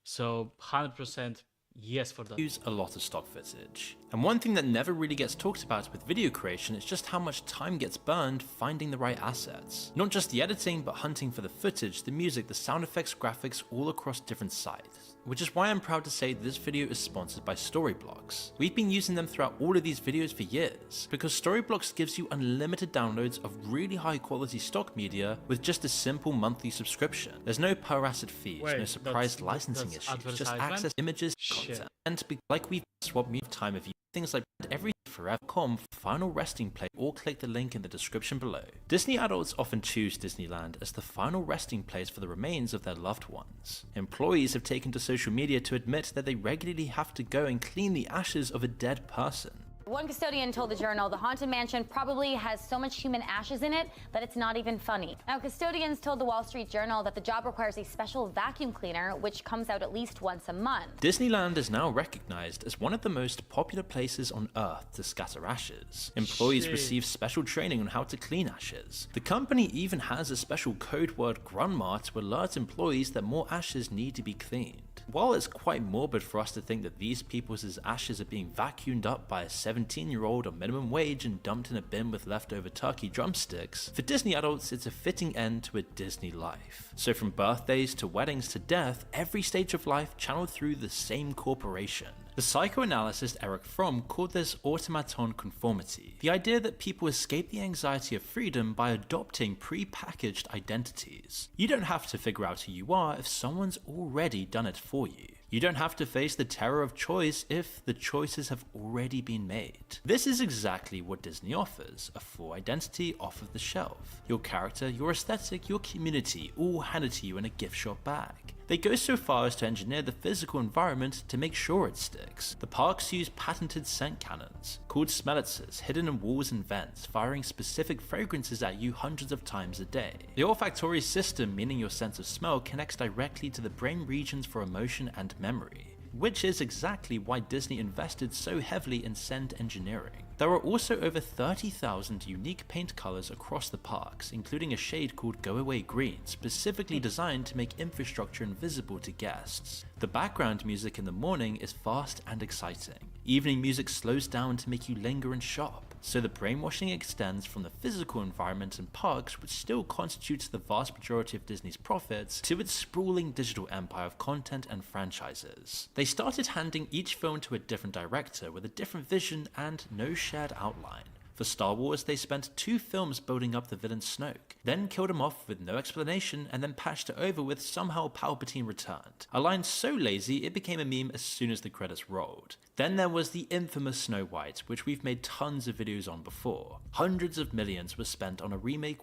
So 100% yes for that. Use a lot of stock footage. And one thing that never really gets talked about with video creation is just how much time gets burned finding the right assets. Not just the editing, but hunting for the footage, the music, the sound effects, graphics, all across different sites. Which is why I'm proud to say this video is sponsored by Storyblocks. We've been using them throughout all of these videos for years, because Storyblocks gives you unlimited downloads of really high quality stock media with just a simple monthly subscription. There's no per asset fees, no surprise licensing issues, just access images, content. And like we've swapped me time of you, things like every forever.com final resting place, or click the link in the description below. Disney adults often choose Disneyland as the final resting place for the remains of their loved ones. Employees have taken to social media to admit that they regularly have to go and clean the ashes of a dead person. One custodian told the Journal the Haunted Mansion probably has so much human ashes in it that it's not even funny. Now, custodians told the Wall Street Journal that the job requires a special vacuum cleaner, which comes out at least once a month. Disneyland is now recognized as one of the most popular places on Earth to scatter ashes. Employees receive special training on how to clean ashes. The company even has a special code word grandma to alert employees that more ashes need to be cleaned. While it's quite morbid for us to think that these people's ashes are being vacuumed up by a 17-year-old on minimum wage and dumped in a bin with leftover turkey drumsticks, for Disney adults it's a fitting end to a Disney life. So from birthdays to weddings to death, every stage of life channeled through the same corporation. The psychoanalyst Eric Fromm called this automaton conformity, the idea that people escape the anxiety of freedom by adopting pre-packaged identities. You don't have to figure out who you are if someone's already done it for you. You don't have to face the terror of choice if the choices have already been made. This is exactly what Disney offers, a full identity off of the shelf. Your character, your aesthetic, your community, all handed to you in a gift shop bag. They go so far as to engineer the physical environment to make sure it sticks. The parks use patented scent cannons, called smellitzers, hidden in walls and vents, firing specific fragrances at you hundreds of times a day. The olfactory system, meaning your sense of smell, connects directly to the brain regions for emotion and memory, which is exactly why Disney invested so heavily in scent engineering. There are also over 30,000 unique paint colors across the parks, including a shade called Go Away Green, specifically designed to make infrastructure invisible to guests. The background music in the morning is fast and exciting. Evening music slows down to make you linger and shop. So the brainwashing extends from the physical environment and parks, which still constitutes the vast majority of Disney's profits, to its sprawling digital empire of content and franchises. They started handing each film to a different director with a different vision and no shared outline. For Star Wars, they spent 2 films building up the villain Snoke, then killed him off with no explanation and then patched it over with somehow Palpatine returned. A line so lazy it became a meme as soon as the credits rolled. Then there was the infamous Snow White, which we've made tons of videos on before. Hundreds of millions were spent on a remake.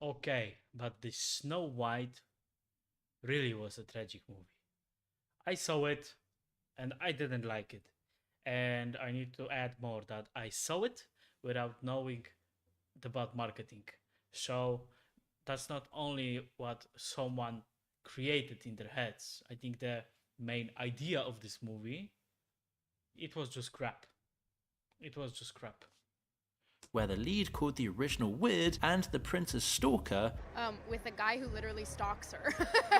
Okay, but the Snow White really was a tragic movie. I saw it and I didn't like it. And I need to add more that I saw it without knowing about marketing. So that's not only what someone created in their heads. I think the main idea of this movie, it was just crap. It was just crap. Where the lead called the original weird and the princess stalker, with a guy who literally stalks her.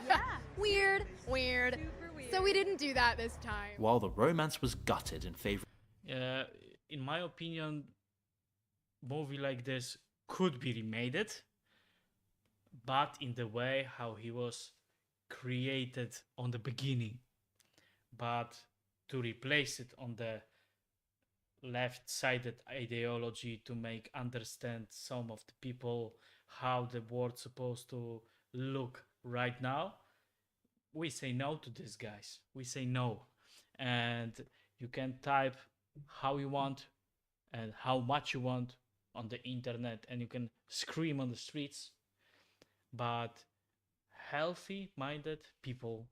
Yeah. Weird. Super weird. So we didn't do that this time. while the romance was gutted in favor. In my opinion, movie like this could be remade, but in the way how he was created on the beginning. But to replace it on the left-sided ideology to make understand some of the people how the world's supposed to look right now, we say no to this, guys. We say no. And you can type how you want and how much you want on the internet, and you can scream on the streets, but healthy-minded people,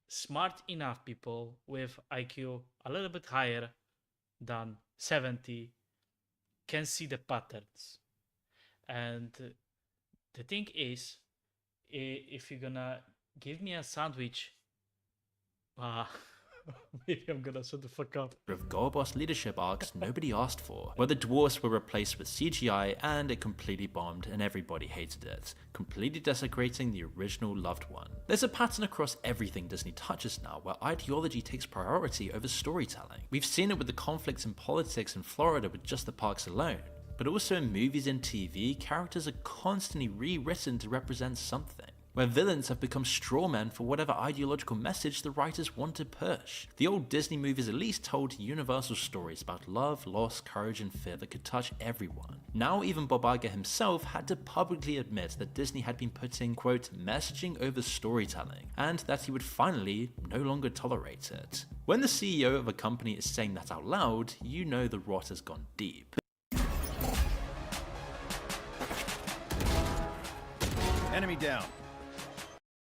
smart enough people with IQ a little bit higher than 70 can see the patterns. And the thing is, if you're gonna give me a sandwich, maybe I'm gonna shut the fuck up. Of Gorbos leadership arcs nobody asked for, where the dwarfs were replaced with CGI and it completely bombed and everybody hated it, completely desecrating the original loved one. There's a pattern across everything Disney touches now where ideology takes priority over storytelling. We've seen it with the conflicts in politics in Florida with just the parks alone, but also in movies and TV, characters are constantly rewritten to represent something, where villains have become strawmen for whatever ideological message the writers want to push. The old Disney movies at least told universal stories about love, loss, courage and fear that could touch everyone. Now even Bob Iger himself had to publicly admit that Disney had been putting, quote, messaging over storytelling, and that he would finally no longer tolerate it. When the CEO of a company is saying that out loud, you know the rot has gone deep. Enemy down.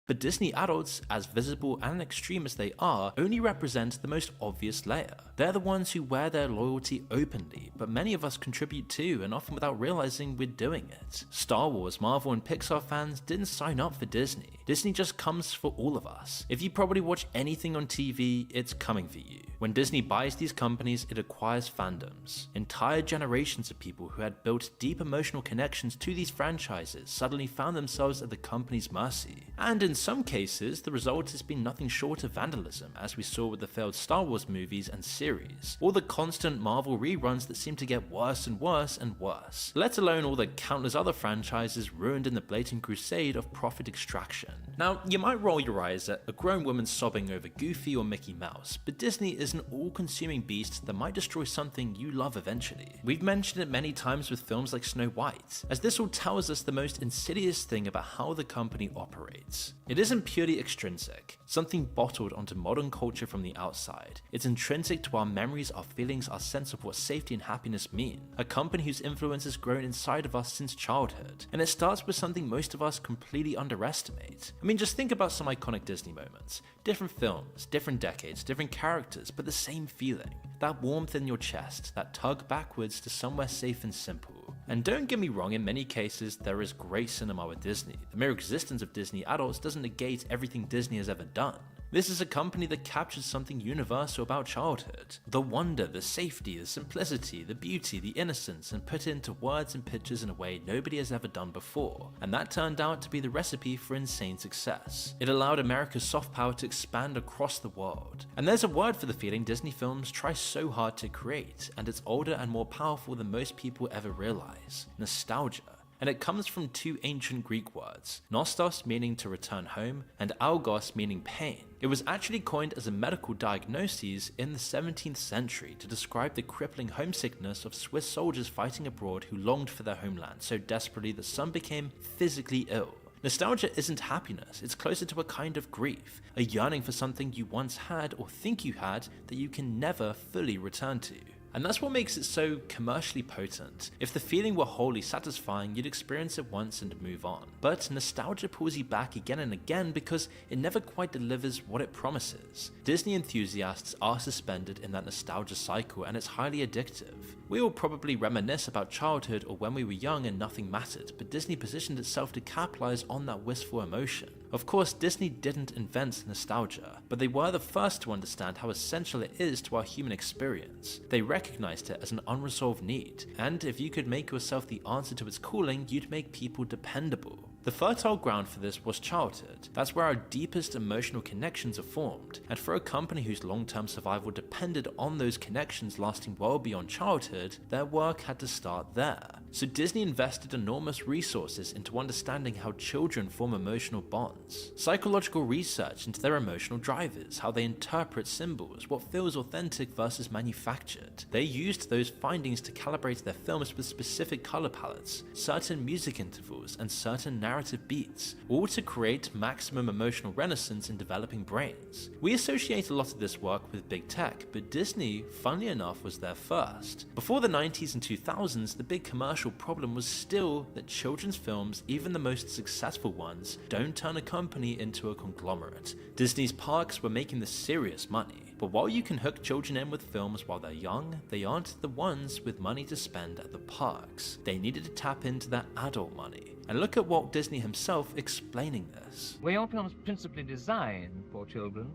But Disney adults, as visible and extreme as they are, only represent the most obvious layer. They're the ones who wear their loyalty openly, but many of us contribute too, and often without realizing we're doing it. Star Wars, Marvel and Pixar fans didn't sign up for Disney. Disney just comes for all of us. If you probably watch anything on TV, it's coming for you. When Disney buys these companies, it acquires fandoms. Entire generations of people who had built deep emotional connections to these franchises suddenly found themselves at the company's mercy. And in some cases, the result has been nothing short of vandalism, as we saw with the failed Star Wars movies and series, or the constant Marvel reruns that seem to get worse and worse and worse, let alone all the countless other franchises ruined in the blatant crusade of profit extraction. Now, you might roll your eyes at a grown woman sobbing over Goofy or Mickey Mouse, but Disney is an all-consuming beast that might destroy something you love eventually. We've mentioned it many times with films like Snow White, as this all tells us the most insidious thing about how the company operates. It isn't purely extrinsic, something bottled onto modern culture from the outside. It's intrinsic to our memories, our feelings, our sense of what safety and happiness mean. A company whose influence has grown inside of us since childhood, and it starts with something most of us completely underestimate. I mean, just think about some iconic Disney moments. Different films, different decades, different characters, but the same feeling. That warmth in your chest, that tug backwards to somewhere safe and simple. And don't get me wrong, in many cases, there is great cinema with Disney. The mere existence of Disney adults doesn't negate everything Disney has ever done. This is a company that captures something universal about childhood. The wonder, the safety, the simplicity, the beauty, the innocence, and put it into words and pictures in a way nobody has ever done before. And that turned out to be the recipe for insane success. It allowed America's soft power to expand across the world. And there's a word for the feeling Disney films try so hard to create, and it's older and more powerful than most people ever realize. Nostalgia. and it comes from two ancient Greek words, nostos meaning to return home, and algos meaning pain. It was actually coined as a medical diagnosis in the 17th century to describe the crippling homesickness of Swiss soldiers fighting abroad who longed for their homeland so desperately that some became physically ill. Nostalgia isn't happiness, it's closer to a kind of grief, a yearning for something you once had or think you had that you can never fully return to. And that's what makes it so commercially potent. If the feeling were wholly satisfying, you'd experience it once and move on. But nostalgia pulls you back again and again because it never quite delivers what it promises. Disney enthusiasts are suspended in that nostalgia cycle, and it's highly addictive. We all probably reminisce about childhood or when we were young and nothing mattered, but Disney positioned itself to capitalize on that wistful emotion. Of course, Disney didn't invent nostalgia, but they were the first to understand how essential it is to our human experience. They recognized it as an unresolved need, and if you could make yourself the answer to its calling, you'd make people dependable. The fertile ground for this was childhood. That's where our deepest emotional connections are formed, and for a company whose long-term survival depended on those connections lasting well beyond childhood, their work had to start there. So Disney invested enormous resources into understanding how children form emotional bonds, psychological research into their emotional drivers, how they interpret symbols, what feels authentic versus manufactured. They used those findings to calibrate their films with specific color palettes, certain music intervals, and certain narrative beats, all to create maximum emotional renaissance in developing brains. We associate a lot of this work with big tech, but Disney, funnily enough, was there first. Before the 90s and 2000s, the big commercial problem was still that children's films, even the most successful ones, don't turn a company into a conglomerate. Disney's parks were making the serious money. But while you can hook children in with films while they're young, they aren't the ones with money to spend at the parks. They needed to tap into that adult money. And look at Walt Disney himself explaining this. Were your films principally designed for children?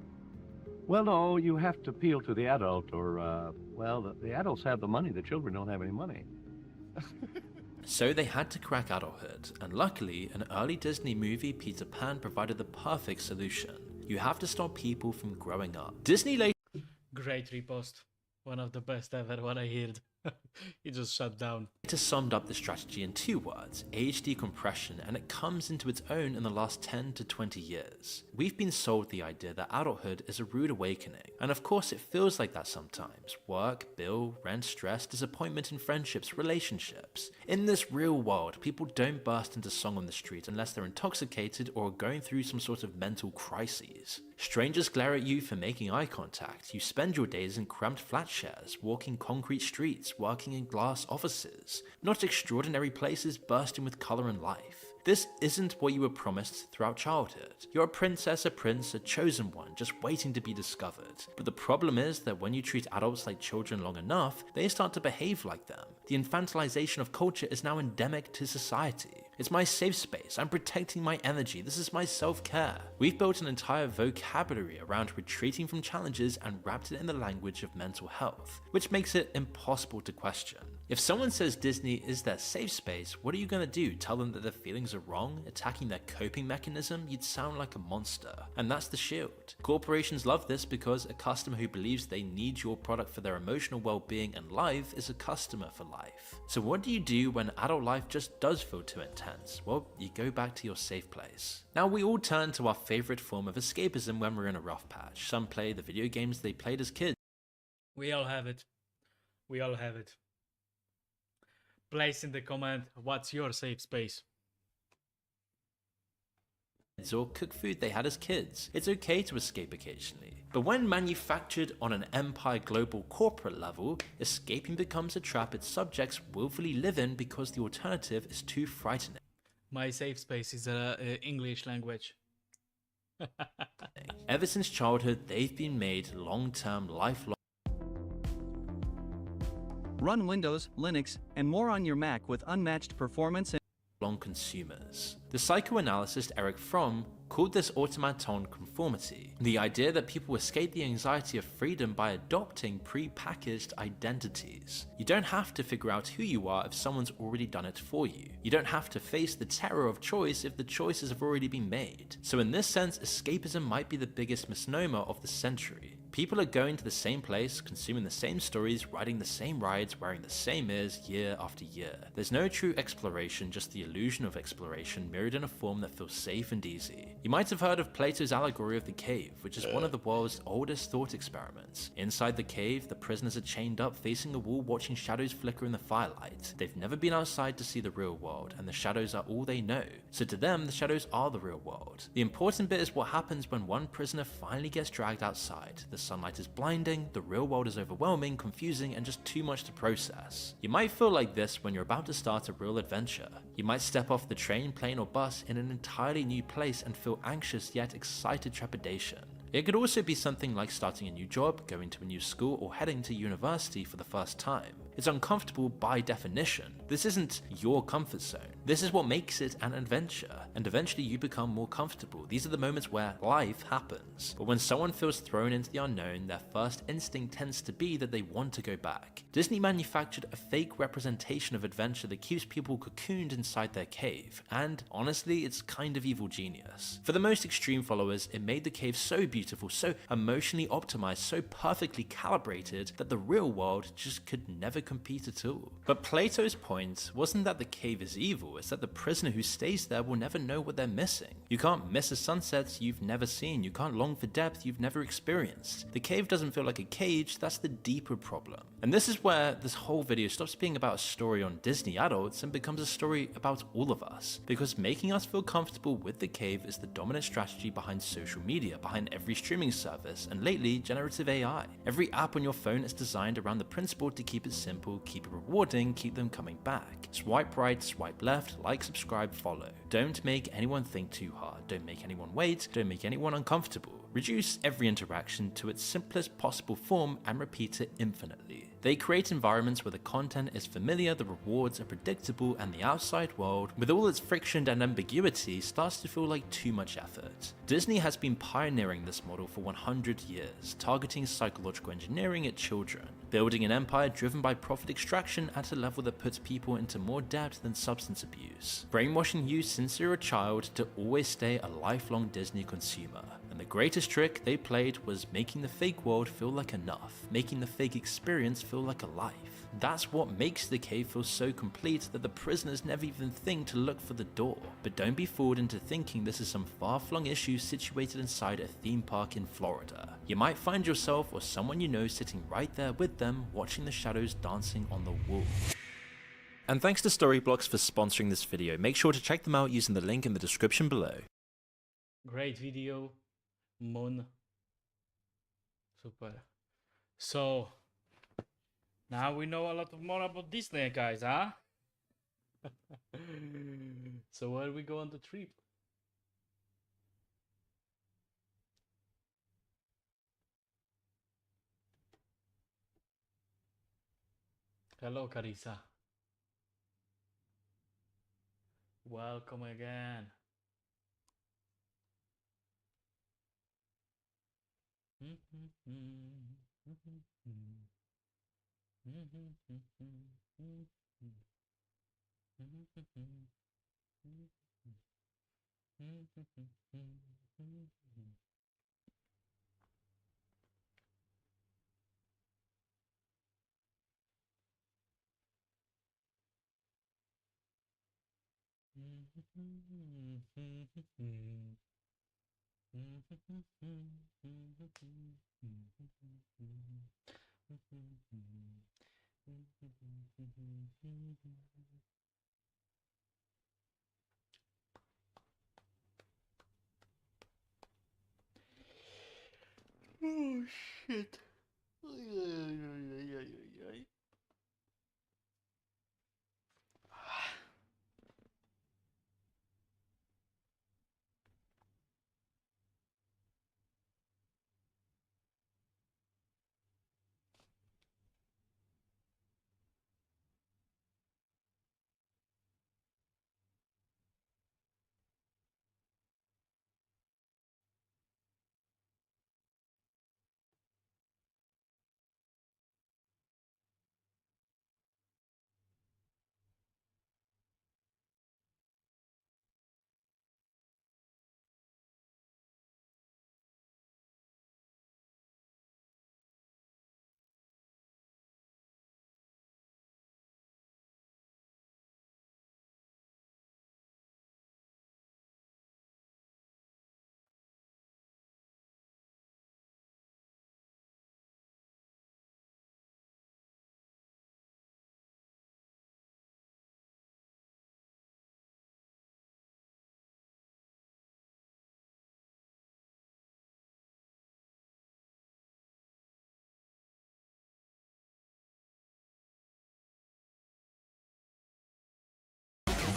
Well, no, you have to appeal to the adult, or, well, the adults have the money, the children don't have any money. So they had to crack adulthood, and luckily, an early Disney movie, Peter Pan, provided the perfect solution. You have to stop people from growing up. Disney later... Great repost. One of the best ever, what I heard. He just shut down. It has summed up the strategy in 2 words, age decompression, and it comes into its own in the last 10 to 20 years. We've been sold the idea that adulthood is a rude awakening, and of course it feels like that sometimes. Work, bill, rent, stress, disappointment in friendships, relationships. In this real world, people don't burst into song on the street unless they're intoxicated or are going through some sort of mental crises. Strangers glare at you for making eye contact. You spend your days in cramped flat shares, walking concrete streets, working in glass offices. Not extraordinary places bursting with colour and life. This isn't what you were promised throughout childhood. You're a princess, a prince, a chosen one, just waiting to be discovered. But the problem is that when you treat adults like children long enough, they start to behave like them. The infantilization of culture is now endemic to society. It's my safe space, I'm protecting my energy, this is my self-care. We've built an entire vocabulary around retreating from challenges and wrapped it in the language of mental health, which makes it impossible to question. If someone says Disney is their safe space, what are you gonna do? Tell them that their feelings are wrong? Attacking their coping mechanism? You'd sound like a monster. And that's the shield. Corporations love this because a customer who believes they need your product for their emotional well-being and life is a customer for life. So what do you do when adult life just does feel too intense? Well, you go back to your safe place. Now we all turn to our favorite form of escapism when we're in a rough patch. Some play the video games they played as kids. We all have it. We all have it. Place in the comment, what's your safe space? Or cook food they had as kids. It's okay to escape occasionally. But when manufactured on an empire global corporate level, escaping becomes a trap its subjects willfully live in because the alternative is too frightening. My safe space is English language. Ever since childhood, they've been made long-term, lifelong Run Windows, Linux, and more on your Mac with unmatched performance and consumers. The psychoanalyst Eric Fromm called this automaton conformity, the idea that people escape the anxiety of freedom by adopting pre-packaged identities. You don't have to figure out who you are if someone's already done it for you. You don't have to face the terror of choice if the choices have already been made. So in this sense, escapism might be the biggest misnomer of the century. People are going to the same place, consuming the same stories, riding the same rides, wearing the same ears year after year. There's no true exploration, just the illusion of exploration mirrored in a form that feels safe and easy. You might have heard of Plato's allegory of the cave, which is one of the world's oldest thought experiments. Inside the cave, the prisoners are chained up facing a wall watching shadows flicker in the firelight. They've never been outside to see the real world, and the shadows are all they know. So to them, the shadows are the real world. The important bit is what happens when one prisoner finally gets dragged outside. The sunlight is blinding, the real world is overwhelming, confusing, and just too much to process. You might feel like this when you're about to start a real adventure. You might step off the train, plane, or bus in an entirely new place and feel anxious yet excited trepidation. It could also be something like starting a new job, going to a new school, or heading to university for the first time. It's uncomfortable by definition. This isn't your comfort zone. This is what makes it an adventure, and eventually you become more comfortable. These are the moments where life happens. But when someone feels thrown into the unknown, their first instinct tends to be that they want to go back. Disney manufactured a fake representation of adventure that keeps people cocooned inside their cave, and honestly, it's kind of evil genius. For the most extreme followers, it made the cave so beautiful, so emotionally optimized, so perfectly calibrated that the real world just could never compete at all. But Plato's point wasn't that the cave is evil, it's that the prisoner who stays there will never know what they're missing. You can't miss a sunset you've never seen, you can't long for depth you've never experienced. The cave doesn't feel like a cage, that's the deeper problem. And this is where this whole video stops being about a story on Disney adults and becomes a story about all of us. Because making us feel comfortable with the cave is the dominant strategy behind social media, behind every streaming service, and lately, generative AI. Every app on your phone is designed around the principle to keep it simple, keep it rewarding, keep them coming back. Swipe right, swipe left, like, subscribe, follow. Don't make anyone think too hard, don't make anyone wait, don't make anyone uncomfortable. Reduce every interaction to its simplest possible form and repeat it infinitely. They create environments where the content is familiar, the rewards are predictable, and the outside world, with all its friction and ambiguity, starts to feel like too much effort. Disney has been pioneering this model for 100 years, targeting psychological engineering at children, building an empire driven by profit extraction at a level that puts people into more debt than substance abuse, brainwashing you since you're a child to always stay a lifelong Disney consumer. And the greatest trick they played was making the fake world feel like enough, making the fake experience feel like a life. That's what makes the cave feel so complete that the prisoners never even think to look for the door. But don't be fooled into thinking this is some far-flung issue situated inside a theme park in Florida. You might find yourself or someone you know sitting right there with them, watching the shadows dancing on the wall. And thanks to Storyblocks for sponsoring this video. Make sure to check them out using the link in the description below. Great video, Mon. Super. So now we know a lot more about Disney, guys, huh? So where we go on the trip? Hello, Carissa. Welcome again. Oh shit.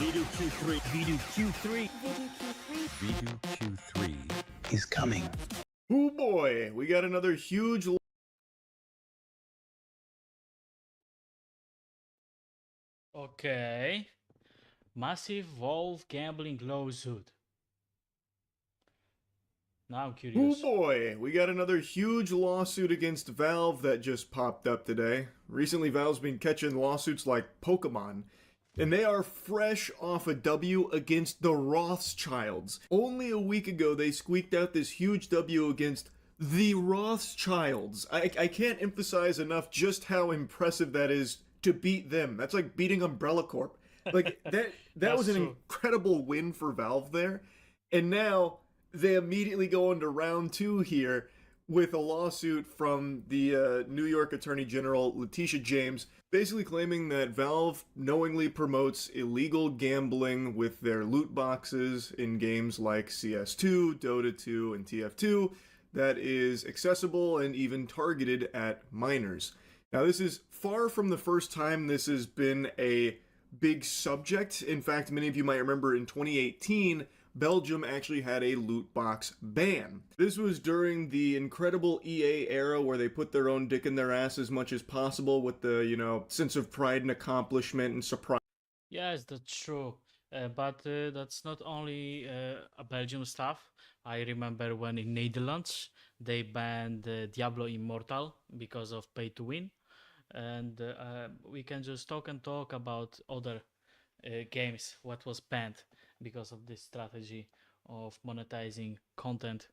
Vidu Q3. Vidu Q3. Vidu Q3 is coming. Oh boy, we got another huge. Okay. Massive Valve gambling lawsuit. Now I'm Oh curious. boy, we got another huge lawsuit against Valve that just popped up today. Recently, Valve's been catching lawsuits like Pokemon, and they are fresh off a W against the Rothschilds. Only a week ago, they squeaked out this huge W against the Rothschilds. I can't emphasize enough just how impressive that is to beat them. That's like beating Umbrella Corp. Like that was an incredible win for Valve there. And now they immediately go into round 2 here with a lawsuit from the New York Attorney General Letitia James, basically claiming that Valve knowingly promotes illegal gambling with their loot boxes in games like CS2, Dota 2, and TF2 that is accessible and even targeted at minors. Now, this is far from the first time this has been a big subject. In fact, many of you might remember in 2018, Belgium actually had a loot box ban. This was during the incredible EA era where they put their own dick in their ass as much as possible with the, sense of pride and accomplishment and surprise. Yes, that's true. But that's not only a Belgium stuff. I remember when in Netherlands they banned Diablo Immortal because of pay to win. And we can just talk and talk about other games, what was banned because of this strategy of monetizing content.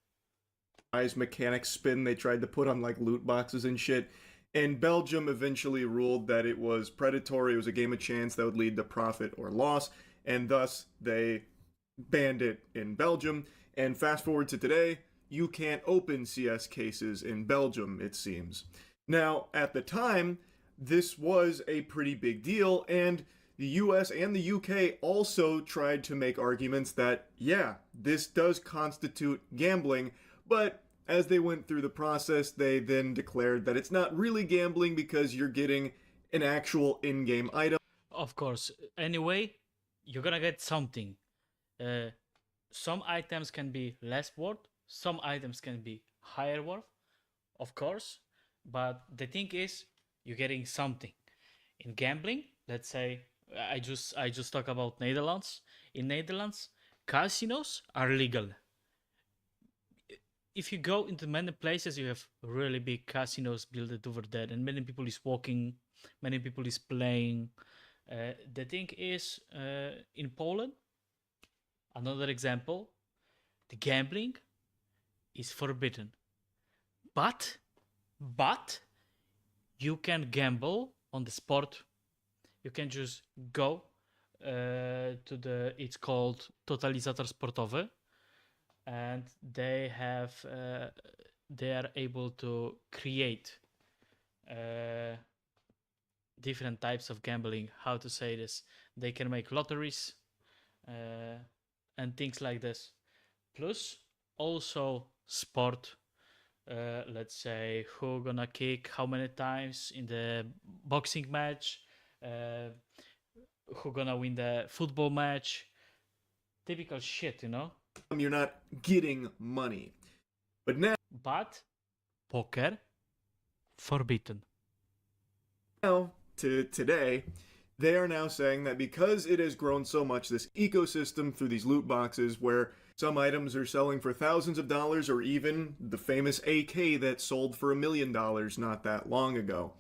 Mechanic spin they tried to put on like loot boxes and shit. And Belgium eventually ruled that it was predatory, it was a game of chance that would lead to profit or loss, and thus they banned it in Belgium. And fast forward to today, you can't open CS cases in Belgium, it seems. Now, at the time, this was a pretty big deal, and the US and the UK also tried to make arguments that, yeah, this does constitute gambling, but as they went through the process, they then declared that it's not really gambling because you're getting an actual in-game item. Of course. Anyway, you're gonna get something. Some items can be less worth, some items can be higher worth, of course, but the thing is, you're getting something. In gambling, let's say, I just talk about Netherlands. In Netherlands, casinos are legal. If you go into many places, you have really big casinos built over there, and many people is walking, many people is playing. The thing is, in Poland, another example, the gambling is forbidden, but you can gamble on the sport. You can just go to the, it's called totalizator sportowy, and they are able to create different types of gambling. How to say this? They can make lotteries and things like this. Plus, also sport. Let's say who gonna kick how many times in the boxing match, who gonna win the football match. Typical shit, You're not getting money. But poker forbidden. Now, to today, they are now saying that because it has grown so much, this ecosystem through these loot boxes where some items are selling for thousands of dollars, or even the famous AK that sold for $1 million not that long ago.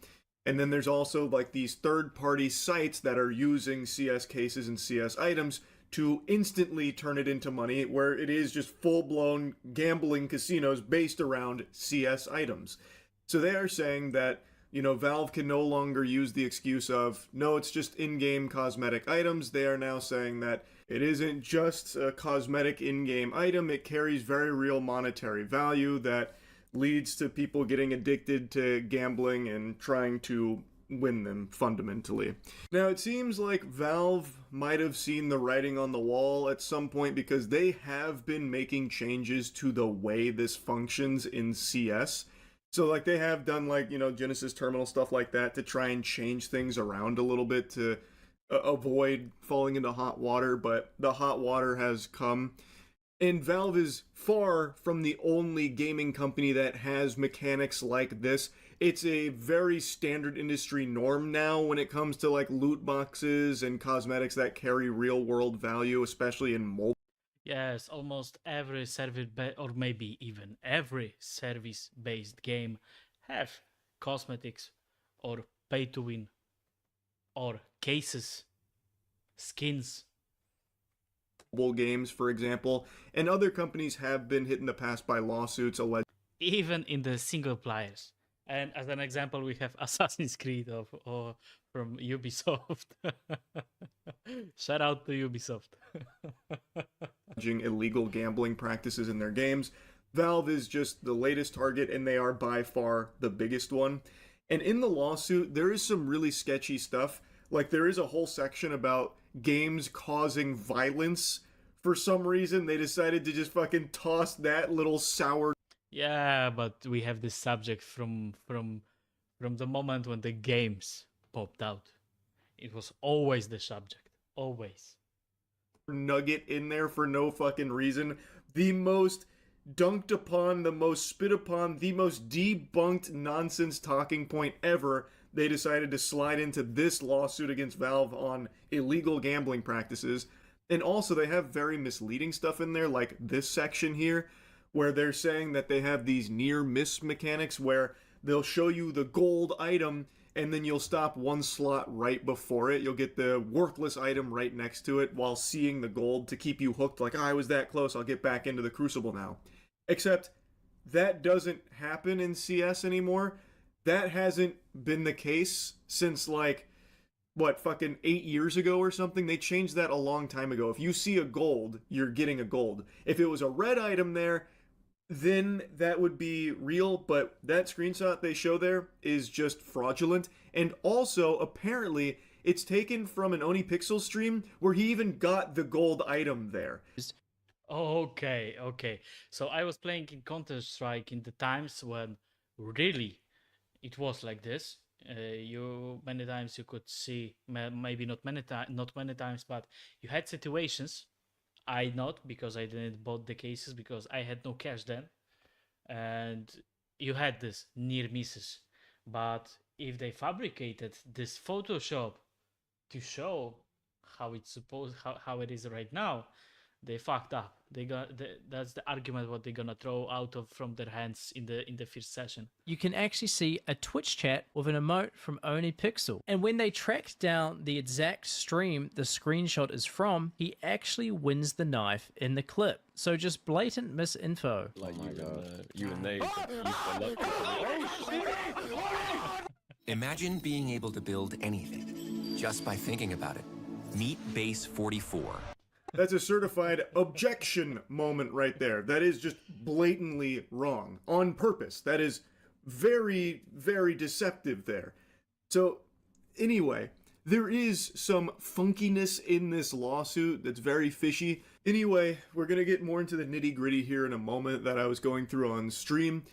And then there's also like these third-party sites that are using CS cases and CS items to instantly turn it into money, where it is just full-blown gambling casinos based around CS items. So they are saying that, Valve can no longer use the excuse of, no, it's just in-game cosmetic items. They are now saying that it isn't just a cosmetic in-game item, it carries very real monetary value that leads to people getting addicted to gambling and trying to win them, fundamentally. Now, it seems like Valve might have seen the writing on the wall at some point, because they have been making changes to the way this functions in CS. So, like, they have done, like, Genesis Terminal, stuff like that, to try and change things around a little bit to avoid falling into hot water, but the hot water has come. And Valve is far from the only gaming company that has mechanics like this. It's a very standard industry norm now when it comes to like loot boxes and cosmetics that carry real world value, especially in mobile. Yes, almost every service or maybe even every service-based game have cosmetics or pay to win or cases, skins. Mobile games, for example, and other companies have been hit in the past by lawsuits alleged. Even in the single players. And as an example, we have Assassin's Creed or from Ubisoft. Shout out to Ubisoft. Illegal gambling practices in their games. Valve is just the latest target, and they are by far the biggest one. And in the lawsuit, there is some really sketchy stuff. Like, there is a whole section about games causing violence. For some reason, they decided to just fucking toss that little sour. Yeah, but we have this subject from the moment when the games popped out. It was always the subject. Always. Nugget in there for no fucking reason. The most dunked upon, the most spit upon, the most debunked nonsense talking point ever. They decided to slide into this lawsuit against Valve on illegal gambling practices. And also, they have very misleading stuff in there, like this section here, where they're saying that they have these near-miss mechanics where they'll show you the gold item and then you'll stop one slot right before it. You'll get the worthless item right next to it while seeing the gold to keep you hooked, like, oh, I was that close, I'll get back into the Crucible now. Except that doesn't happen in CS anymore. That hasn't been the case since, like, what, fucking 8 years ago or something? They changed that a long time ago. If you see a gold, you're getting a gold. If it was a red item there, then that would be real, but that screenshot they show there is just fraudulent. And also, apparently, it's taken from an Oni Pixel stream where he even got the gold item there. Okay, okay. So I was playing in Counter-Strike in the times when really it was like this. Many times you could see, maybe not many times, but you had situations. I not, because I didn't bought the cases because I had no cash then, and you had this near misses. But if they fabricated this Photoshop to show how it's supposed, how it is right now, they fucked up. That's the argument what they're gonna throw out of from their hands in the first session. You can actually see a Twitch chat with an emote from Oni Pixel. And when they tracked down the exact stream the screenshot is from, he actually wins the knife in the clip. So just blatant misinfo. Like you and they. Imagine being able to build anything just by thinking about it. Meet Base 44. That's a certified objection moment right there. That is just blatantly wrong. On purpose. That is very, very deceptive there. So, anyway, there is some funkiness in this lawsuit that's very fishy. Anyway, we're going to get more into the nitty-gritty here in a moment that I was going through on stream.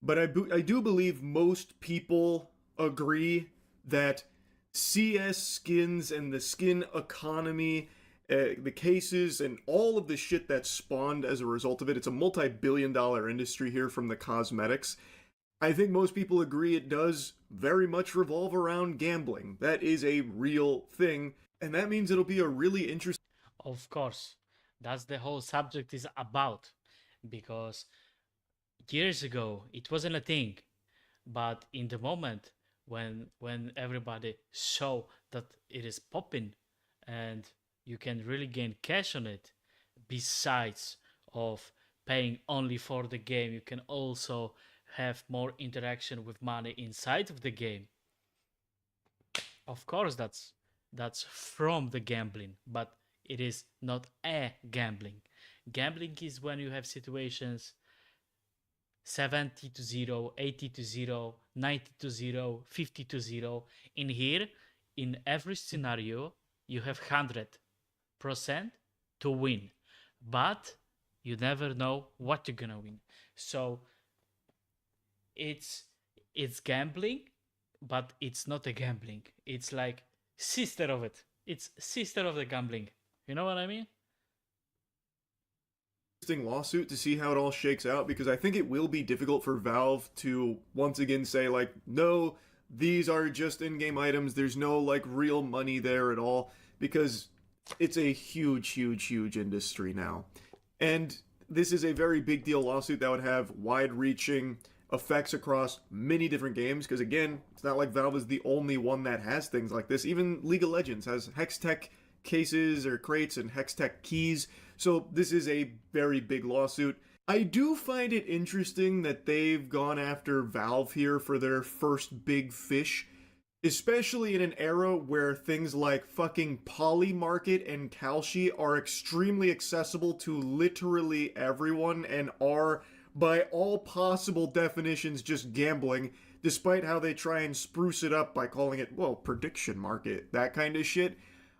But I do believe most people agree that CS skins and the skin economy, the cases, and all of the shit that spawned as a result of it, it's a multi-billion-dollar industry here from the cosmetics. I think most people agree it does very much revolve around gambling. That is a real thing, and that means it'll be a really interesting... Of course, that's the whole subject is about, because years ago it wasn't a thing, but in the moment when everybody saw that it is popping and you can really gain cash on it, besides of paying only for the game, you can also have more interaction with money inside of the game. Of course, that's from the gambling, but it is not a gambling. Gambling is when you have situations 70-0, 80-0, 90-0, 50-0. In here, in every scenario, you have 100% to win, but you never know what you're gonna win. So it's gambling, but it's not a gambling. It's like sister of it. It's sister of the gambling. You know what I mean? Interesting lawsuit to see how it all shakes out, because I think it will be difficult for Valve to once again say, like, no, these are just in-game items, there's no, like, real money there at all, because it's a huge industry now. And this is a very big deal lawsuit that would have wide-reaching effects across many different games, because again, it's not like Valve is the only one that has things like this. Even League of Legends has Hextech cases or crates and Hextech keys, so this is a very big lawsuit. I do find it interesting that they've gone after Valve here for their first big fish, especially in an era where things like fucking Polymarket and Kalshi are extremely accessible to literally everyone and are, by all possible definitions, just gambling, despite how they try and spruce it up by calling it, well, prediction market, that kind of shit.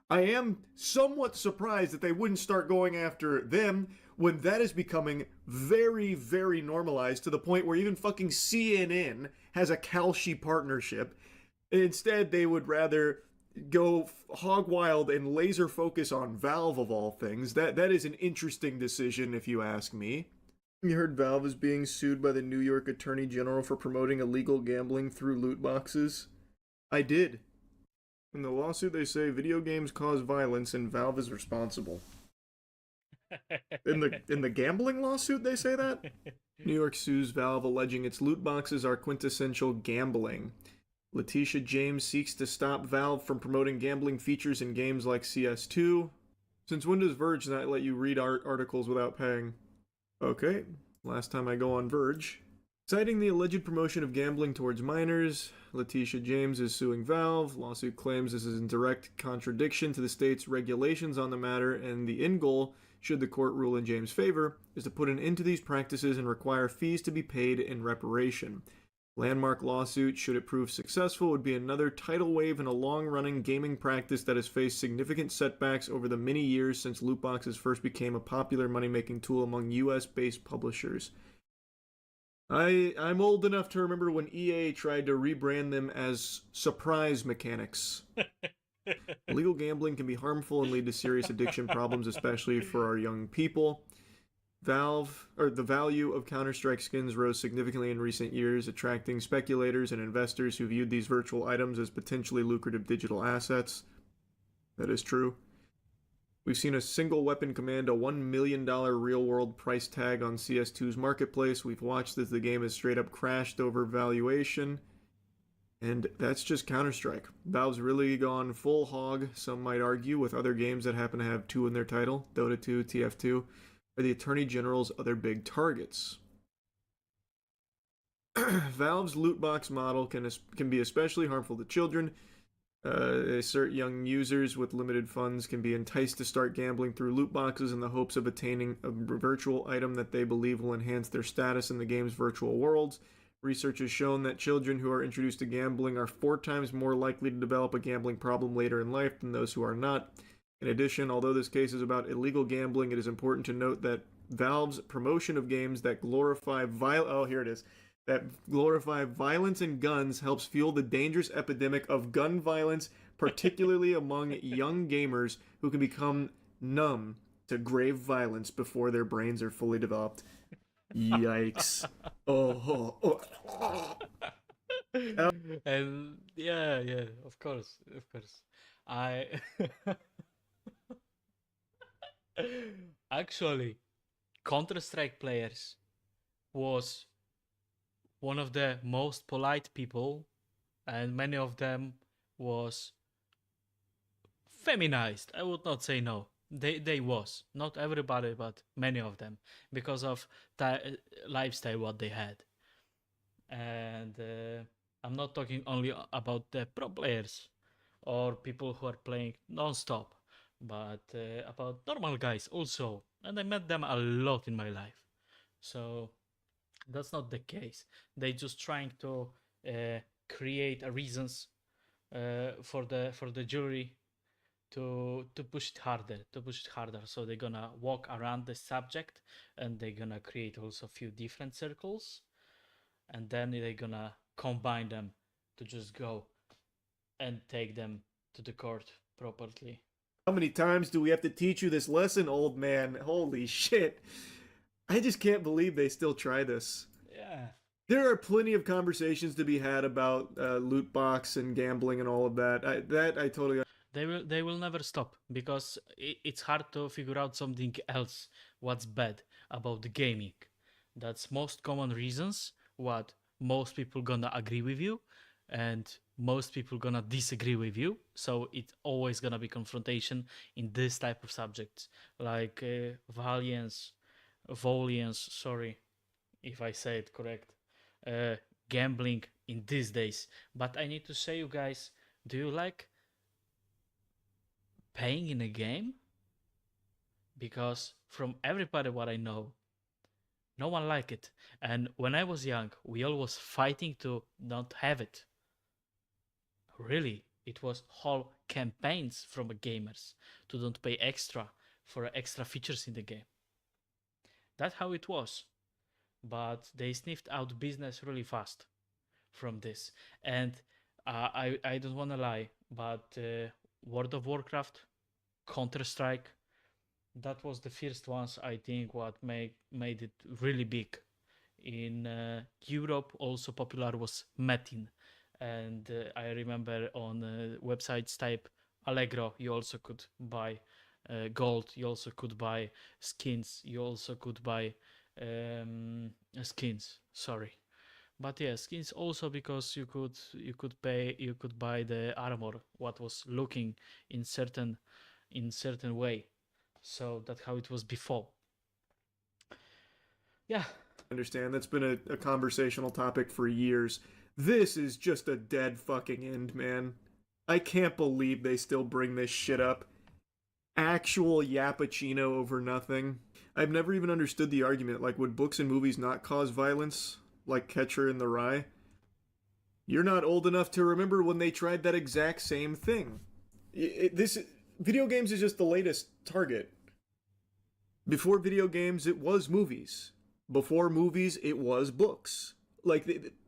I am somewhat surprised that they wouldn't start going after them when that is becoming very normalized, to the point where even fucking CNN has a Kalshi partnership. Instead, they would rather go hog wild and laser focus on Valve of all things. That is an interesting decision, if you ask me. You heard Valve is being sued by the New York Attorney General for promoting illegal gambling through loot boxes. I did. In the lawsuit, they say video games cause violence and Valve is responsible. In the gambling lawsuit, they say that? New York sues Valve, alleging its loot boxes are quintessential gambling. Letitia James seeks to stop Valve from promoting gambling features in games like CS2. Since when does Verge not let you read articles without paying? Okay, last time I go on Verge. Citing the alleged promotion of gambling towards minors, Letitia James is suing Valve. Lawsuit claims this is in direct contradiction to the state's regulations on the matter, and the end goal, should the court rule in James' favor, is to put an end to these practices and require fees to be paid in reparation. Landmark lawsuit, should it prove successful, would be another tidal wave in a long-running gaming practice that has faced significant setbacks over the many years since loot boxes first became a popular money-making tool among US-based publishers. I'm old enough to remember when EA tried to rebrand them as surprise mechanics. Illegal gambling can be harmful and lead to serious addiction problems, especially for our young people. The value of Counter-Strike skins rose significantly in recent years, attracting speculators and investors who viewed these virtual items as potentially lucrative digital assets. That is true. We've seen a single weapon command a $1 million real-world price tag on CS2's marketplace. We've watched as the game has straight up crashed over valuation. And that's just Counter-Strike. Valve's really gone full hog, some might argue, with other games that happen to have 2 in their title, Dota 2, TF2, are the Attorney General's other big targets. Valve's loot box model can be especially harmful to children. They assert young users with limited funds can be enticed to start gambling through loot boxes in the hopes of attaining a virtual item that they believe will enhance their status in the game's virtual worlds. Research has shown that children who are introduced to gambling are 4 times more likely to develop a gambling problem later in life than those who are not. In addition, although this case is about illegal gambling, it is important to note that Valve's promotion of games that glorify violence and guns helps fuel the dangerous epidemic of gun violence, particularly among young gamers who can become numb to grave violence before their brains are fully developed. Yikes. Oh. And yeah, of course. I actually, Counter-Strike players was one of the most polite people, and many of them was feminized. I would not say no. They was. Not everybody, but many of them, because of the lifestyle what they had. And I'm not talking only about the pro players or people who are playing non-stop, but about normal guys also. And I met them a lot in my life. So that's not the case. They just trying to create a reasons for the jury to push it harder. So they're gonna walk around the subject, and they're gonna create also a few different circles, and then they're gonna combine them to just go and take them to the court properly. How many times do we have to teach you this lesson, old man? Holy shit. I just can't believe they still try this. Yeah. There are plenty of conversations to be had about loot box and gambling and all of that. I totally. They will never stop because it's hard to figure out something else. What's bad about the gaming? That's most common reasons. What most people gonna agree with you, and most people gonna disagree with you. So it's always gonna be confrontation in this type of subjects, like valiance, sorry if I say it correct, gambling in these days. But I need to say, you guys, do you like paying in a game? Because from everybody what I know, no one like it. And when I was young, we all was fighting to not have it. Really, it was whole campaigns from gamers to don't pay extra for extra features in the game. That's how it was. But they sniffed out business really fast from this. And I don't want to lie, but World of Warcraft, Counter-Strike, that was the first ones I think what made it really big. In Europe, also popular was Metin. And I remember on websites type Allegro, you also could buy gold, you also could buy skins, you also could buy skins, sorry. But yeah, skins also because you could buy the armor what was looking in certain way. So that's how it was before. Yeah. I understand that's been a conversational topic for years. This is just a dead fucking end, man. I can't believe they still bring this shit up. Actual yappuccino over nothing. I've never even understood the argument. Like, would books and movies not cause violence? Like Catcher in the Rye? You're not old enough to remember when they tried that exact same thing. Video games is just the latest target. Before video games, it was movies. Before movies, it was books. Like,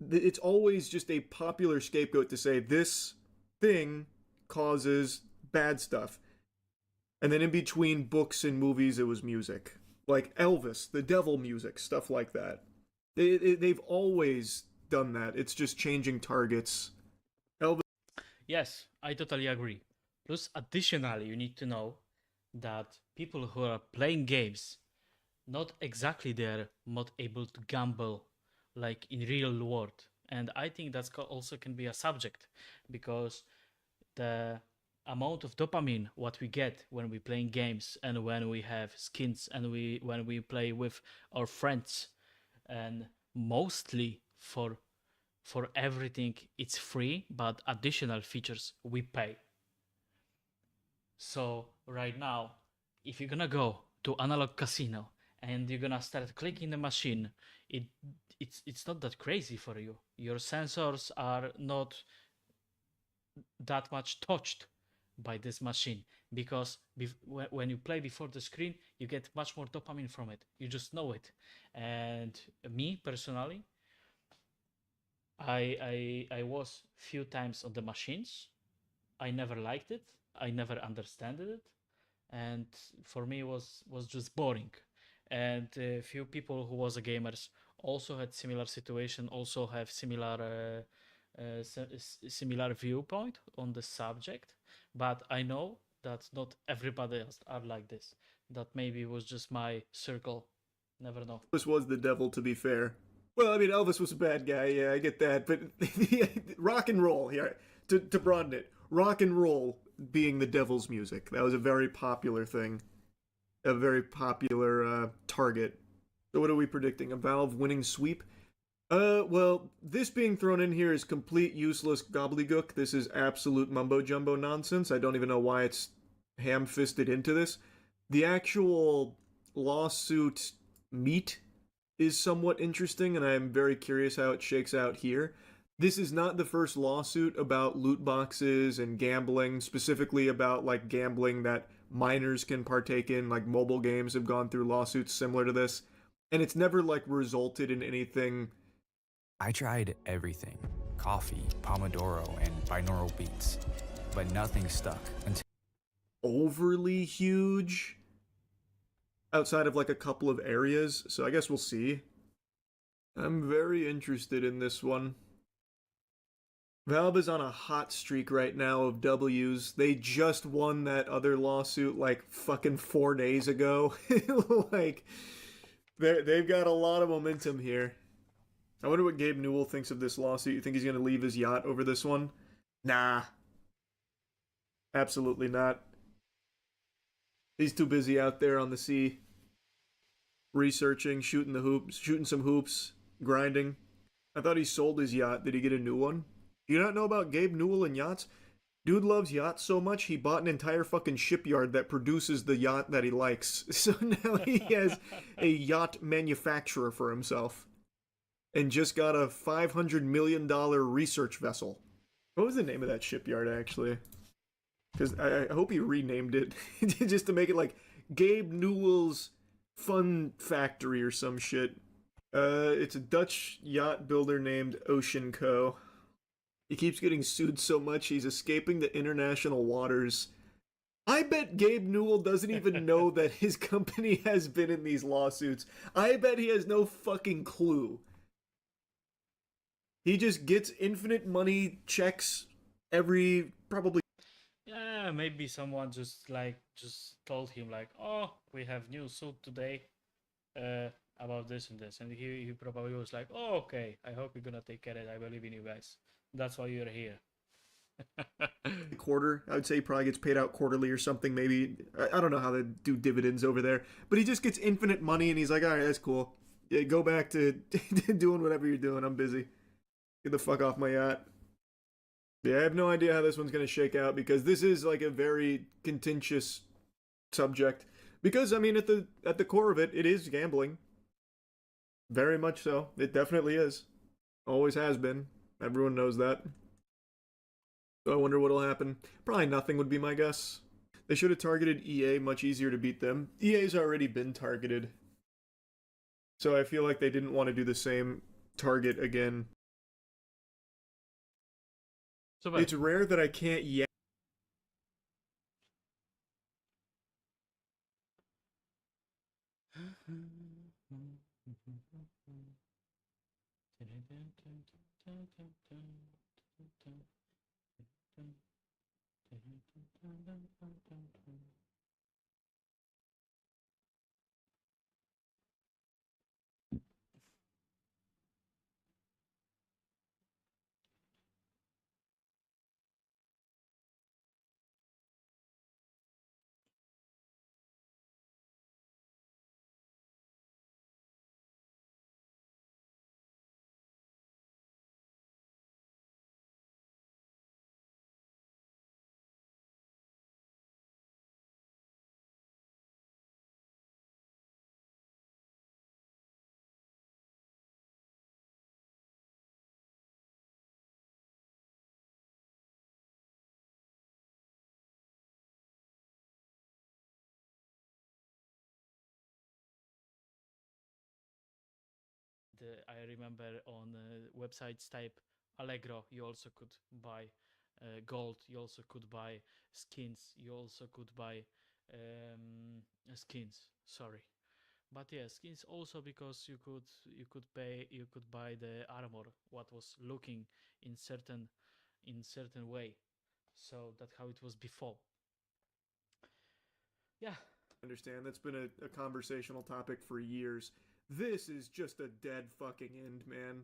it's always just a popular scapegoat to say this thing causes bad stuff. And then in between books and movies, it was music. Like Elvis, the devil music, stuff like that. They've always done that. It's just changing targets. Elvis. Yes, I totally agree. Plus, additionally, you need to know that people who are playing games, not exactly they're not able to gamble like in real world. And I think that's also can be a subject, because the amount of dopamine what we get when we playing games and when we have skins and when we play with our friends, and mostly for everything it's free, but additional features we pay. So right now, if you're gonna go to analog casino and you're gonna start clicking the machine, it's not that crazy for you. Your sensors are not that much touched by this machine, because when you play before the screen, you get much more dopamine from it. You just know it. And me personally, I was few times on the machines. I never liked it. I never understood it, and for me it was just boring. And a few people who was a gamers also had similar situation, also have similar similar viewpoint on the subject. But I know that not everybody else are like this. That maybe was just my circle. Never know. Elvis was the devil, to be fair. Well, I mean, Elvis was a bad guy, yeah, I get that. But rock and roll, here, to broaden it, rock and roll being the devil's music. That was a very popular thing. A very popular target. So what are we predicting? A Valve winning sweep? Well, this being thrown in here is complete useless gobbledygook. This is absolute mumbo-jumbo nonsense. I don't even know why it's ham-fisted into this. The actual lawsuit meat is somewhat interesting, and I'm very curious how it shakes out here. This is not the first lawsuit about loot boxes and gambling, specifically about, like, gambling that minors can partake in. Like, mobile games have gone through lawsuits similar to this, and it's never, like, resulted in anything. I tried everything. Coffee, Pomodoro, and binaural beats. But nothing stuck until overly huge outside of like a couple of areas, so I guess we'll see. I'm very interested in this one. Valve is on a hot streak right now of W's. They just won that other lawsuit like fucking 4 days ago. Like, they've got a lot of momentum here. I wonder what Gabe Newell thinks of this lawsuit. You think he's going to leave his yacht over this one? Nah. Absolutely not. He's too busy out there on the sea, researching, shooting some hoops, grinding. I thought he sold his yacht. Did he get a new one? Do you not know about Gabe Newell and yachts? Dude loves yachts so much, he bought an entire fucking shipyard that produces the yacht that he likes. So now he has a yacht manufacturer for himself. And just got a $500 million research vessel. What was the name of that shipyard, actually? Because I hope he renamed it just to make it like Gabe Newell's Fun Factory or some shit. It's a Dutch yacht builder named Ocean Co. He keeps getting sued so much he's escaping the international waters. I bet Gabe Newell doesn't even know that his company has been in these lawsuits. I bet he has no fucking clue. He just gets infinite money checks every probably. Yeah, maybe someone just told him like, oh, we have new suit today about this and this, and he probably was like, oh, okay, I hope you're gonna take care of it. I believe in you guys. That's why you're here. Quarter, I would say he probably gets paid out quarterly or something. Maybe I don't know how they do dividends over there, but he just gets infinite money, and he's like, all right, that's cool. Yeah, go back to doing whatever you're doing. I'm busy. Get the fuck off my yacht. Yeah, I have no idea how this one's going to shake out because this is like a very contentious subject. Because I mean, at the core of it, it is gambling. Very much so. It definitely is. Always has been. Everyone knows that. So I wonder what'll happen. Probably nothing would be my guess. They should have targeted EA, much easier to beat them. EA's already been targeted. So I feel like they didn't want to do the same target again. So it's rare that I can't yet. I remember on websites type Allegro, you also could buy gold, you also could buy skins, you also could buy skins, sorry. But yeah, skins also because you could buy the armor what was looking in certain way. So that's how it was before. Yeah. Understand that's been a conversational topic for years. This is just a dead fucking end, man.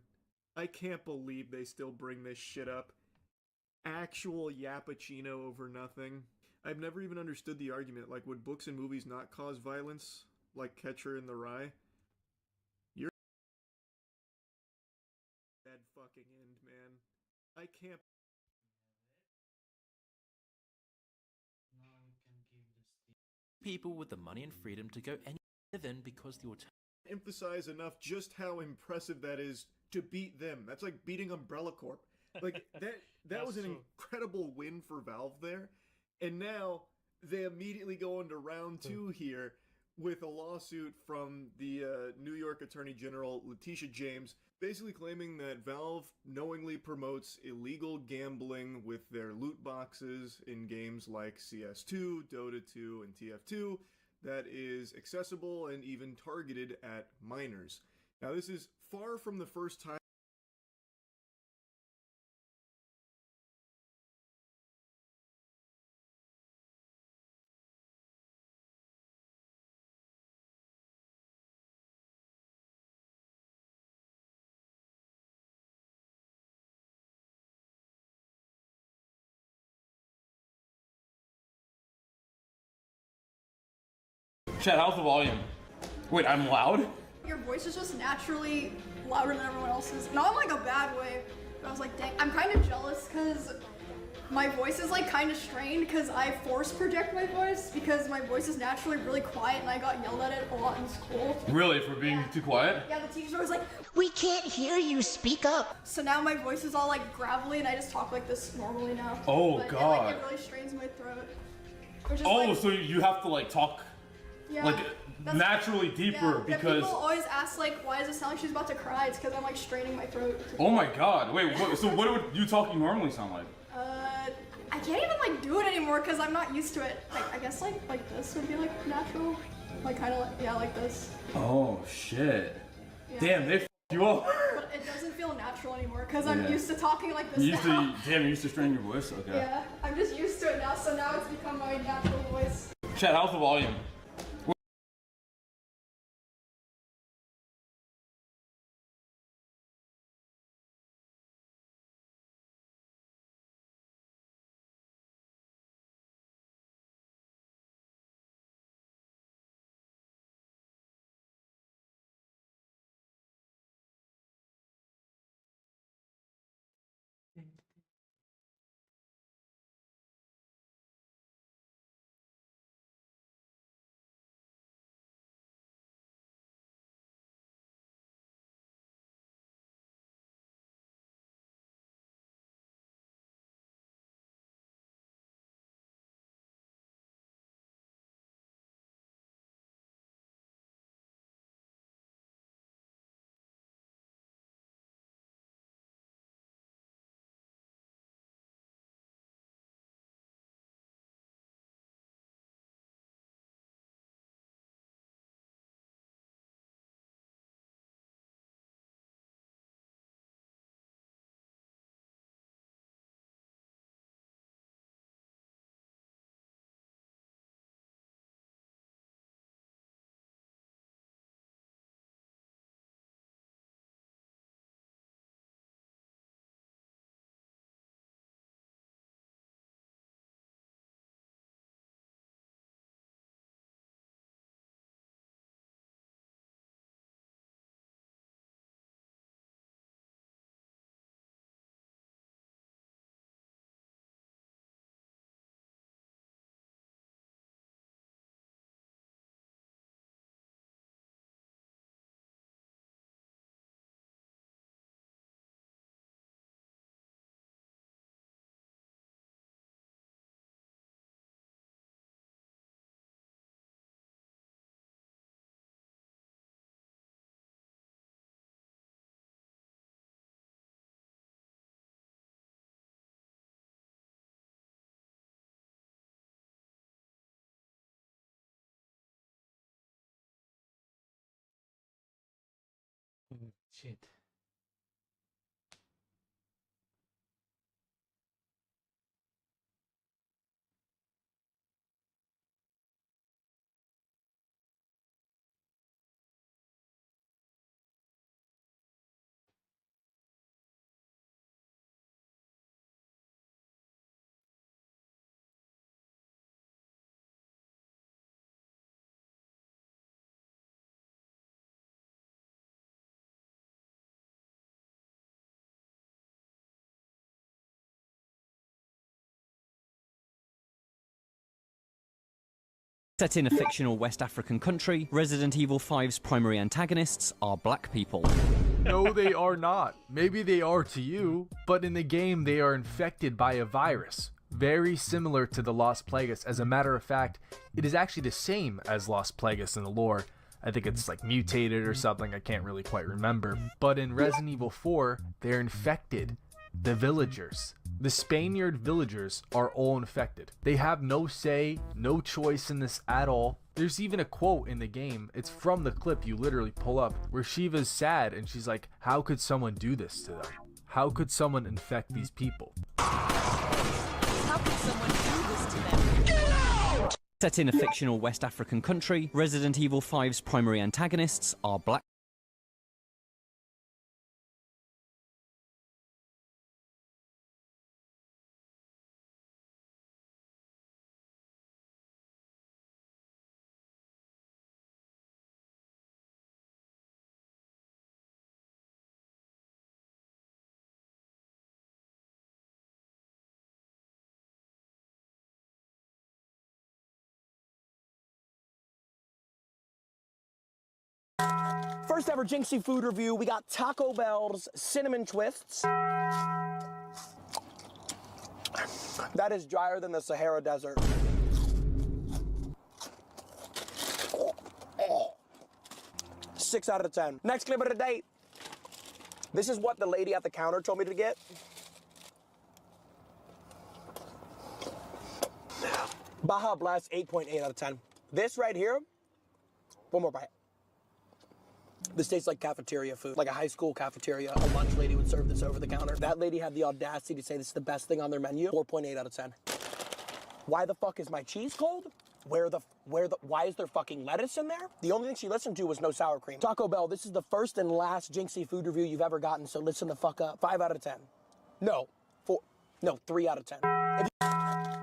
I can't believe they still bring this shit up. Actual Yappuccino over nothing. I've never even understood the argument. Like, would books and movies not cause violence? Like Catcher in the Rye? You're dead fucking end, man. I can't. People with the money and freedom to go anywhere live in because the alternative. Emphasize enough just how impressive that is to beat them. That's like beating Umbrella Corp. Like that was an incredible win for Valve there. And now they immediately go into round 2 here with a lawsuit from the New York Attorney General Letitia James. basically claiming that Valve knowingly promotes illegal gambling with their loot boxes in games like CS2, Dota 2, and TF2 that is accessible and even targeted at minors. Now, this is far from the first time Chat, how's the volume? Wait, I'm loud? Your voice is just naturally louder than everyone else's. Not in like a bad way, but I was like, dang, I'm kind of jealous because my voice is like kind of strained because I force project my voice because my voice is naturally really quiet and I got yelled at it a lot in school. Really? For being too quiet? Yeah, the teachers were always like, we can't hear you, speak up. So now my voice is all like gravelly and I just talk like this normally now. Oh, but God. It really strains my throat. Which is Oh, like, so you have to like talk yeah, like that's- naturally deeper yeah, because... people always ask like, why does it sound like she's about to cry? It's because I'm like straining my throat. Oh my God. Wait, so what would you talking normally sound like? I can't even like do it anymore because I'm not used to it. Like I guess like this would be like natural, like kind of like like this. Oh shit. Yeah. Damn, they f***ed you up. But it doesn't feel natural anymore because I'm used to talking like this You used now. to, damn, you're used to straining your voice? Okay. Yeah, I'm just used to it now, so now it's become my natural voice. Chat, how's the volume? Shit. Set in a fictional West African country, Resident Evil 5's primary antagonists are black people. No, they are not. Maybe they are to you, but in the game they are infected by a virus. Very similar to the Lost Plagueis. As a matter of fact, it is actually the same as Lost Plagueis in the lore, I think it's like mutated or something. I can't really quite remember. But in Resident Evil 4, they're infected. The villagers, the Spaniard villagers, are all infected. They have no say, no choice in this at all. There's even a quote in the game, it's from the clip you literally pull up, where Shiva's sad and she's like, how could someone do this to them? How could someone infect these people? How could someone do this to them? Get out! Set in a fictional West African country, Resident Evil 5's primary antagonists are black. First ever Jinxie food review, we got Taco Bell's cinnamon twists. That is drier than the Sahara Desert. 6 out of 10. Next clip of the day. This is what the lady at the counter told me to get. Baja Blast, 8.8 out of 10. This right here, one more bite. This tastes like cafeteria food, like a high school cafeteria. A lunch lady would serve this over the counter. That lady had the audacity to say this is the best thing on their menu. 4.8 out of 10. Why the fuck is my cheese cold? Why is there fucking lettuce in there? The only thing she listened to was no sour cream. Taco Bell, this is the first and last Jinxie food review you've ever gotten, so listen the fuck up. 5 out of 10. No, 3 out of 10.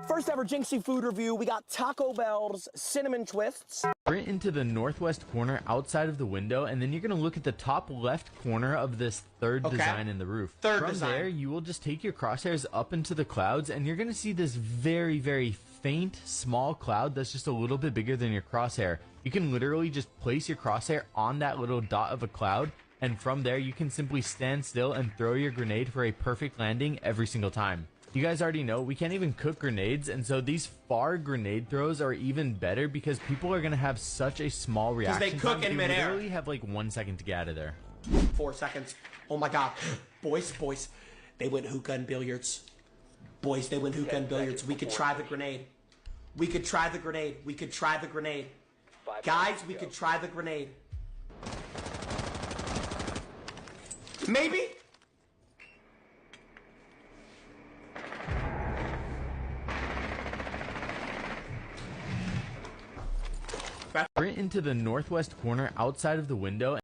First ever Jinxie food review, we got Taco Bell's cinnamon twists. Sprint into the northwest corner outside of the window, and then you're going to look at the top left corner of this third design in the roof. From there, you will just take your crosshairs up into the clouds, and you're going to see this very, very faint, small cloud that's just a little bit bigger than your crosshair. You can literally just place your crosshair on that little dot of a cloud, and from there, you can simply stand still and throw your grenade for a perfect landing every single time. You guys already know we can't even cook grenades, and so these far grenade throws are even better because people are gonna have such a small reaction. Because they cook in midair. They literally have like 1 second to get out of there. 4 seconds. Oh my god. Boys, they went hookah and billiards. Boys, they went hookah and billiards. We could try the grenade. We could try the grenade. We could try the grenade. Guys, we could try the grenade. Maybe? Sprint into the northwest corner outside of the window.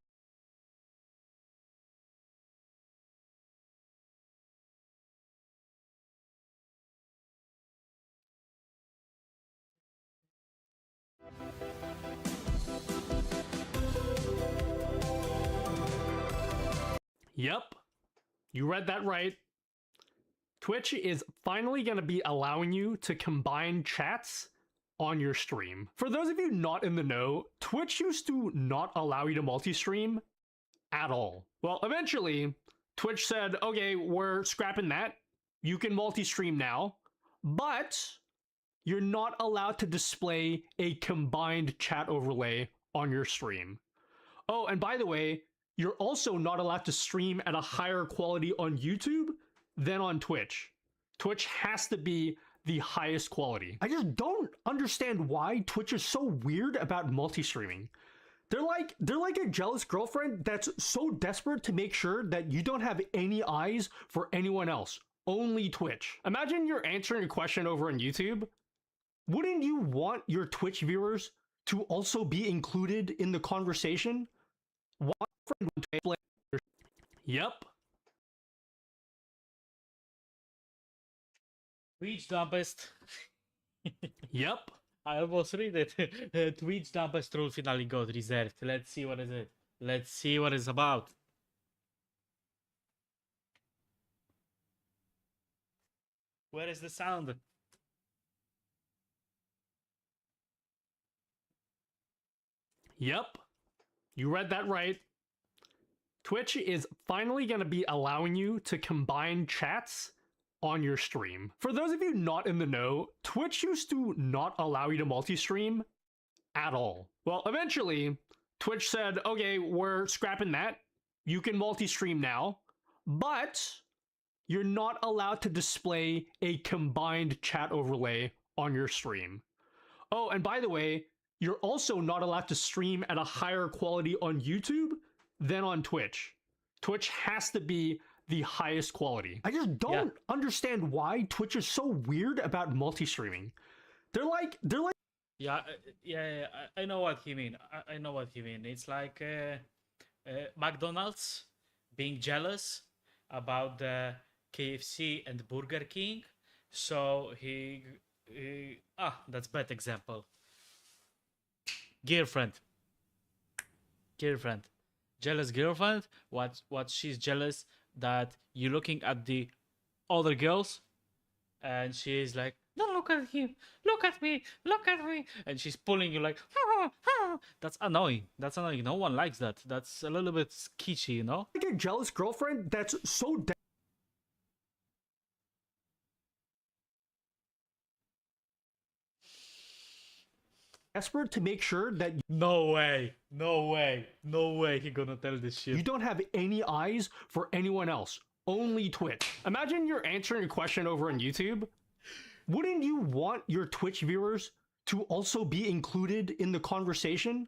Yep, you read that right. Twitch is finally going to be allowing you to combine chats on your stream. For those of you not in the know, Twitch used to not allow you to multi-stream at all. Well, eventually, Twitch said, okay, we're scrapping that. You can multi-stream now, but you're not allowed to display a combined chat overlay on your stream. Oh, and by the way, you're also not allowed to stream at a higher quality on YouTube than on Twitch. Twitch has to be the highest quality. I just don't understand why Twitch is so weird about multi-streaming. They're like a jealous girlfriend that's so desperate to make sure that you don't have any eyes for anyone else. Only Twitch. Imagine you're answering a question over on YouTube. Wouldn't you want your Twitch viewers to also be included in the conversation? Why Yep. Twitch dumbest. Yep. I almost read it. Twitch dumbest rule finally got reserved. Let's see what is it. Let's see what it's about. Where is the sound? Yep. You read that right. Twitch is finally going to be allowing you to combine chats on your stream. For those of you not in the know, Twitch used to not allow you to multi-stream at all. Well, eventually, Twitch said, okay, we're scrapping that. You can multi-stream now, but you're not allowed to display a combined chat overlay on your stream. Oh, and by the way, you're also not allowed to stream at a higher quality on YouTube than on Twitch. Twitch has to be the highest quality. I just don't understand why Twitch is so weird about multi-streaming. They're like Yeah, I know what he mean. I know what he mean. It's like McDonald's being jealous about the KFC and Burger King, so that's bad example. Girlfriend, jealous girlfriend. What she's jealous that you're looking at the other girls, and she's like, don't look at him, look at me, and she's pulling you like, that's annoying. No one likes that. That's a little bit sketchy, you know. like a jealous girlfriend that's so desperate to make sure that no way he gonna tell this shit. you don't have any eyes for anyone else, only Twitch. Imagine you're answering a question over on YouTube. Wouldn't you want your Twitch viewers to also be included in the conversation?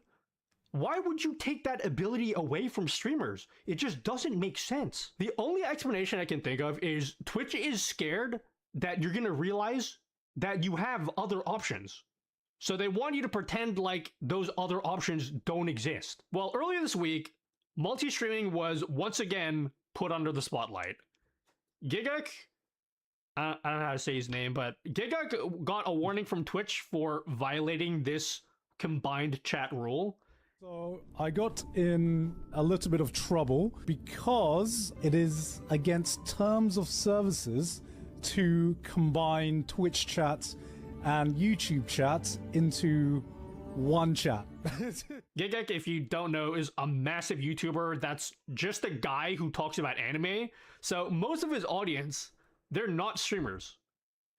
Why would you take that ability away from streamers? It just doesn't make sense. The only explanation I can think of is Twitch is scared that you're gonna realize that you have other options. So they want you to pretend like those other options don't exist. Well, earlier this week, multi-streaming was once again put under the spotlight. Gigak, I don't know how to say his name, but Gigak got a warning from Twitch for violating this combined chat rule. So I got in a little bit of trouble because it is against terms of services to combine Twitch chats and YouTube chats into one chat. Gigak, if you don't know, is a massive YouTuber that's just a guy who talks about anime. So most of his audience, they're not streamers.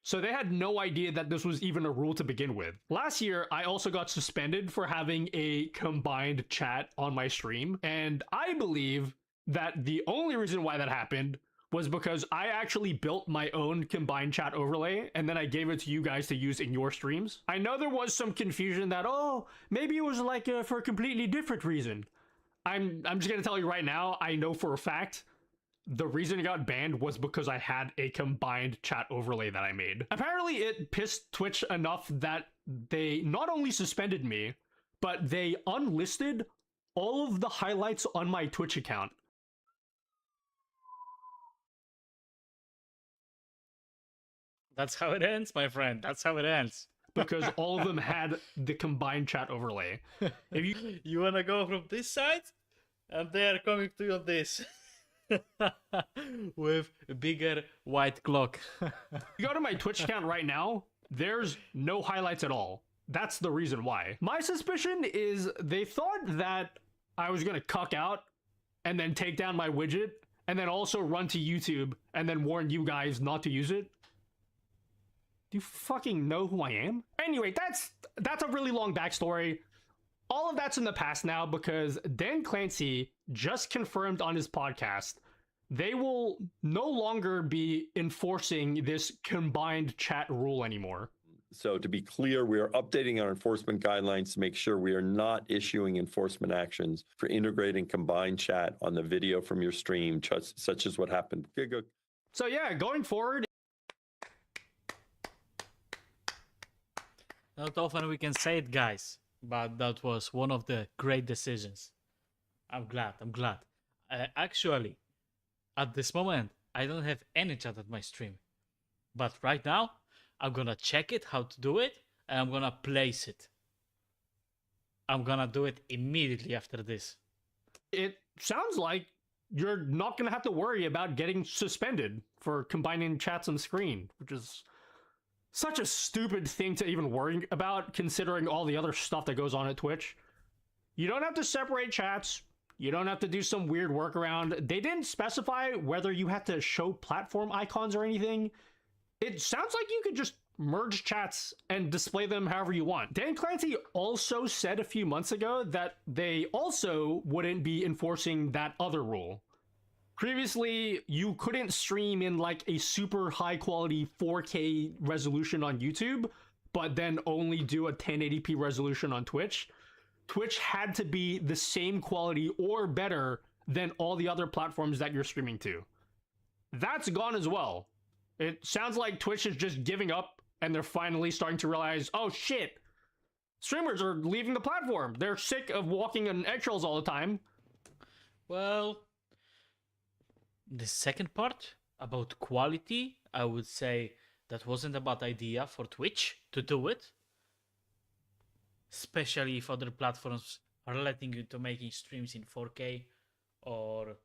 So they had no idea that this was even a rule to begin with. Last year, I also got suspended for having a combined chat on my stream. And I believe that the only reason why that happened was because I actually built my own combined chat overlay and then I gave it to you guys to use in your streams. I know there was some confusion that, oh, maybe it was like for a completely different reason. I'm just gonna tell you right now, I know for a fact the reason it got banned was because I had a combined chat overlay that I made. Apparently it pissed Twitch enough that they not only suspended me, but they unlisted all of the highlights on my Twitch account. That's how it ends, my friend. That's how it ends. Because all of them had the combined chat overlay. If you wanna go from this side, and they are coming to you on this. With a bigger white clock. You go to my Twitch account right now, there's no highlights at all. That's the reason why. My suspicion is they thought that I was gonna cuck out and then take down my widget and then also run to YouTube and then warn you guys not to use it. Do you fucking know who I am? Anyway, that's a really long backstory. All of that's in the past now because Dan Clancy just confirmed on his podcast they will no longer be enforcing this combined chat rule anymore. So to be clear, we are updating our enforcement guidelines to make sure we are not issuing enforcement actions for integrating combined chat on the video from your stream, such as what happened. So yeah, going forward, not often we can say it, guys, but that was one of the great decisions. I'm glad. Actually, at this moment, I don't have any chat at my stream. But right now, I'm gonna check it, how to do it, and I'm gonna place it. I'm gonna do it immediately after this. It sounds like you're not gonna have to worry about getting suspended for combining chats on screen, which is such a stupid thing to even worry about, considering all the other stuff that goes on at Twitch. You don't have to separate chats. You don't have to do some weird workaround. They didn't specify whether you had to show platform icons or anything. It sounds like you could just merge chats and display them however you want. Dan Clancy also said a few months ago that they also wouldn't be enforcing that other rule. Previously, you couldn't stream in like a super high quality 4K resolution on YouTube, but then only do a 1080p resolution on Twitch. Twitch had to be the same quality or better than all the other platforms that you're streaming to. That's gone as well. It sounds like Twitch is just giving up and they're finally starting to realize, oh shit, streamers are leaving the platform. They're sick of walking on eggshells all the time. Well, the second part about quality, I would say that wasn't a bad idea for Twitch to do it. Especially if other platforms are letting you to making streams in 4K or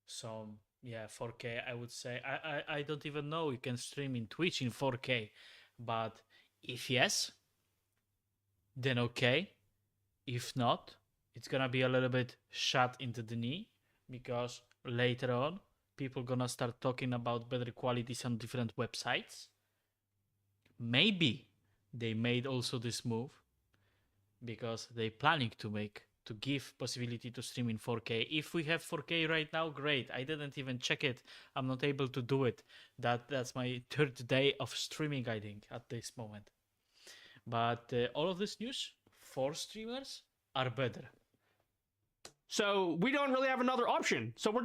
some, 4K, I would say. I don't even know you can stream in Twitch in 4K. But if yes, then okay. If not, it's gonna be a little bit shot into the knee because later on, people gonna start talking about better qualities on different websites. Maybe they made also this move because they planning to give possibility to stream in 4K. If we have 4K right now, great. I didn't even check it. I'm not able to do it. That's my third day of streaming, I think, at this moment. But all of this news for streamers are better. So we don't really have another option. So we're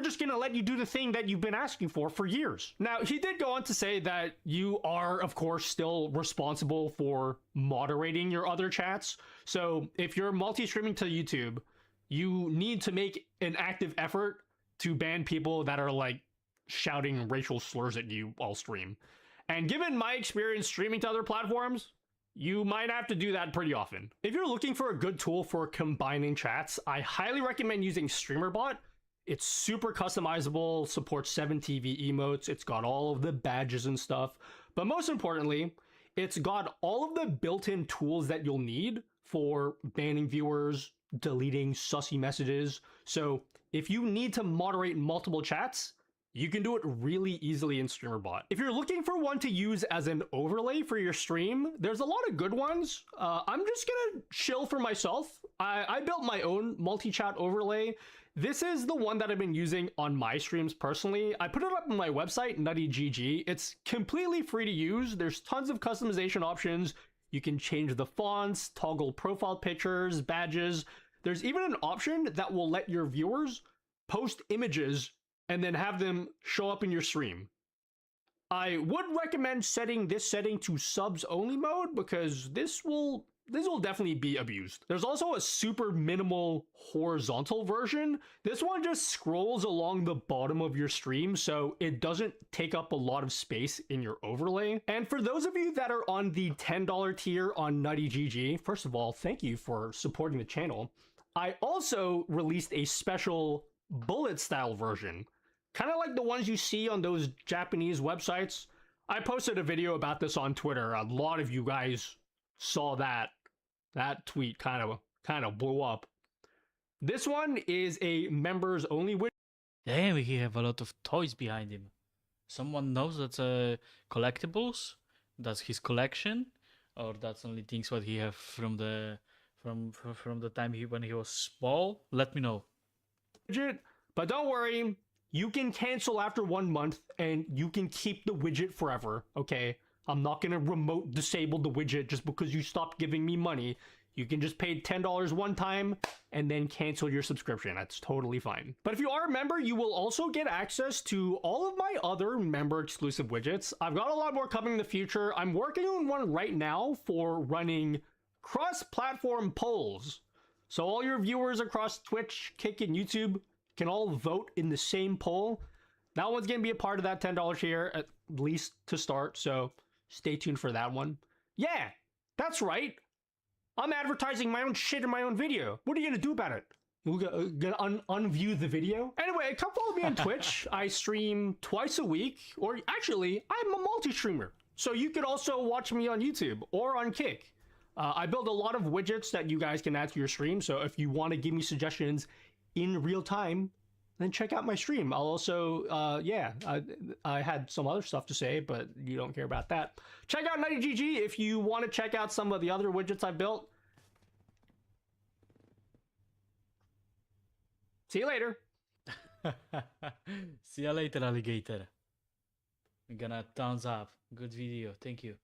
just gonna let you do the thing that you've been asking for years. Now, he did go on to say that you are, of course, still responsible for moderating your other chats. So if you're multi-streaming to YouTube, you need to make an active effort to ban people that are like shouting racial slurs at you while stream. And given my experience streaming to other platforms, you might have to do that pretty often. If you're looking for a good tool for combining chats, I highly recommend using StreamerBot. It's super customizable, supports 7 TV emotes, it's got all of the badges and stuff, but most importantly, it's got all of the built-in tools that you'll need for banning viewers, deleting sussy messages. So if you need to moderate multiple chats, you can do it really easily in StreamerBot. If you're looking for one to use as an overlay for your stream, there's a lot of good ones. I'm just gonna chill for myself. I built my own multi-chat overlay. This is the one that I've been using on my streams personally. I put it up on my website, NuttyGG. It's completely free to use. There's tons of customization options. You can change the fonts, toggle profile pictures, badges. There's even an option that will let your viewers post images and then have them show up in your stream. I would recommend setting this setting to subs only mode because this will definitely be abused. There's also a super minimal horizontal version. This one just scrolls along the bottom of your stream, so it doesn't take up a lot of space in your overlay. And for those of you that are on the $10 tier on NuttyGG, first of all, thank you for supporting the channel. I also released a special bullet style version, kind of like the ones you see on those Japanese websites. I posted a video about this on Twitter. A lot of you guys saw that. That tweet kind of blew up. This one is a members only widget. Damn, he have a lot of toys behind him. Someone knows that's collectibles. That's his collection, or that's only things what he have from the time when he was small. Let me know. But don't worry, you can cancel after 1 month and you can keep the widget forever. Okay. I'm not going to remote disable the widget just because you stopped giving me money. You can just pay $10 one time and then cancel your subscription. That's totally fine. But if you are a member, you will also get access to all of my other member exclusive widgets. I've got a lot more coming in the future. I'm working on one right now for running cross-platform polls. So all your viewers across Twitch, Kick, and YouTube can all vote in the same poll. That one's going to be a part of that $10 tier, at least to start. So stay tuned for that one. Yeah, that's right. I'm advertising my own shit in my own video. What are you gonna do about it? You're gonna unview the video? Anyway, come follow me on Twitch. I stream twice a week, or actually, I'm a multi-streamer. So you could also watch me on YouTube or on Kick. I build a lot of widgets that you guys can add to your stream. So if you want to give me suggestions in real time, then check out my stream. I'll also, yeah, I had some other stuff to say, but you don't care about that. Check out NuttyGG if you want to check out some of the other widgets I built. See you later. See you later, alligator. I'm gonna thumbs up. Good video. Thank you.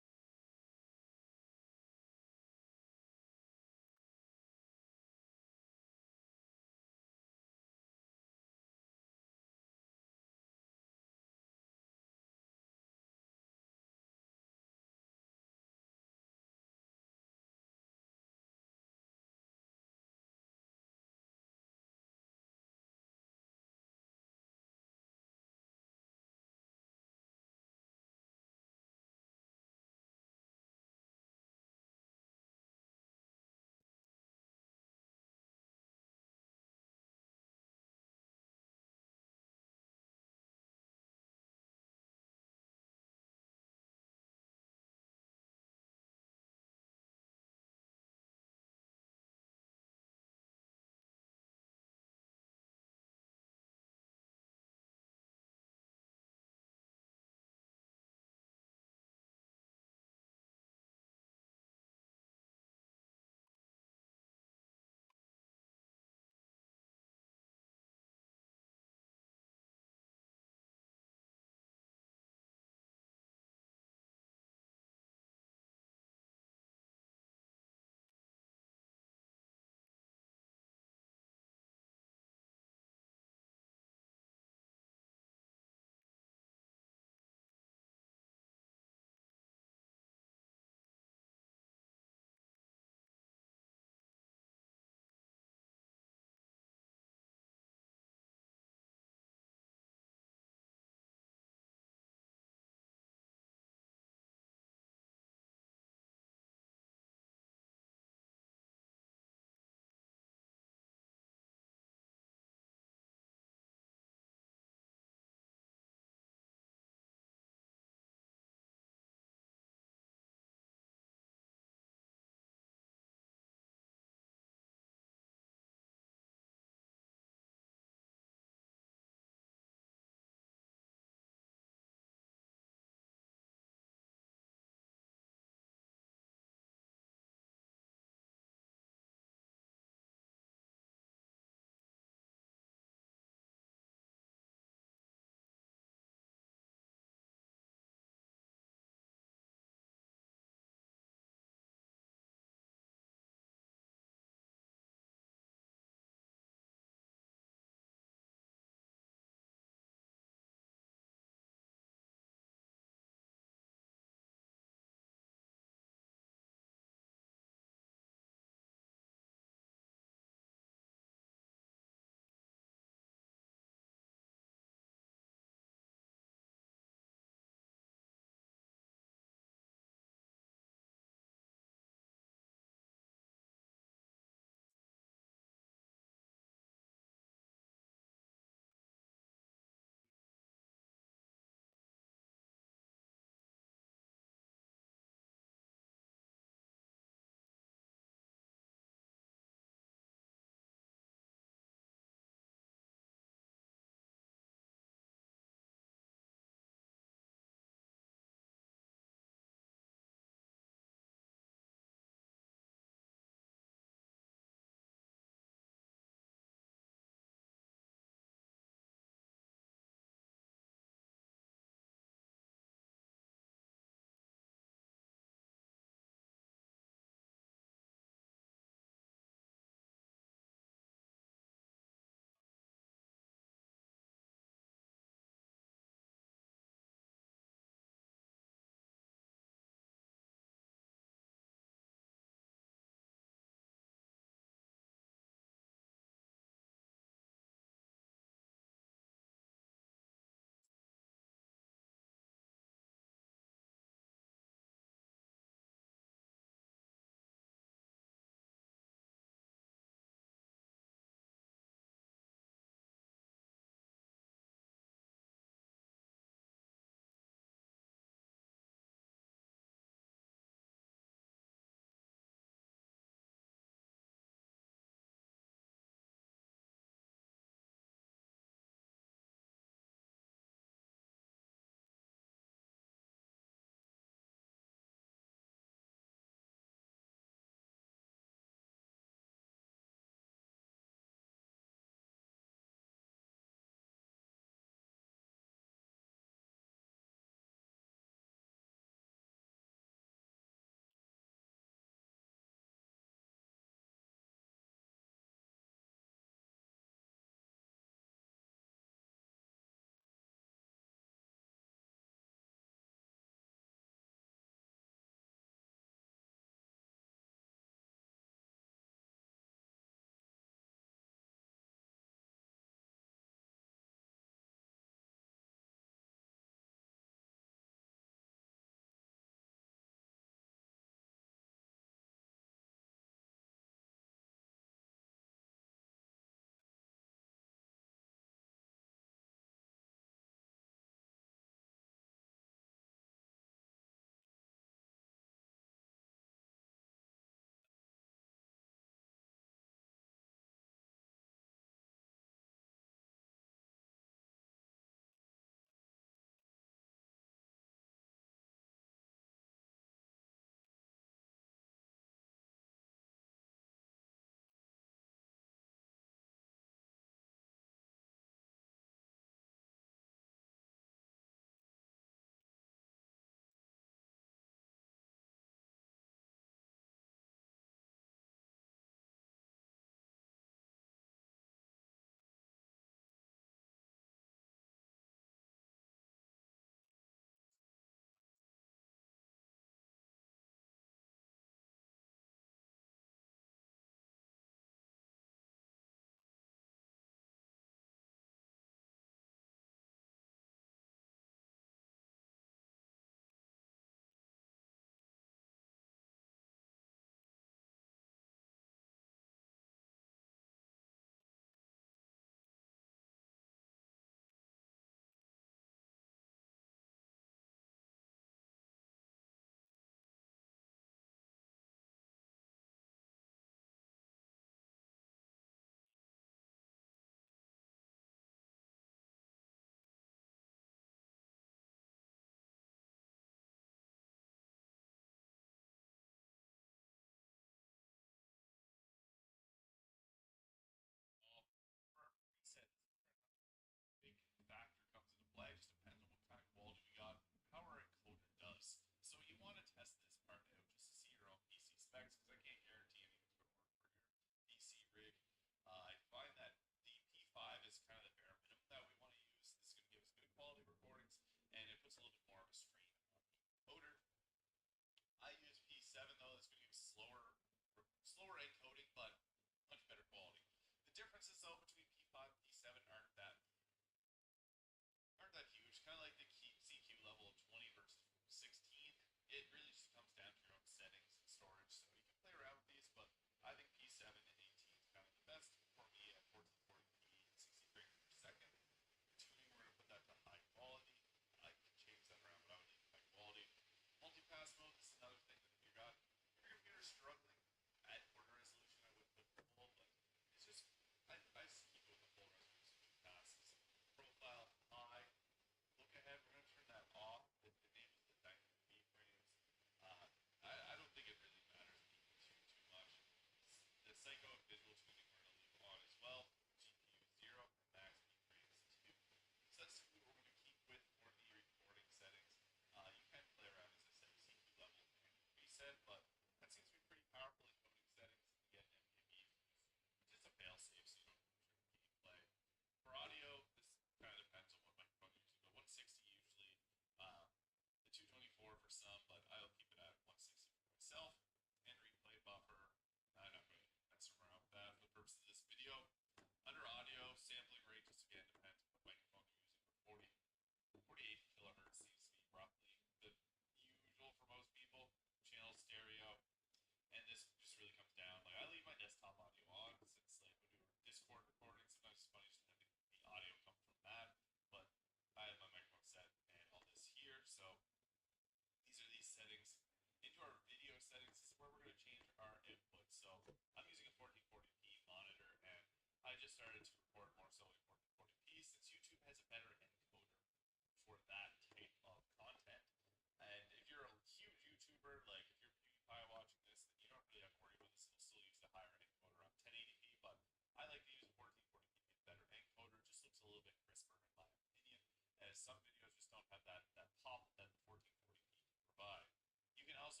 some videos just don't have that pop that 1440p can provide. You can also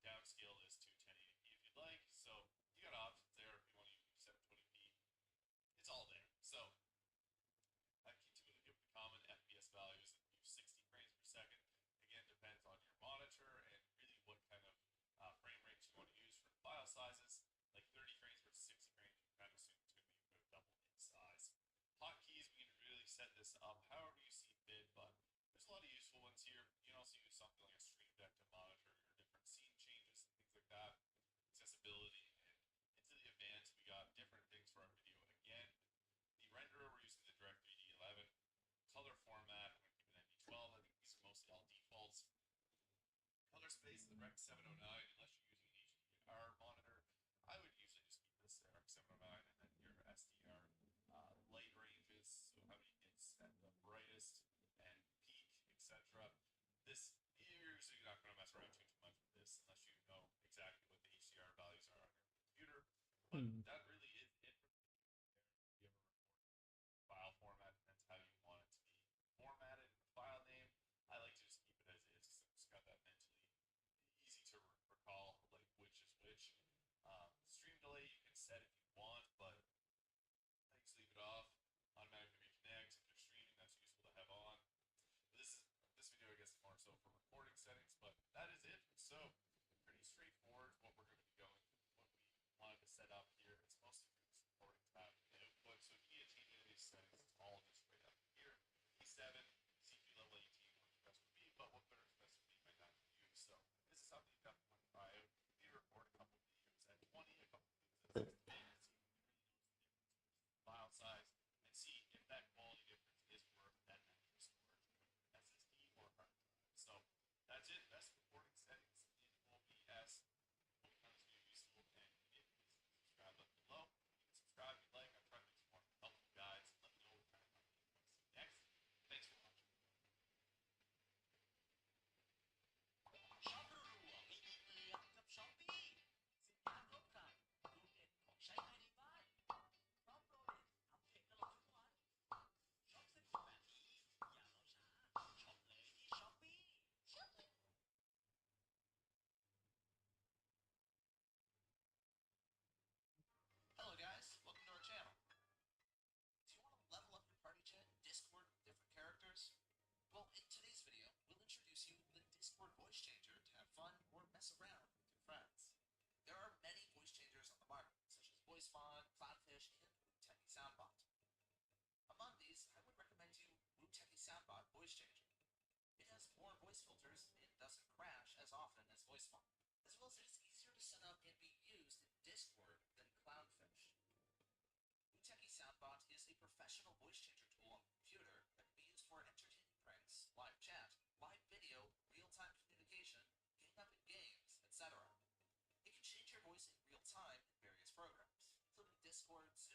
downscale this to 1080p if you'd like. So you got options there if you want to use 720p. It's all there. So I typically give the common FPS values and use 60 frames per second. Again, depends on your monitor and really what kind of frame rates you want to use for the file sizes. Like 30 frames versus 60 frames, you can kind of assume it's going to be about double in size. Hotkeys, we can really set this up however you see fit, but there's a lot of useful ones here. You can also use something like a Stream Deck to monitor your different scene changes and things like that. Accessibility, and into the advanced, we got different things for our video. Again, the renderer, we're using the Direct3D 11. Color format, I'm going to keep it ND12. I think these are mostly all defaults. Color space, the Rec 709, unless you're using an HDR monitor, I would usually just keep this Rec 709 and then your SDR light ranges, so how many nits at the brightest and peak, etc. This, you're usually not going to mess around too much with this unless you know exactly what the HDR values are on your computer. But that really is it for the video. If you ever record file format, depends how you want it to be formatted in the file name. I like to just keep it as is because it's got that mentally easy to recall, like which is which. Stream delay you can set if you want, but I just leave it off. Automatically reconnect if you're streaming, that's useful to have on. This video I guess is more so for recording settings, but that is it. So pretty straightforward what we're going to be going, what we wanted to set up here. It's mostly for this recording tab and output. So if you need to change any of these settings, it's all just right up here. P7, CPU level 18 works best for me, but what better is best for me might not for you. So this is something you definitely want to try out. You record a couple videos at 20, a couple videos at 60 minutes. You can really notice the difference versus file size and see if that quality difference is worth that extra storage, SSD or hard drive. So that's it. Best recording settings in OBS. Hope you found this video useful, and if you please subscribe below. You can subscribe if you like. I'm trying to make some more helpful guides. Let me know what kind of content you want to see next. Thanks for watching. Hello guys, welcome to our channel. Do you want to level up your party chat in Discord with different characters? Well, in today's video, we'll introduce you to the Discord voice changer to have fun or mess around with your friends. There are many voice changers on the market, such as VoiceFont, Cloudfish, and Techie Soundbot. Among these, I would recommend you Techie Soundbot Voice Changer. It has more voice filters and doesn't crash as often as VoiceFont, as well as it is easier to set up and be used in Discord than Cloudfish. Techie Soundbot is a professional voice changer tool on the computer that can be used for entertaining pranks, live chat, live video, real-time communication, getting up in games, etc. It can change your voice in real time in various programs, including Discord's